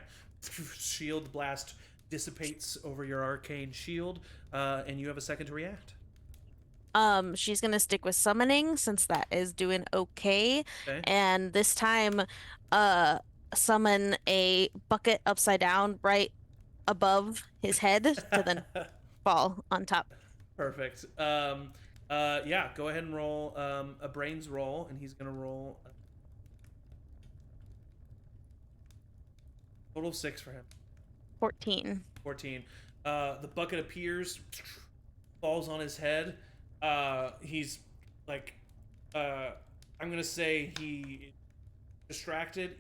shield blast dissipates over your arcane shield, and you have a second to react. She's gonna stick with summoning since that is doing okay. And this time, summon a bucket upside down right above his head to then fall on top. Perfect. Yeah, go ahead and roll a brains roll, and he's gonna roll a total of 6 for him. 14. 14. The bucket appears, falls on his head. He's like I'm gonna say he distracted.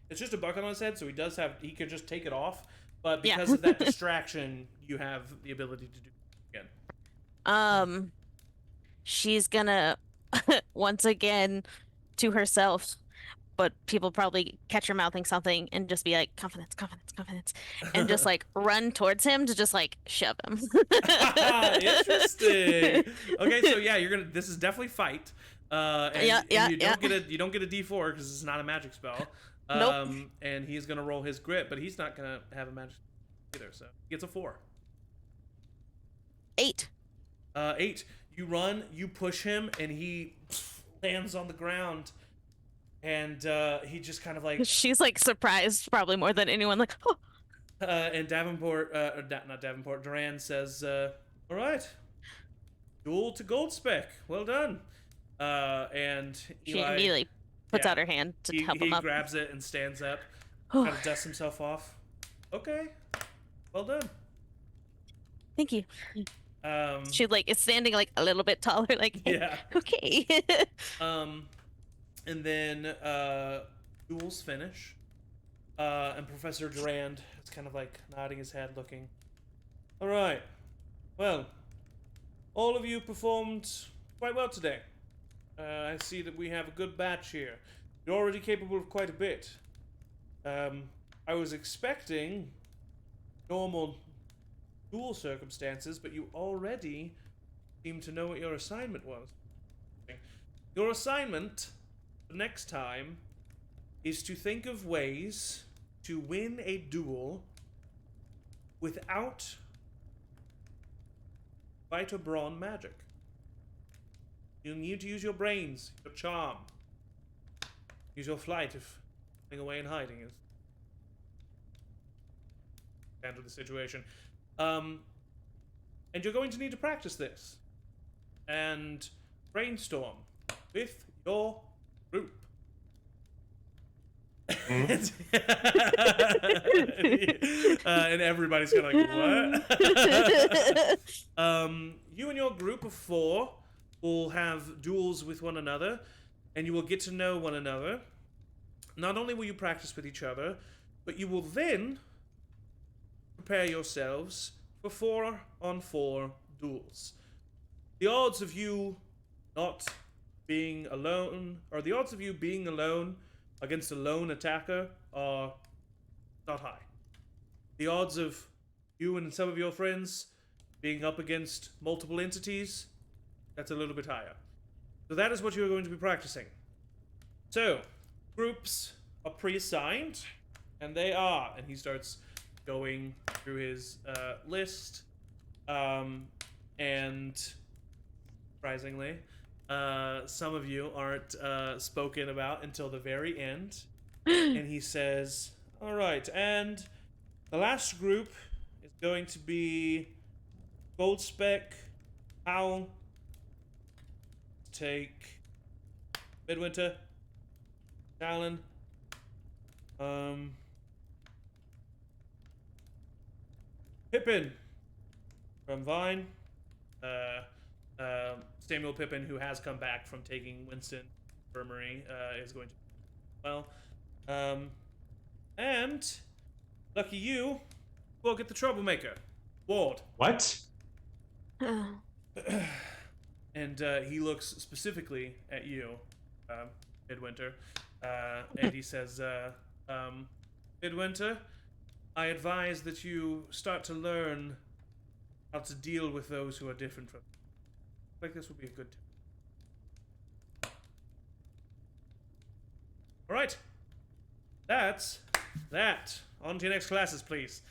It's just a bucket on his head, so he could just take it off. But Yeah. because of that distraction, you have the ability to do it again. She's gonna once again to herself, but people probably catch her mouthing something and just be like, confidence, confidence, confidence, and just like run towards him to just like shove him. Interesting. Okay, so yeah, this is definitely fight. And, Yeah, yeah, and yeah. you don't get a D4 because it's not a magic spell. Nope. And he's gonna roll his grit, but he's not gonna have a magic either, so he gets a 4. 8. 8. You run, you push him, and he lands on the ground. And he just kind of like She's like surprised probably more than anyone, like, oh. And Davenport, not Davenport, Duran says, "All right, duel to Goldspec. Well done." And She Eli, immediately puts yeah, out her hand to help he him up. grabs it and stands up, kind of dusts himself off. Okay, well done. Thank you. Um, She like is standing like a little bit taller, like, yeah. okay. And then duels finish. And Professor Durand is kind of like nodding his head, looking. All right. Well, all of you performed quite well today. I see that we have a good batch here. You're already capable of quite a bit. I was expecting normal duel circumstances, but you already seem to know what your assignment was. Your assignment the next time is to think of ways to win a duel without Vita-Brawn magic. You need to use your brains, your charm. Use your flight if running away and hiding is handle the situation. And you're going to need to practice this and brainstorm with your group. And everybody's gonna like, what? You and your group of 4 will have duels with one another, and you will get to know one another. Not only will you practice with each other, but you will then prepare yourselves for 4-on-4 duels. The odds of you not being alone, or the odds of you being alone against a lone attacker are not high. The odds of you and some of your friends being up against multiple entities, that's a little bit higher. So that is what you are going to be practicing. So, groups are pre-assigned, and they are, and he starts going through his list, and surprisingly, some of you aren't spoken about until the very end. And he says, all right, and the last group is going to be Goldspec, Powell, take Midwinter, Talon, Pippin from Vine, Samuel Pippin, who has come back from taking Winston Infirmary, is going to well. And lucky you, we'll get the troublemaker, Ward. What? And he looks specifically at you, Midwinter, and he says, Midwinter, I advise that you start to learn how to deal with those who are different from you. I think this would be a good tip. All right. That's that. On to your next classes, please.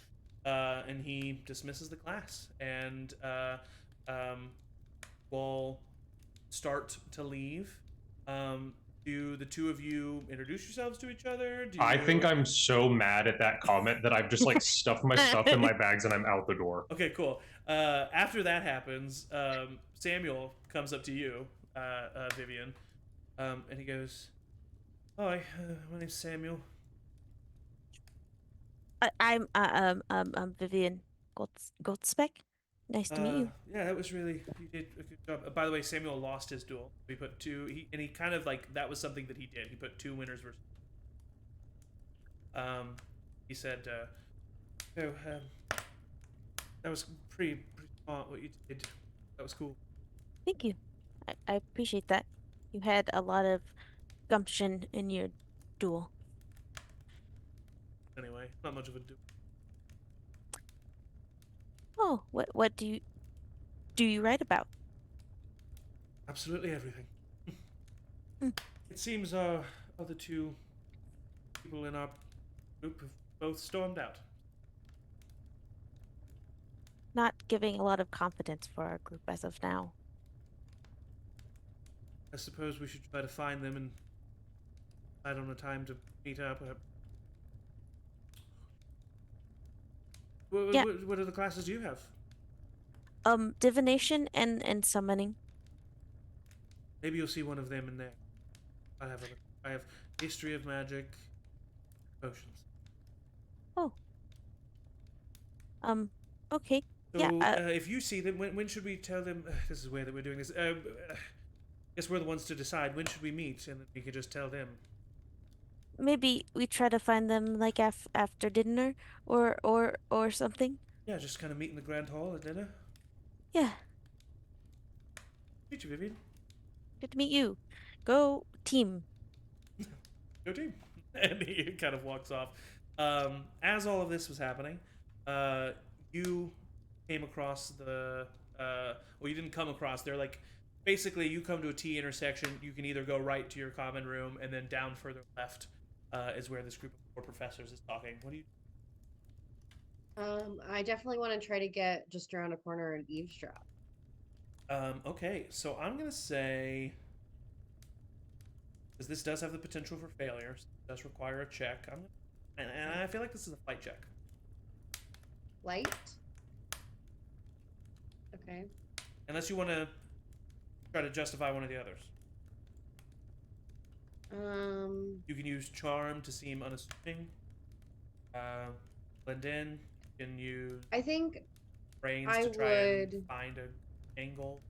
And he dismisses the class, and we'll start to leave. Do the two of you introduce yourselves to each other? I think I'm so mad at that comment that I've just like stuffed my stuff in my bags and I'm out the door. Okay, cool. After that happens, Samuel comes up to you, Vivian, and he goes, "Hi, my name's Samuel." I'm Vivian Goldspec. Nice to meet you. Yeah, that was really, you did a good job. By the way, Samuel lost his duel. We put two, and he kind of like, that was something that he did. He put two winners versus. He said, "Oh, that was pretty smart what you did. That was cool." Thank you. I appreciate that. You had a lot of gumption in your duel. Anyway, not much of a duel. Oh, what do you write about? Absolutely everything. Hmm. It seems our other two people in our group have both stormed out. Not giving a lot of confidence for our group as of now. I suppose we should try to find them and decide on a time to meet up. Yeah. What other classes do you have? Divination and summoning. Maybe you'll see one of them in there. I have history of magic, potions. Oh. Okay. So, Yeah, if you see them, when should we tell them? This is weird that we're doing this. Guess we're the ones to decide. When should we meet, and then we can just tell them. maybe we try to find them like after dinner or something. Yeah, just kind of meet in the grand hall at dinner. Yeah, Meet you, Vivian. good to meet you. Go team. Go team. And he kind of walks off. As all of this was happening, you came across the. Well, you didn't come across. They're like, basically, you come to a T intersection. You can either go right to your common room, and then down further left is where this group of 4 professors is talking. What do you? I definitely want to try to get just around a corner and eavesdrop. Okay, so I'm gonna say, because this does have the potential for failure, so it does require a check. And I feel like this is a fight check. Light. Okay. Unless you want to try to justify one of the others. You can use charm to seem unassuming. Blend in. You can use I think brains I to try would. and find an angle.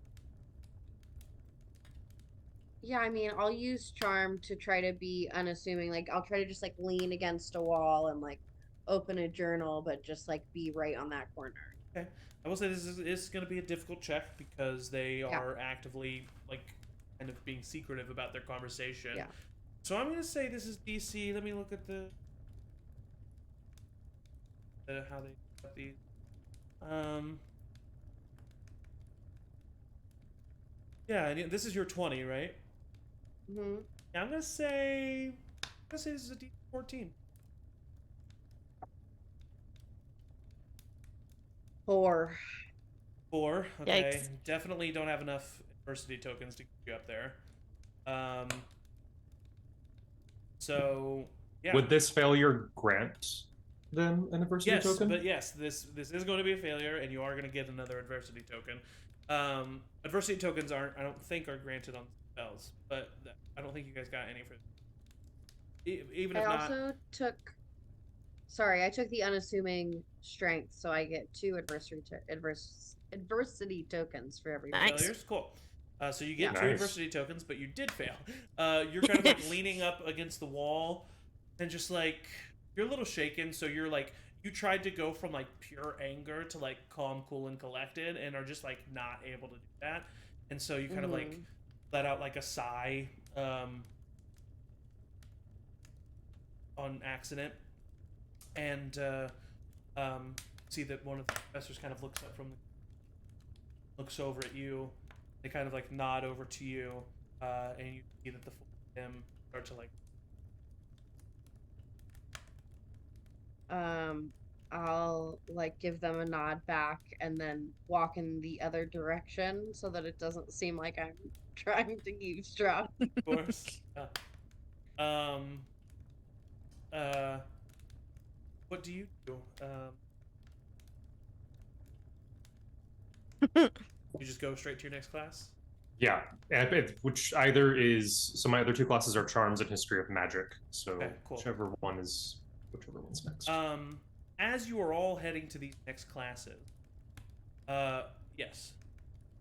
Yeah, I mean, I'll use charm to try to be unassuming. Like, I'll try to just like lean against a wall and like open a journal, but just like be right on that corner. Okay. I will say this is going to be a difficult check because they are actively like kind of being secretive about their conversation. Yeah. So I'm going to say this is DC. Let me look at the how they got these. Yeah, and this is your 20, right? Mm-hmm. Yeah, I'm gonna say this is a D14. 4. 4. Okay. Yikes. Definitely don't have enough adversity tokens to get you up there. So yeah. Would this failure grant them an adversity Yes, token? but yes, this is going to be a failure, and you are going to get another adversity token. Adversity tokens I don't think are granted on spells, but I don't think you guys got any for. Even if I not. also took. Sorry, I took the unassuming strength, so I get 2 adversity tokens for every Nice. failures. Cool. So you get Yeah. 2 Nice. adversity tokens, but you did fail. You're kind of like leaning up against the wall, and just like you're a little shaken. So you're like you tried to go from like pure anger to like calm, cool, and collected, and are just like not able to do that. And so you kind of like let out like a sigh on accident, and see that one of the professors kind of looks over at you. They kind of like nod over to you, and you see that the 4 of them start to like. I'll like give them a nod back and then walk in the other direction so that it doesn't seem like I'm trying to eavesdrop. Of course. What do you do? You just go straight to your next class? Yeah, which either is, so my other 2 classes are charms and history of magic. So Okay, cool. whichever one's next. As you are all heading to these next classes, Yes.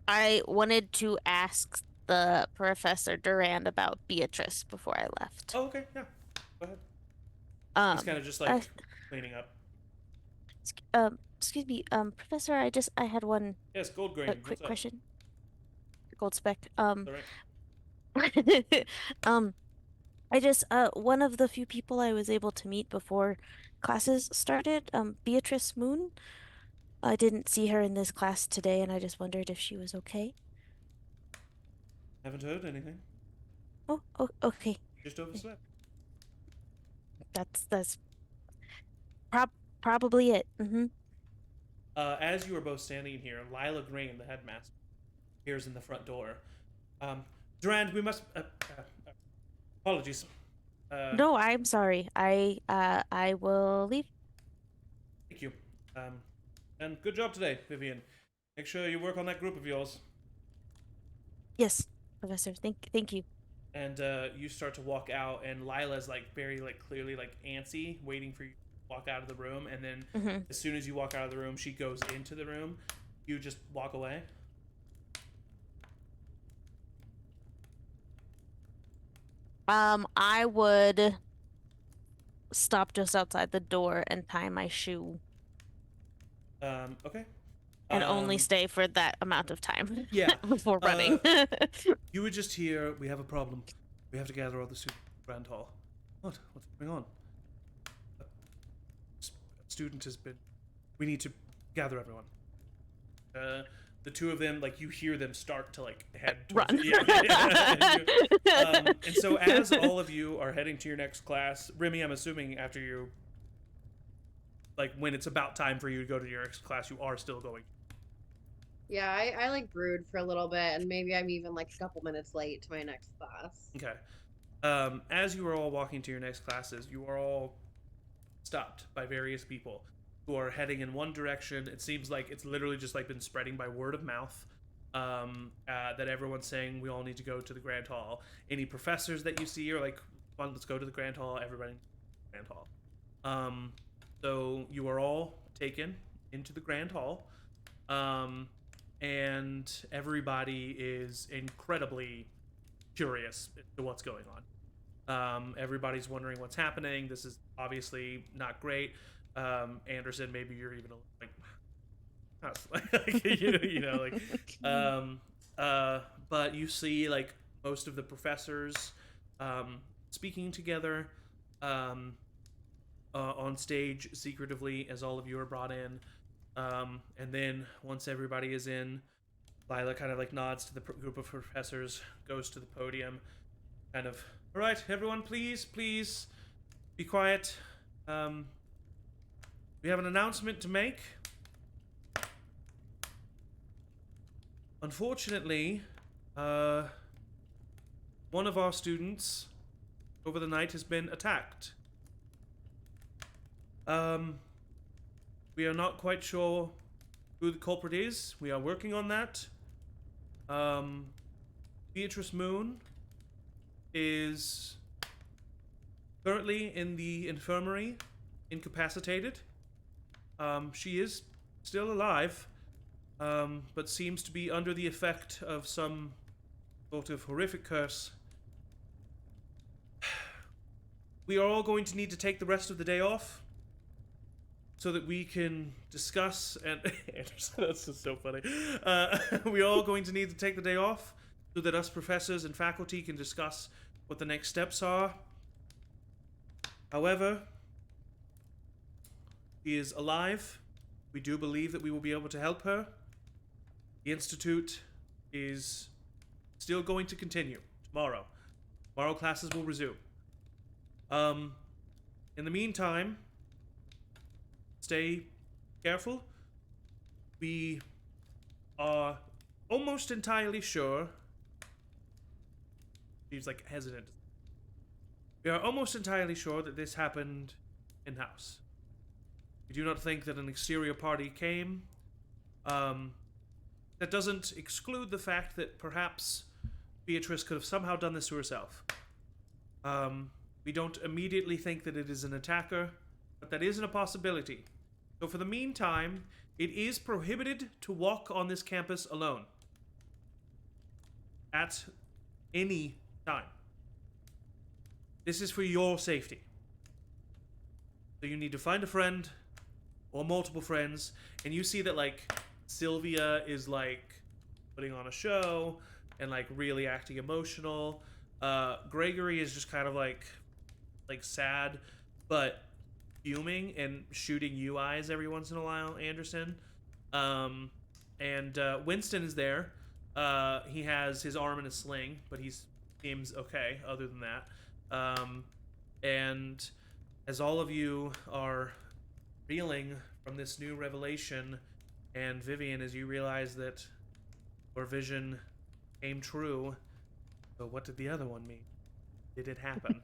I wanted to ask the Professor Durand about Beatrice before I left. Oh, okay, yeah. Go ahead. He's kind of just I, like cleaning up. excuse me, Professor, I had one Yes, Gold Grain. quick What's up? question. Gold spec. All right. Um, I just one of the few people I was able to meet before classes started, Beatrice Moon. I didn't see her in this class today, and I just wondered if she was okay. Haven't heard anything. Oh, okay. Just overslept. That's prob probably it. As you are both standing here, Lila Green, the headmaster, appears in the front door. Durand, we must. Apologies. No, I'm sorry. I will leave. Thank you. And good job today, Vivian. Make sure you work on that group of yours. Yes, Professor. Thank you. And you start to walk out, and Lila's like very like clearly like antsy, waiting for you to walk out of the room. And then as soon as you walk out of the room, she goes into the room. You just walk away. I would stop just outside the door and tie my shoe Okay. and only stay for that amount of time. Yeah. Before running. You would just hear, "We have a problem. We have to gather all the students in the Grand Hall." What's going on? A student has been. We need to gather everyone. The two of them, like, you hear them start to like head towards Run. and so as all of you are heading to your next class, Remy, I'm assuming after you, like, when it's about time for you to go to your next class, you are still going. Yeah, I like brewed for a little bit, and maybe I'm even like a couple minutes late to my next class. Okay. As you are all walking to your next classes, you are all stopped by various people who are heading in one direction. It seems like it's literally just like been spreading by word of mouth. That everyone's saying we all need to go to the Grand Hall. Any professors that you see are like, "Come on, let's go to the Grand Hall." Everybody, Grand Hall. So you are all taken into the Grand Hall. And everybody is incredibly curious as to what's going on. Everybody's wondering what's happening. This is obviously not great. Anderson, maybe you're even like, but you see like most of the professors speaking together on stage secretively as all of you are brought in. And then once everybody is in, Lila kind of like nods to the group of professors, goes to the podium, kind of, "All right, everyone, please be quiet. We have an announcement to make. Unfortunately, one of our students over the night has been attacked. We are not quite sure who the culprit is. We are working on that. Beatrice Moon is currently in the infirmary, incapacitated. She is still alive, but seems to be under the effect of some sort of horrific curse. We are all going to need to take the rest of the day off so that we can discuss and Anderson, that's just so funny. We are all going to need to take the day off so that us professors and faculty can discuss what the next steps are. However, she is alive. We do believe that we will be able to help her. The Institute is still going to continue tomorrow. Tomorrow classes will resume. In the meantime, stay careful. We are almost entirely sure. She's like hesitant. We are almost entirely sure that this happened in-house. We do not think that an exterior party came. That doesn't exclude the fact that perhaps Beatrice could have somehow done this to herself. We don't immediately think that it is an attacker, but that isn't a possibility. So for the meantime, It is prohibited to walk on this campus alone. At any time. This is for your safety. So you need to find a friend or multiple friends, and you see that like Sylvia is like putting on a show and like really acting emotional. Gregory is just kind of like sad, but fuming and shooting you eyes every once in a while, Anderson. And Winston is there. He has his arm in a sling, but he seems okay other than that. And as all of you are reeling from this new revelation, and Vivian, as you realize that your vision came true, so what did the other one mean? Did it happen?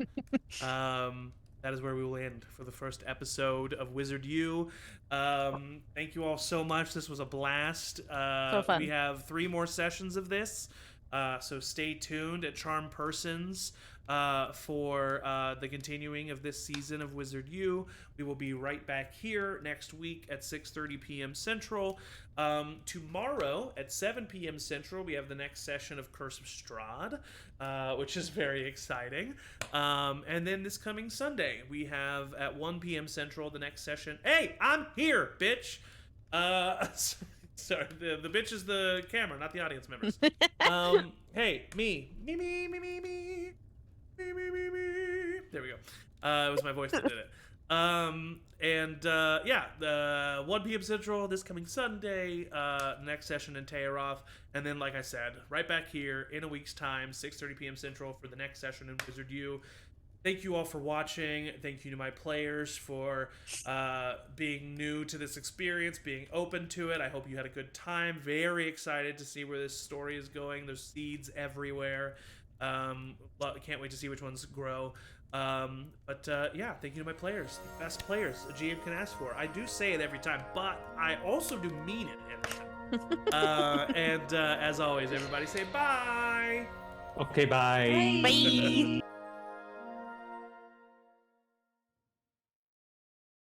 That is where we will end for the first episode of Wizard U. Thank you all so much. This was a blast. So fun. We have 3 more sessions of this, so stay tuned at Charm Persons for the continuing of this season of Wizard U. We will be right back here next week at 6:30 p.m. Central. Tomorrow at 7 p.m. Central, we have the next session of Curse of Strahd, which is very exciting. And then this coming Sunday, we have at 1 p.m. Central the next session. Hey, I'm here, bitch! Sorry, the bitch is the camera, not the audience members. Hey, me. There we go. It was my voice that did it. Yeah, 1 p.m. Central this coming Sunday, next session in Tearoth, and then, like I said, right back here in a week's time, 6:30 p.m. Central for the next session in Wizard U. Thank you all for watching. Thank you to my players for being new to this experience, being open to it. I hope you had a good time. Very excited to see where this story is going. There's seeds everywhere. Can't wait to see which ones grow. Yeah, thank you to my players. The best players a GM can ask for. I do say it every time, but I also do mean it every time. As always, everybody say bye. Okay, bye. Bye.